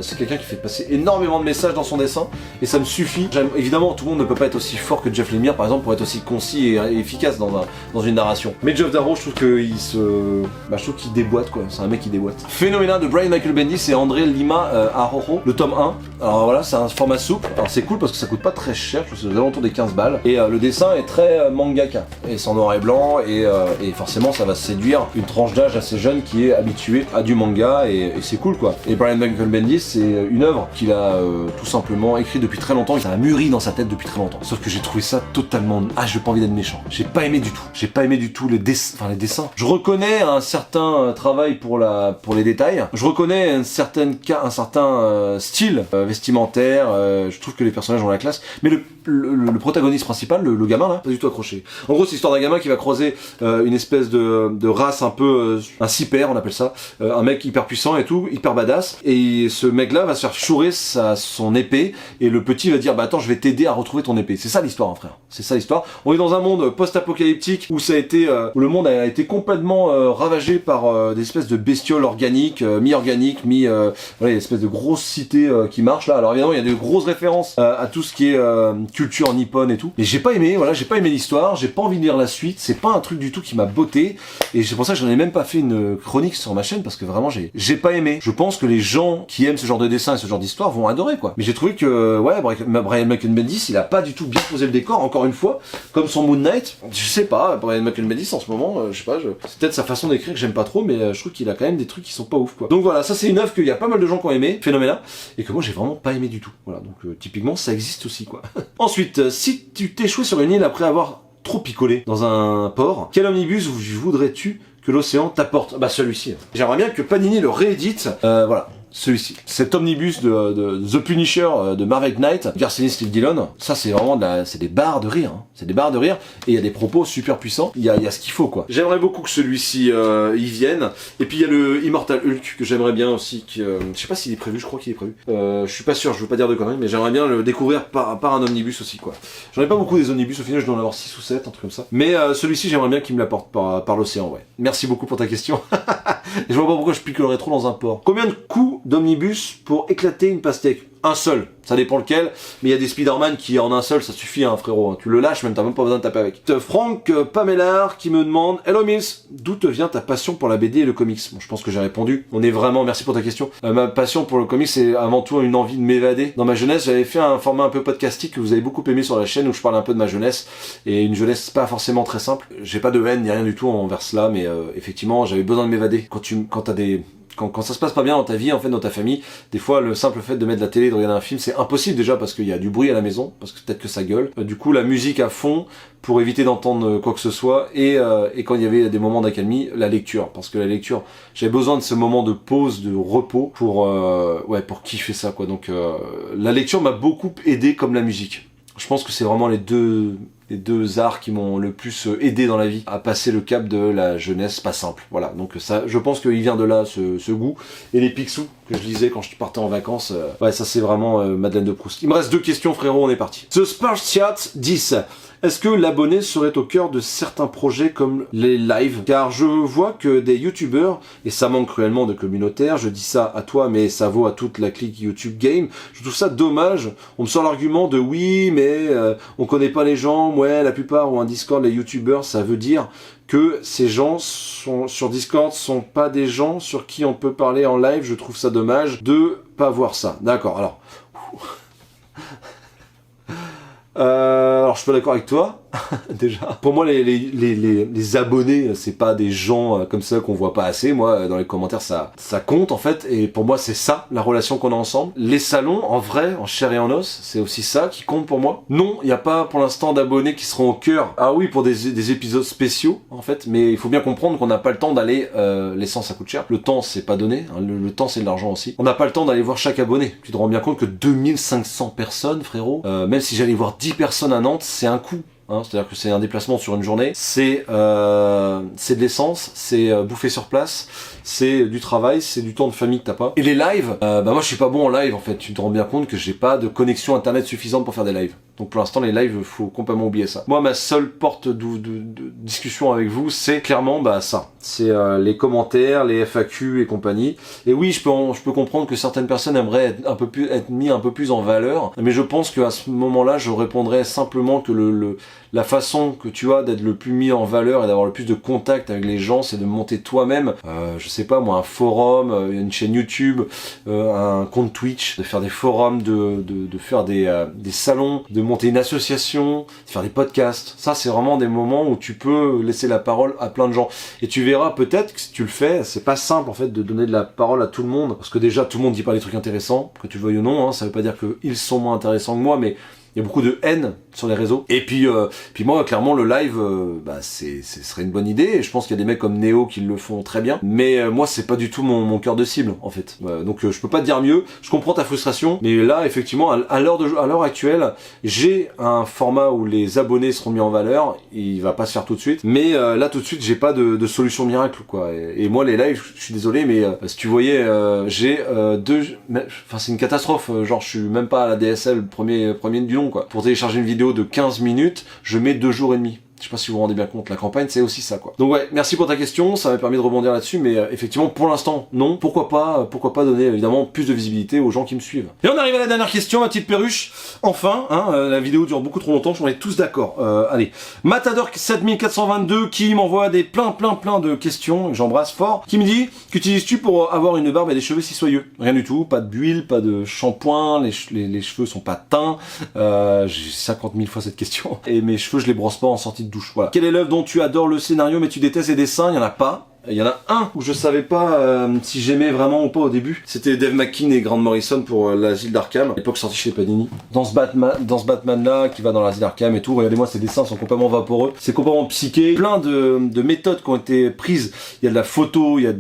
c'est quelqu'un qui fait passer énormément de messages dans son dessin et ça me suffit. Évidemment tout le monde ne peut pas être aussi fort que Jeff Lemire par exemple pour être aussi concis et efficace dans une narration. Mais Jeff Darrow je trouve je trouve qu'il déboîte quoi, c'est un mec qui déboîte. Phénoménal de Brian Michael Bendis et André Lima Arrojo, le tome 1. Alors voilà, c'est un format souple. Alors c'est cool parce que ça coûte pas très cher, je pense que c'est aux alentours des 15 balles. Et le dessin est très mangaka. Et c'est en noir et blanc et forcément ça va séduire une tranche d'âge assez jeune qui est habituée à du manga et c'est cool quoi. Et Brian Michael Bendis c'est une œuvre qu'il a tout simplement écrit depuis très longtemps, ça a mûri dans sa tête depuis très longtemps. Sauf que j'ai trouvé ça totalement... Ah j'ai pas envie d'être méchant. J'ai pas aimé du tout les dessins. Je reconnais un certain travail pour les détails. Je reconnais un certain style vestimentaire. Je trouve que les personnages ont la classe. Mais le protagoniste principal, le gamin là, pas du tout accroché. En gros, c'est l'histoire d'un gamin qui va croiser une espèce de race un peu un cyper, on appelle ça, un mec hyper puissant et tout, hyper badass. Et ce mec-là va se faire chourer son épée et le petit va dire bah attends, je vais t'aider à retrouver ton épée. C'est ça l'histoire, hein, frère. C'est ça l'histoire. On est dans un monde post-apocalyptique où où le monde a été complètement ravagé par des espèces de bestioles organiques, mi-organiques, voilà, une espèce de grosse cité qui marche là. Alors évidemment, il y a de grosses références à tout ce qui est culture nippone et tout. Mais j'ai pas aimé l'histoire, j'ai pas envie de lire la suite, c'est pas un truc du tout qui m'a botté. Et c'est pour ça que j'en ai même pas fait une chronique sur ma chaîne parce que vraiment j'ai pas aimé. Je pense que les gens qui aiment ce genre de dessin et ce genre d'histoire vont adorer quoi. Mais j'ai trouvé que Brian Michael Bendis il a pas du tout bien posé le décor, encore une fois, comme son Moon Knight. Je sais pas, Brian Michael Bendis en ce moment, je sais pas, c'est peut-être sa façon d'écrire que j'aime pas trop, mais je trouve qu'il a quand même des trucs qui sont pas ouf quoi. Donc voilà, ça c'est une œuvre qu'il y a pas mal de gens qui ont aimé, phénoménal, et que moi j'ai vraiment pas aimé du tout. Voilà, donc typiquement ça existe aussi quoi. Ensuite, si tu t'échouais sur une île après avoir trop picolé dans un port, quel omnibus voudrais-tu que l'océan t'apporte? Bah celui-ci. J'aimerais bien que Panini le réédite, voilà. Celui-ci. Cet omnibus de The Punisher de Marvel Knight, Garcinis Steve Dillon, ça c'est vraiment c'est des barres de rire. Hein. C'est des barres de rire et il y a des propos super puissants. Il y a ce qu'il faut quoi. J'aimerais beaucoup que celui-ci y vienne. Et puis il y a le Immortal Hulk que j'aimerais bien aussi. Je sais pas s'il est prévu, je crois qu'il est prévu. Je suis pas sûr, je veux pas dire de conneries, mais j'aimerais bien le découvrir par un omnibus aussi quoi. J'en ai pas beaucoup des omnibus, au final je dois en avoir 6 ou 7, un truc comme ça. Mais celui-ci j'aimerais bien qu'il me l'apporte par l'océan, ouais. Merci beaucoup pour ta question. Et je vois pas pourquoi je picolerais trop dans un port. Combien de coups d'omnibus pour éclater une pastèque? Un seul, ça dépend lequel, mais il y a des Spider-Man qui en un seul, ça suffit hein, frérot, tu le lâches même, t'as même pas besoin de taper avec. Franck Pamelard qui me demande « Hello Mills, d'où te vient ta passion pour la BD et le comics ?» Bon, je pense que j'ai répondu, merci pour ta question. Ma passion pour le comics, c'est avant tout une envie de m'évader. Dans ma jeunesse, j'avais fait un format un peu podcastique que vous avez beaucoup aimé sur la chaîne, où je parle un peu de ma jeunesse, et une jeunesse pas forcément très simple. J'ai pas de haine ni rien du tout envers cela, mais effectivement, j'avais besoin de m'évader. Quand ça se passe pas bien dans ta vie, en fait, dans ta famille, des fois, le simple fait de mettre la télé, de regarder un film, c'est impossible déjà parce qu'il y a du bruit à la maison, parce que peut-être que ça gueule. Du coup, la musique à fond pour éviter d'entendre quoi que ce soit et quand il y avait des moments d'accalmie, la lecture. Parce que la lecture, j'avais besoin de ce moment de pause, de repos pour kiffer ça, quoi. Donc, la lecture m'a beaucoup aidé comme la musique. Je pense que c'est vraiment les deux arts qui m'ont le plus aidé dans la vie à passer le cap de la jeunesse pas simple. Voilà, donc ça, je pense qu'il vient de là ce goût. Et les Picsou que je lisais quand je partais en vacances, ça c'est vraiment Madeleine de Proust. Il me reste 2 questions frérot, on est parti. The Spartiate 10. Est-ce que l'abonné serait au cœur de certains projets comme les lives? Car je vois que des youtubeurs, et ça manque cruellement de communautaires, je dis ça à toi mais ça vaut à toute la clique YouTube Game, je trouve ça dommage. On me sort l'argument de oui mais on connaît pas les gens, ouais la plupart ont un Discord, les youtubeurs, ça veut dire que ces gens sur Discord sont pas des gens sur qui on peut parler en live. Je trouve ça dommage de pas voir ça. D'accord, alors... alors je suis pas d'accord avec toi déjà. Pour moi les abonnés c'est pas des gens comme ça qu'on voit pas assez. Moi dans les commentaires ça compte en fait, et pour moi c'est ça la relation qu'on a ensemble. Les salons en vrai, en chair et en os, c'est aussi ça qui compte pour moi. Non, il n'y a pas pour l'instant d'abonnés qui seront au cœur. Ah oui, pour des épisodes spéciaux en fait, mais il faut bien comprendre qu'on n'a pas le temps d'aller, l'essence ça coûte cher, le temps c'est pas donné, hein, le temps c'est de l'argent aussi. On n'a pas le temps d'aller voir chaque abonné. Tu te rends bien compte que 2500 personnes frérot, même si j'allais voir 10 personnes à Nantes, c'est un coût. hein, c'est-à-dire que c'est un déplacement sur une journée, c'est de l'essence, c'est bouffer sur place, c'est du travail, c'est du temps de famille que t'as pas. Et les lives, moi je suis pas bon en live en fait, tu te rends bien compte que j'ai pas de connexion internet suffisante pour faire des lives. Donc pour l'instant les lives, faut complètement oublier ça. Moi ma seule porte de discussion avec vous, c'est clairement ça. C'est les commentaires, les FAQ et compagnie. Et oui, je peux comprendre que certaines personnes aimeraient être mis un peu plus en valeur, mais je pense qu'à ce moment-là, je répondrais simplement que la façon que tu as d'être le plus mis en valeur et d'avoir le plus de contact avec les gens, c'est de monter toi-même, je sais pas moi, un forum, une chaîne YouTube, un compte Twitch, de faire des forums, de faire des salons, de monter une association, de faire des podcasts. Ça, c'est vraiment des moments où tu peux laisser la parole à plein de gens. Et tu verras peut-être que si tu le fais, c'est pas simple en fait de donner de la parole à tout le monde, parce que déjà tout le monde dit pas des trucs intéressants, que tu le veuilles ou non, hein, ça veut pas dire qu'ils sont moins intéressants que moi, mais il y a beaucoup de haine sur les réseaux. Et puis moi, clairement, le live, ce serait une bonne idée. Et je pense qu'il y a des mecs comme Néo qui le font très bien. Mais moi, c'est pas du tout mon cœur de cible, en fait. Donc je peux pas te dire mieux. Je comprends ta frustration. Mais là, effectivement, à l'heure actuelle, j'ai un format où les abonnés seront mis en valeur. Il va pas se faire tout de suite. Mais là, tout de suite, j'ai pas de solution miracle, quoi. Et moi, les lives, je suis désolé, mais si tu voyais, j'ai c'est une catastrophe. Genre, je suis même pas à la DSL premier du nom, quoi. Pour télécharger une vidéo de 15 minutes, je mets 2 jours et demi. Je sais pas si vous vous rendez bien compte, la campagne c'est aussi ça quoi. Donc ouais, merci pour ta question, ça m'a permis de rebondir là-dessus, mais effectivement pour l'instant non, pourquoi pas donner évidemment plus de visibilité aux gens qui me suivent. Et on arrive à la dernière question, ma petite perruche. Enfin, la vidéo dure beaucoup trop longtemps, on est tous d'accord. Allez, Matador 7422 qui m'envoie plein de questions, que j'embrasse fort, qui me dit qu'utilises-tu pour avoir une barbe et des cheveux si soyeux? Rien du tout, pas d'huile, pas de shampoing, les cheveux sont pas teints. J'ai 50 000 fois cette question. Et mes cheveux je les brosse pas en sortie de douche. Voilà. Quelle est l'œuvre dont tu adores le scénario mais tu détestes les dessins? Il y en a pas. Il y en a un où je savais pas si j'aimais vraiment ou pas au début. C'était Dave McKean et Grant Morrison pour l'Asile d'Arkham, à l'époque sorti chez Panini. Dans ce Batman là qui va dans l'Asile d'Arkham et tout, regardez-moi ces dessins sont complètement vaporeux, c'est complètement psyché. Plein de méthodes qui ont été prises. Il y a de la photo, il y a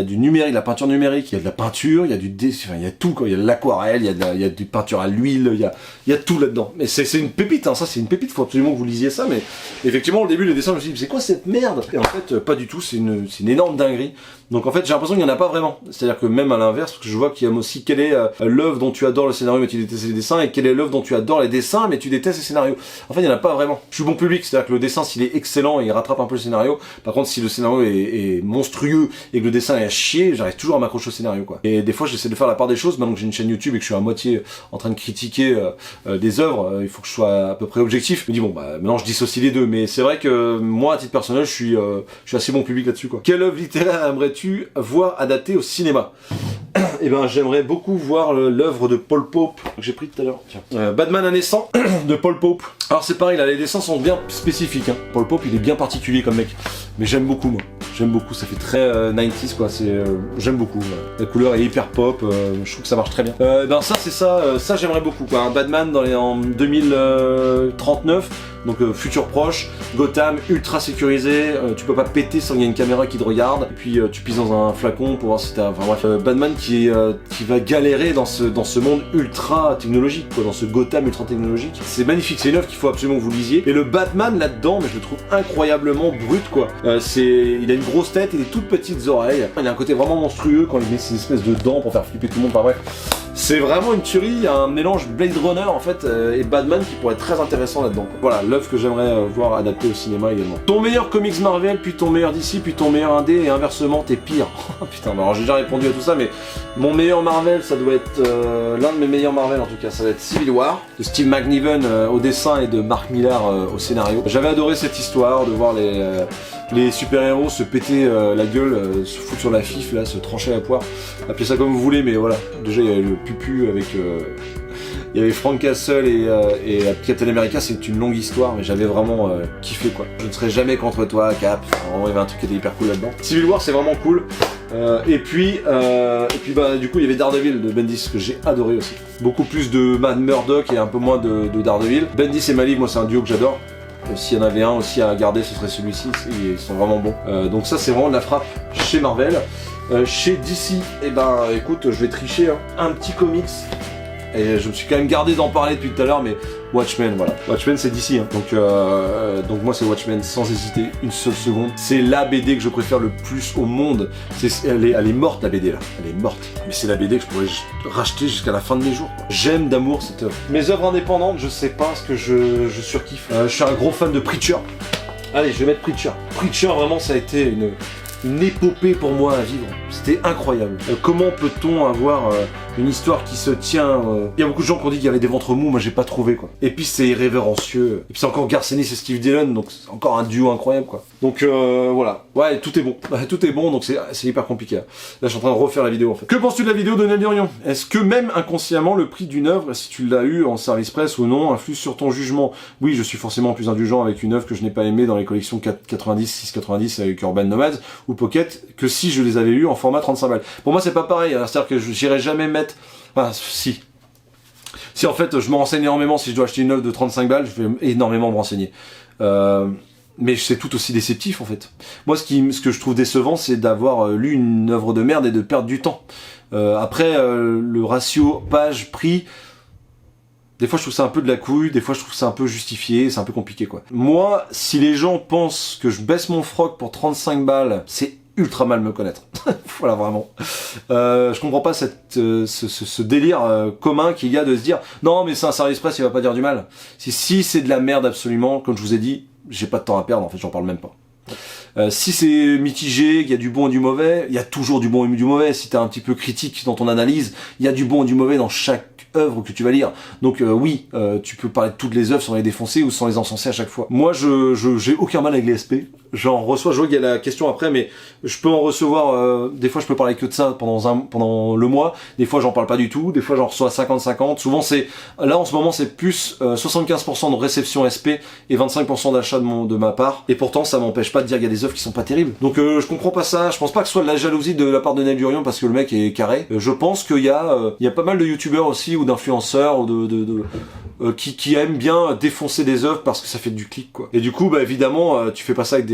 du numérique, de la peinture numérique, il y a de la peinture, il y a il y a tout quoi. Il y a de l'aquarelle, il y a du peinture à l'huile, il y a tout là-dedans. Mais c'est une pépite, hein, ça c'est une pépite. Faut absolument que vous lisiez ça. Mais effectivement au début les dessins je me suis dit c'est quoi cette merde? Et en fait pas du tout. C'est une énorme dinguerie. Donc en fait j'ai l'impression qu'il n'y en a pas vraiment. C'est-à-dire que même à l'inverse, parce que je vois qu'il y a aussi quelle est l'œuvre dont tu adores le scénario mais tu détestes les dessins, et quelle est l'œuvre dont tu adores les dessins mais tu détestes les scénarios. En fait il n'y en a pas vraiment. Je suis bon public, c'est-à-dire que le dessin s'il est excellent il rattrape un peu le scénario. Par contre si le scénario est monstrueux et que le dessin est à chier, j'arrive toujours à m'accrocher au scénario quoi. Et des fois j'essaie de faire la part des choses. Maintenant que j'ai une chaîne YouTube et que je suis à moitié en train de critiquer des œuvres, il faut que je sois à peu près objectif. Je me dis bon maintenant je dissocie les deux, mais c'est vrai que moi à titre personnel je suis assez bon public là-dessus quoi. Quelle œuvre littéraire aimerais-tu voir adaptée au cinéma? Eh ben j'aimerais beaucoup voir l'œuvre de Paul Pope que j'ai pris tout à l'heure. Batman à naissant de Paul Pope. Alors c'est pareil là, les dessins sont bien spécifiques. Hein. Paul Pope il est bien particulier comme mec, mais j'aime beaucoup moi. J'aime beaucoup, ça fait très 90s quoi. J'aime beaucoup. La couleur est hyper pop. Je trouve que ça marche très bien. Ça c'est ça j'aimerais beaucoup quoi. Un Batman en 2039. Donc futur proche, Gotham ultra sécurisé, tu peux pas péter sans qu'il y ait une caméra qui te regarde, et puis tu pisses dans un flacon pour voir si t'as... Enfin bref, Batman qui va galérer dans ce monde ultra technologique, quoi, dans ce Gotham ultra technologique. C'est magnifique, c'est une œuvre qu'il faut absolument que vous lisiez. Et le Batman là-dedans, mais je le trouve incroyablement brut quoi. Il a une grosse tête et des toutes petites oreilles. Il a un côté vraiment monstrueux quand il met ces espèces de dents pour faire flipper tout le monde, enfin bref. C'est vraiment une tuerie, il y a un mélange Blade Runner en fait et Batman qui pourrait être très intéressant là-dedans. Voilà, l'œuvre que j'aimerais voir adaptée au cinéma également. Ton meilleur comics Marvel, puis ton meilleur DC, puis ton meilleur indé, et inversement t'es pire. Putain, alors j'ai déjà répondu à tout ça, mais mon meilleur Marvel, ça doit être l'un de mes meilleurs Marvel en tout cas, ça va être Civil War, de Steve McNiven au dessin et de Mark Millar au scénario. J'avais adoré cette histoire, de voir les super-héros se péter la gueule, se foutre sur la fif, là, se trancher la poire. Appelez ça comme vous voulez, mais voilà. Déjà, il y avait le Pupu avec... il y avait Frank Castle et Captain America, c'est une longue histoire, mais j'avais vraiment kiffé, quoi. Je ne serai jamais contre toi, Cap. Vraiment, il y avait un truc qui était hyper cool là-dedans. Civil War, c'est vraiment cool. Et puis du coup, il y avait Daredevil de Bendis, que j'ai adoré aussi. Beaucoup plus de Matt Murdock et un peu moins de Daredevil. Bendis et Malick, moi, c'est un duo que j'adore. S'il y en avait un aussi à garder, ce serait celui-ci, ils sont vraiment bons. Donc ça c'est vraiment de la frappe chez Marvel. Chez DC, eh ben écoute, je vais tricher, hein. Un petit comics et je me suis quand même gardé d'en parler depuis tout à l'heure, mais Watchmen, voilà. Watchmen c'est d'ici, hein. Donc moi c'est Watchmen sans hésiter une seule seconde. C'est la BD que je préfère le plus au monde. Elle est morte la BD là, elle est morte. Mais c'est la BD que je pourrais racheter jusqu'à la fin de mes jours. J'aime d'amour cette œuvre. Mes œuvres indépendantes, je sais pas ce que je surkiffe. Je suis un gros fan de Preacher. Allez, je vais mettre Preacher. Preacher, vraiment, ça a été une épopée pour moi à vivre. C'était incroyable. Comment peut-on avoir une histoire qui se tient Il y a beaucoup de gens qui ont dit qu'il y avait des ventres mous, moi j'ai pas trouvé quoi. Et puis c'est irrévérencieux. Et puis c'est encore Garth Ennis et Steve Dillon, donc c'est encore un duo incroyable quoi. Donc voilà. Ouais, tout est bon. Tout est bon, donc c'est hyper compliqué. Là je suis en train de refaire la vidéo en fait. Que penses-tu de la vidéo de Neil Durian? Est-ce que même inconsciemment le prix d'une œuvre, si tu l'as eu en service presse ou non, influe sur ton jugement? Oui, je suis forcément plus indulgent avec une œuvre que je n'ai pas aimée dans les collections 4,90, 6,90 avec Urban Nomads ou Pocket que si je les avais eu en format 35 balles. Pour moi c'est pas pareil, c'est-à-dire que j'irai jamais mettre... Enfin, si en fait je me renseigne énormément, si je dois acheter une œuvre de 35 balles, je vais énormément me renseigner. Mais c'est tout aussi déceptif en fait. Moi ce que je trouve décevant c'est d'avoir lu une œuvre de merde et de perdre du temps. Après le ratio page-prix, des fois je trouve ça un peu de la couille, des fois je trouve ça un peu justifié, c'est un peu compliqué quoi. Moi, si les gens pensent que je baisse mon froc pour 35 balles, c'est ultra mal me connaître. Voilà, vraiment. Je comprends pas ce délire commun qu'il y a de se dire non mais c'est un service presse, il va pas dire du mal. Si c'est de la merde absolument, comme je vous ai dit, j'ai pas de temps à perdre en fait, j'en parle même pas. Si c'est mitigé, il y a du bon et du mauvais, il y a toujours du bon et du mauvais. Si t'es un petit peu critique dans ton analyse, il y a du bon et du mauvais dans chaque œuvre que tu vas lire. Donc oui, tu peux parler de toutes les œuvres sans les défoncer ou sans les encenser à chaque fois. Moi, j'ai aucun mal avec les SP. J'en reçois, je vois qu'il y a la question après, mais je peux en recevoir, des fois je peux parler que de ça pendant le mois, des fois j'en parle pas du tout, des fois j'en reçois 50-50, souvent là en ce moment c'est plus 75% de réception SP et 25% d'achat de ma part, et pourtant ça m'empêche pas de dire qu'il y a des œuvres qui sont pas terribles. Donc je comprends pas ça, je pense pas que ce soit de la jalousie de la part de Neil Durian parce que le mec est carré. Je pense qu'il y a pas mal de youtubeurs aussi, ou d'influenceurs, ou qui aiment bien défoncer des œuvres parce que ça fait du clic quoi. Et du coup bah évidemment tu fais pas ça avec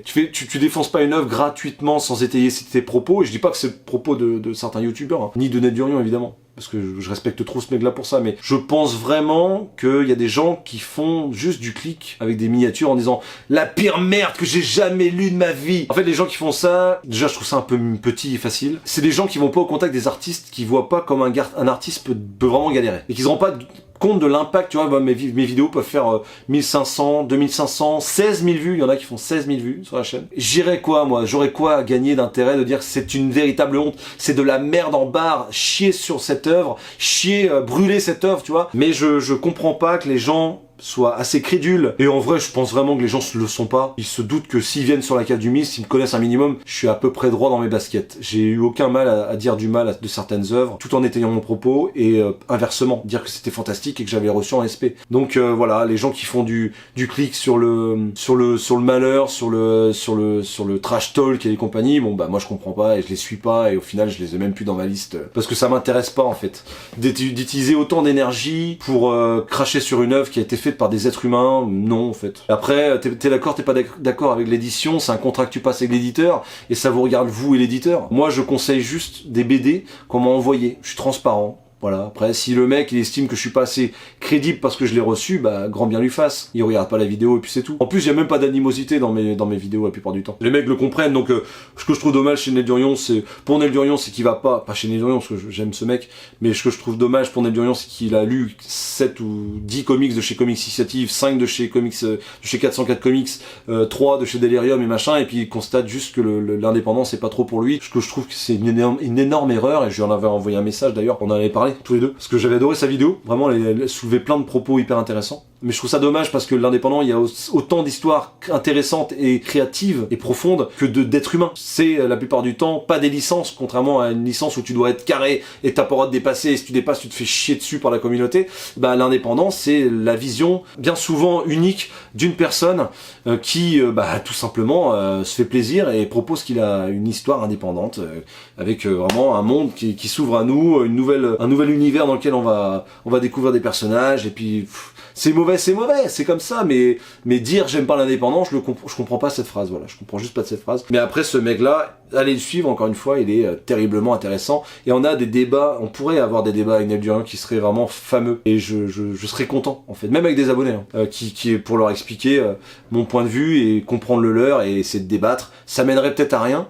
tu défonces pas une œuvre gratuitement sans étayer tes propos, et je dis pas que c'est le propos de certains youtubeurs, hein, ni de Neil Durian évidemment, parce que je respecte trop ce mec là pour ça, mais je pense vraiment qu'il y a des gens qui font juste du clic avec des miniatures en disant la pire merde que j'ai jamais lue de ma vie. En fait les gens qui font ça, déjà je trouve ça un peu petit et facile, c'est des gens qui vont pas au contact des artistes, qui voient pas comme un artiste peut vraiment galérer, et qui se rendent pas compte de l'impact. Tu vois, mes vidéos peuvent faire 1500, 2500, 16 000 vues, il y en a qui font 16 000 vues sur la chaîne. J'irais quoi moi? J'aurais quoi à gagner d'intérêt de dire que c'est une véritable honte, c'est de la merde en barre, chier sur cette œuvre, brûler cette œuvre, tu vois. Mais je comprends pas que les gens soient assez crédules, et en vrai je pense vraiment que les gens le sont pas. Ils se doutent que s'ils viennent sur la cave du Mist, s'ils me connaissent un minimum, je suis à peu près droit dans mes baskets. J'ai eu aucun mal à dire du mal de certaines œuvres, tout en étayant mon propos, et inversement, dire que c'était fantastique et que j'avais reçu en SP. Donc voilà, les gens qui font du clic sur le malheur, sur le trash talk et les compagnies, bon bah moi je comprends pas et je les suis pas, et au final je les ai même plus dans ma liste parce que ça m'intéresse pas en fait d'utiliser autant d'énergie pour cracher sur une œuvre qui a été faite par des êtres humains. Non en fait. Après t'es d'accord, t'es pas d'accord avec l'édition, c'est un contrat que tu passes avec l'éditeur et ça vous regarde vous et l'éditeur. Moi je conseille juste des BD qu'on m'a envoyé, je suis transparent. Voilà, après si le mec il estime que je suis pas assez crédible parce que je l'ai reçu, bah grand bien lui fasse. Il regarde pas la vidéo et puis c'est tout. En plus il y a même pas d'animosité dans mes vidéos la plupart du temps. Les mecs le comprennent, donc ce que je trouve dommage chez Neil Durian, c'est qu'il va pas chez Neil Durian parce que j'aime ce mec, mais ce que je trouve dommage pour Neil Durian c'est qu'il a lu 7 ou 10 comics de chez Comics Initiative, 5 de chez Comics de chez 404 Comics, 3 de chez Delirium et machin, et puis il constate juste que l'indépendance c'est pas trop pour lui. Ce que je trouve que c'est une énorme erreur, et je lui en avais envoyé un message d'ailleurs, on en avait parlé tous les deux, parce que j'avais adoré sa vidéo, vraiment elle soulevait plein de propos hyper intéressants. Mais je trouve ça dommage parce que l'indépendant, il y a autant d'histoires intéressantes et créatives et profondes que d'êtres humains. C'est la plupart du temps pas des licences, contrairement à une licence où tu dois être carré et t'as pas le droit de dépasser, et si tu dépasses tu te fais chier dessus par la communauté. Bah l'indépendant c'est la vision bien souvent unique d'une personne qui tout simplement se fait plaisir et propose qu'il a une histoire indépendante avec vraiment un monde qui s'ouvre à nous, un nouvel univers dans lequel on va découvrir des personnages, et puis c'est mauvais mauvais, c'est comme ça, mais dire j'aime pas l'indépendant, je comprends pas cette phrase, voilà, je comprends juste pas de cette phrase. Mais après, ce mec-là, allez le suivre, encore une fois, il est terriblement intéressant, et on a des débats, on pourrait avoir des débats avec Neil Durand qui seraient vraiment fameux, et je serais content, en fait, même avec des abonnés, hein, qui pour leur expliquer mon point de vue, et comprendre le leur, et essayer de débattre. Ça mènerait peut-être à rien,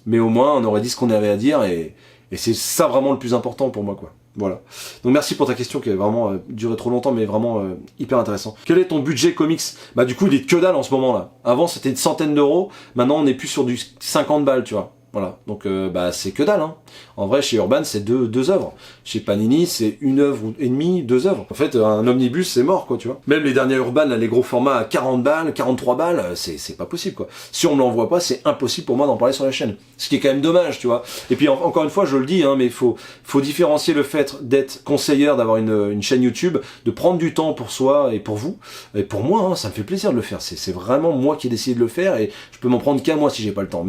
mais au moins, on aurait dit ce qu'on avait à dire, et c'est ça vraiment le plus important pour moi, quoi. Voilà. Donc merci pour ta question qui a vraiment duré trop longtemps, mais vraiment hyper intéressant. Quel est ton budget comics? Bah du coup il est que dalle en ce moment là. Avant c'était une centaine d'euros, maintenant on est plus sur du 50 balles, tu vois. Voilà, donc bah c'est que dalle, hein. En vrai, chez Urban, c'est deux œuvres. Chez Panini, c'est une œuvre et demie, 2 œuvres. En fait, un omnibus, c'est mort, quoi, tu vois. Même les derniers Urban, là, les gros formats à 40 balles, 43 balles, c'est pas possible, quoi. Si on me l'envoie pas, c'est impossible pour moi d'en parler sur la chaîne. Ce qui est quand même dommage, tu vois. Et puis, encore une fois, je le dis, hein, mais il faut différencier le fait d'être conseillère, d'avoir une chaîne YouTube, de prendre du temps pour soi et pour vous. Et pour moi, hein, ça me fait plaisir de le faire. C'est vraiment moi qui ai décidé de le faire et je peux m'en prendre qu'à moi si j'ai pas le temps.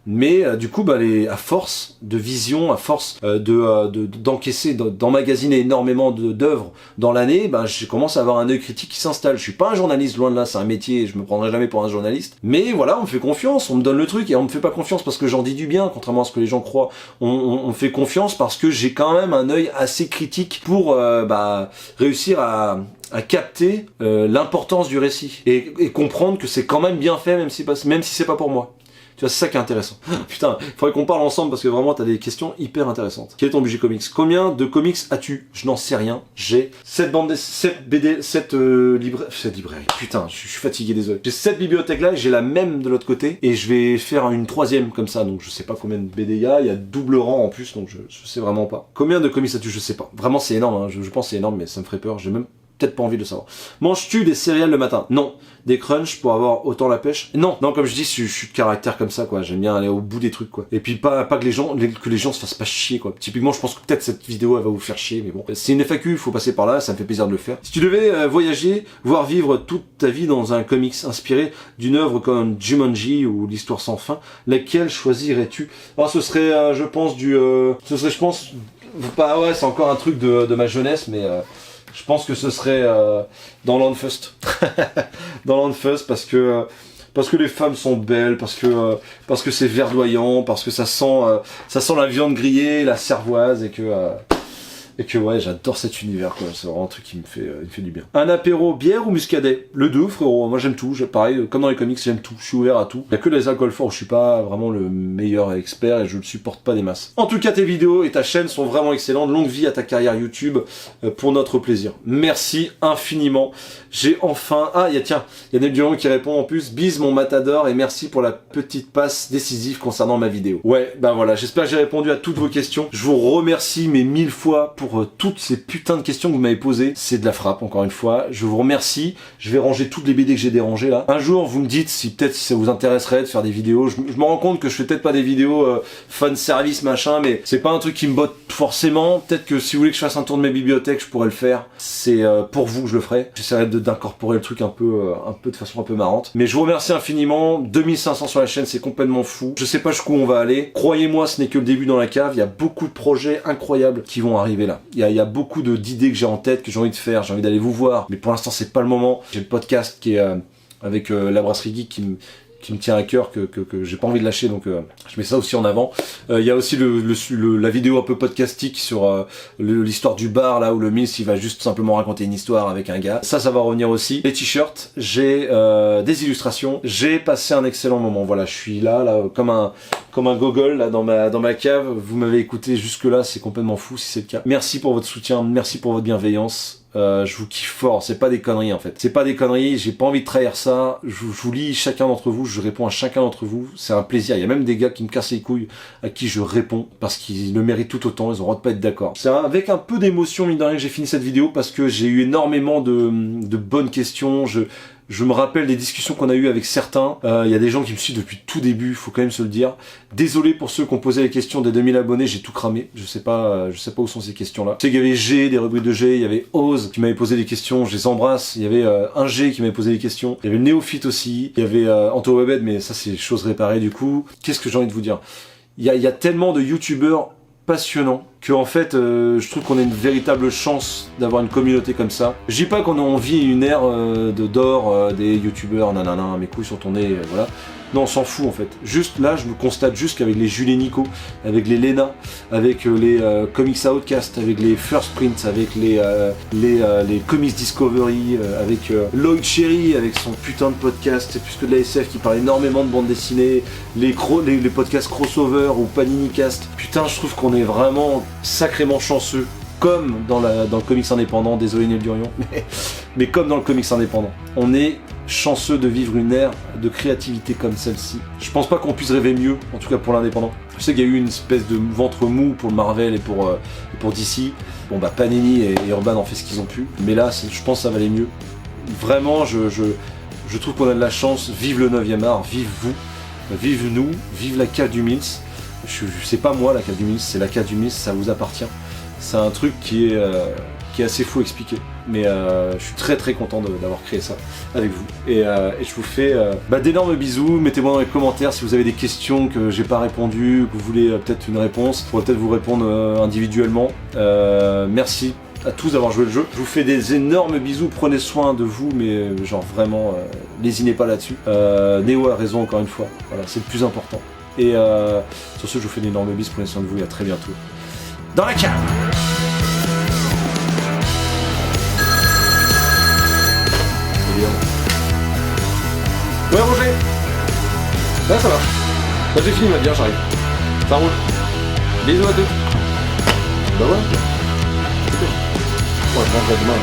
Mais du coup, bah, à force de vision, à force d'encaisser, d'emmagasiner énormément d'œuvres dans l'année, bah, je commence à avoir un œil critique qui s'installe. Je suis pas un journaliste, loin de là, c'est un métier, je me prendrai jamais pour un journaliste. Mais voilà, on me fait confiance, on me donne le truc, et on me fait pas confiance parce que j'en dis du bien, contrairement à ce que les gens croient. On me fait confiance parce que j'ai quand même un œil assez critique pour réussir à capter l'importance du récit et comprendre que c'est quand même bien fait, même si c'est pas pour moi. Tu vois, c'est ça qui est intéressant. Putain, faudrait qu'on parle ensemble parce que vraiment t'as des questions hyper intéressantes. Quel est ton budget comics? Combien de comics as-tu? Je n'en sais rien. J'ai 7 librairies. Putain, je suis fatigué, désolé. J'ai 7 bibliothèques là, j'ai la même de l'autre côté et je vais faire une 3e comme ça. Donc je sais pas combien de BD il y a double rang en plus, donc je sais vraiment pas. Combien de comics as-tu? Je sais pas. Vraiment c'est énorme, hein. Je pense que c'est énorme, mais ça me ferait peur. J'ai même peut-être pas envie de le savoir. Manges-tu des céréales le matin? Non. Des crunchs pour avoir autant la pêche? Non, comme je dis, je suis de caractère comme ça, quoi. J'aime bien aller au bout des trucs, quoi. Et puis pas que les gens se fassent pas chier, quoi. Typiquement, je pense que peut-être cette vidéo, elle va vous faire chier, mais bon. C'est une FAQ, il faut passer par là, ça me fait plaisir de le faire. Si tu devais voyager, voire vivre toute ta vie dans un comics inspiré d'une œuvre comme Jumanji ou l'Histoire sans fin, laquelle choisirais-tu? Alors, ce serait, je pense, pas, ouais, c'est encore un truc de ma jeunesse, mais je pense que ce serait dans Landfust. Dans Landfust parce que les femmes sont belles, parce que c'est verdoyant, parce que ça sent la viande grillée, la cervoise et que ouais, j'adore cet univers, quoi. C'est vraiment un truc qui me fait du bien. Un apéro, bière ou muscadet? Le 2, frérot. Moi j'aime tout. Pareil, comme dans les comics, j'aime tout. Je suis ouvert à tout. Il y a que les alcools forts où je suis pas vraiment le meilleur expert et je ne supporte pas des masses. En tout cas, tes vidéos et ta chaîne sont vraiment excellentes. Longue vie à ta carrière YouTube pour notre plaisir. Merci infiniment. J'ai enfin... Ah, il y a Neil Durand qui répond en plus. Bise mon matador et merci pour la petite passe décisive concernant ma vidéo. Ouais, ben voilà. J'espère que j'ai répondu à toutes vos questions. Je vous remercie mais 1000 fois pour toutes ces putains de questions que vous m'avez posées. C'est de la frappe, encore une fois. Je vous remercie. Je vais ranger toutes les BD que j'ai dérangées là. Un jour, vous me dites si peut-être ça vous intéresserait de faire des vidéos. Je me rends compte que je fais peut-être pas des vidéos fun service machin, mais c'est pas un truc qui me botte forcément. Peut-être que si vous voulez que je fasse un tour de mes bibliothèques, je pourrais le faire. C'est pour vous que je le ferai. J'essaierai d'incorporer le truc un peu de façon un peu marrante. Mais je vous remercie infiniment. 2500 sur la chaîne, c'est complètement fou. Je sais pas jusqu'où on va aller. Croyez-moi, ce n'est que le début dans la cave. Il y a beaucoup de projets incroyables qui vont arriver là. Il y a beaucoup d'idées que j'ai en tête, que j'ai envie de faire, j'ai envie d'aller vous voir, mais pour l'instant c'est pas le moment. J'ai le podcast qui est avec la Brasserie Geek qui me tient à cœur, que j'ai pas envie de lâcher, donc je mets ça aussi en avant. Il y a aussi la vidéo un peu podcastique sur l'histoire du bar, là où le Mills il va juste simplement raconter une histoire avec un gars. Ça va revenir aussi. Les t-shirts, j'ai des illustrations, j'ai passé un excellent moment. Voilà, je suis là comme un gogol là dans ma cave. Vous m'avez écouté jusque là, c'est complètement fou si c'est le cas. Merci pour votre soutien, merci pour votre bienveillance. Je vous kiffe fort, c'est pas des conneries en fait. C'est pas des conneries, j'ai pas envie de trahir ça. Je vous lis chacun d'entre vous, je réponds à chacun d'entre vous. C'est un plaisir. Il y a même des gars qui me cassent les couilles à qui je réponds parce qu'ils le méritent tout autant, ils ont le droit de pas être d'accord. C'est avec un peu d'émotion, mine de rien, que j'ai fini cette vidéo parce que j'ai eu énormément de bonnes questions. Je me rappelle des discussions qu'on a eues avec certains. Il y a des gens qui me suivent depuis le tout début, faut quand même se le dire. Désolé pour ceux qui ont posé les questions des 2000 abonnés, j'ai tout cramé. Je sais pas où sont ces questions-là. Je sais qu'il y avait G, des rubriques de G, il y avait Oz qui m'avait posé des questions, je les embrasse. Il y avait un G qui m'avait posé des questions. Il y avait le Néophyte aussi. Il y avait Anto Webed, mais ça c'est chose réparée du coup. Qu'est-ce que j'ai envie de vous dire? Il y a tellement de youtubeurs passionnants que en fait, je trouve qu'on a une véritable chance d'avoir une communauté comme ça. Je dis pas qu'on vit une ère d'or des youtubeurs, nanana, mes couilles sur ton nez, voilà. Non, on s'en fout en fait. Juste là, je me constate juste qu'avec les Jules et Nico, avec les Lena, avec les Comics Outcast, avec les First Print, avec les Comics Discovery, avec Lloyd Cherry, avec son putain de podcast, c'est plus que de la SF qui parle énormément de bande dessinée, les podcasts crossover ou Panini Cast. Putain, je trouve qu'on est vraiment sacrément chanceux. Comme dans le comics indépendant, désolé Neil Durion, mais comme dans le comics indépendant. On est chanceux de vivre une ère de créativité comme celle-ci. Je pense pas qu'on puisse rêver mieux, en tout cas pour l'indépendant. Je sais qu'il y a eu une espèce de ventre mou pour le Marvel et pour DC. Bon bah Panini et Urban ont fait ce qu'ils ont pu, mais là je pense que ça valait mieux. Vraiment, je trouve qu'on a de la chance. Vive le 9e art, vive vous, vive nous, vive la cave du Mills. C'est pas moi la cave du Mills, c'est la cave du Mills, ça vous appartient. C'est un truc qui est assez fou à expliquer, mais je suis très très content d'avoir créé ça avec vous. Et je vous fais d'énormes bisous. Mettez-moi dans les commentaires si vous avez des questions que j'ai pas répondu, que vous voulez peut-être une réponse. Je pourrais peut-être vous répondre individuellement. Merci à tous d'avoir joué le jeu. Je vous fais des énormes bisous, prenez soin de vous, mais genre vraiment, lésinez pas là-dessus. Néo a raison encore une fois, voilà, c'est le plus important. Et sur ce, je vous fais d'énormes bisous, prenez soin de vous et à très bientôt. Dans la cave. Ouais Roger. Là ça marche. Là j'ai fini ma bière, j'arrive. Ça roule. Bisous à tous. Bah ouais. Ouais, je rentre demain.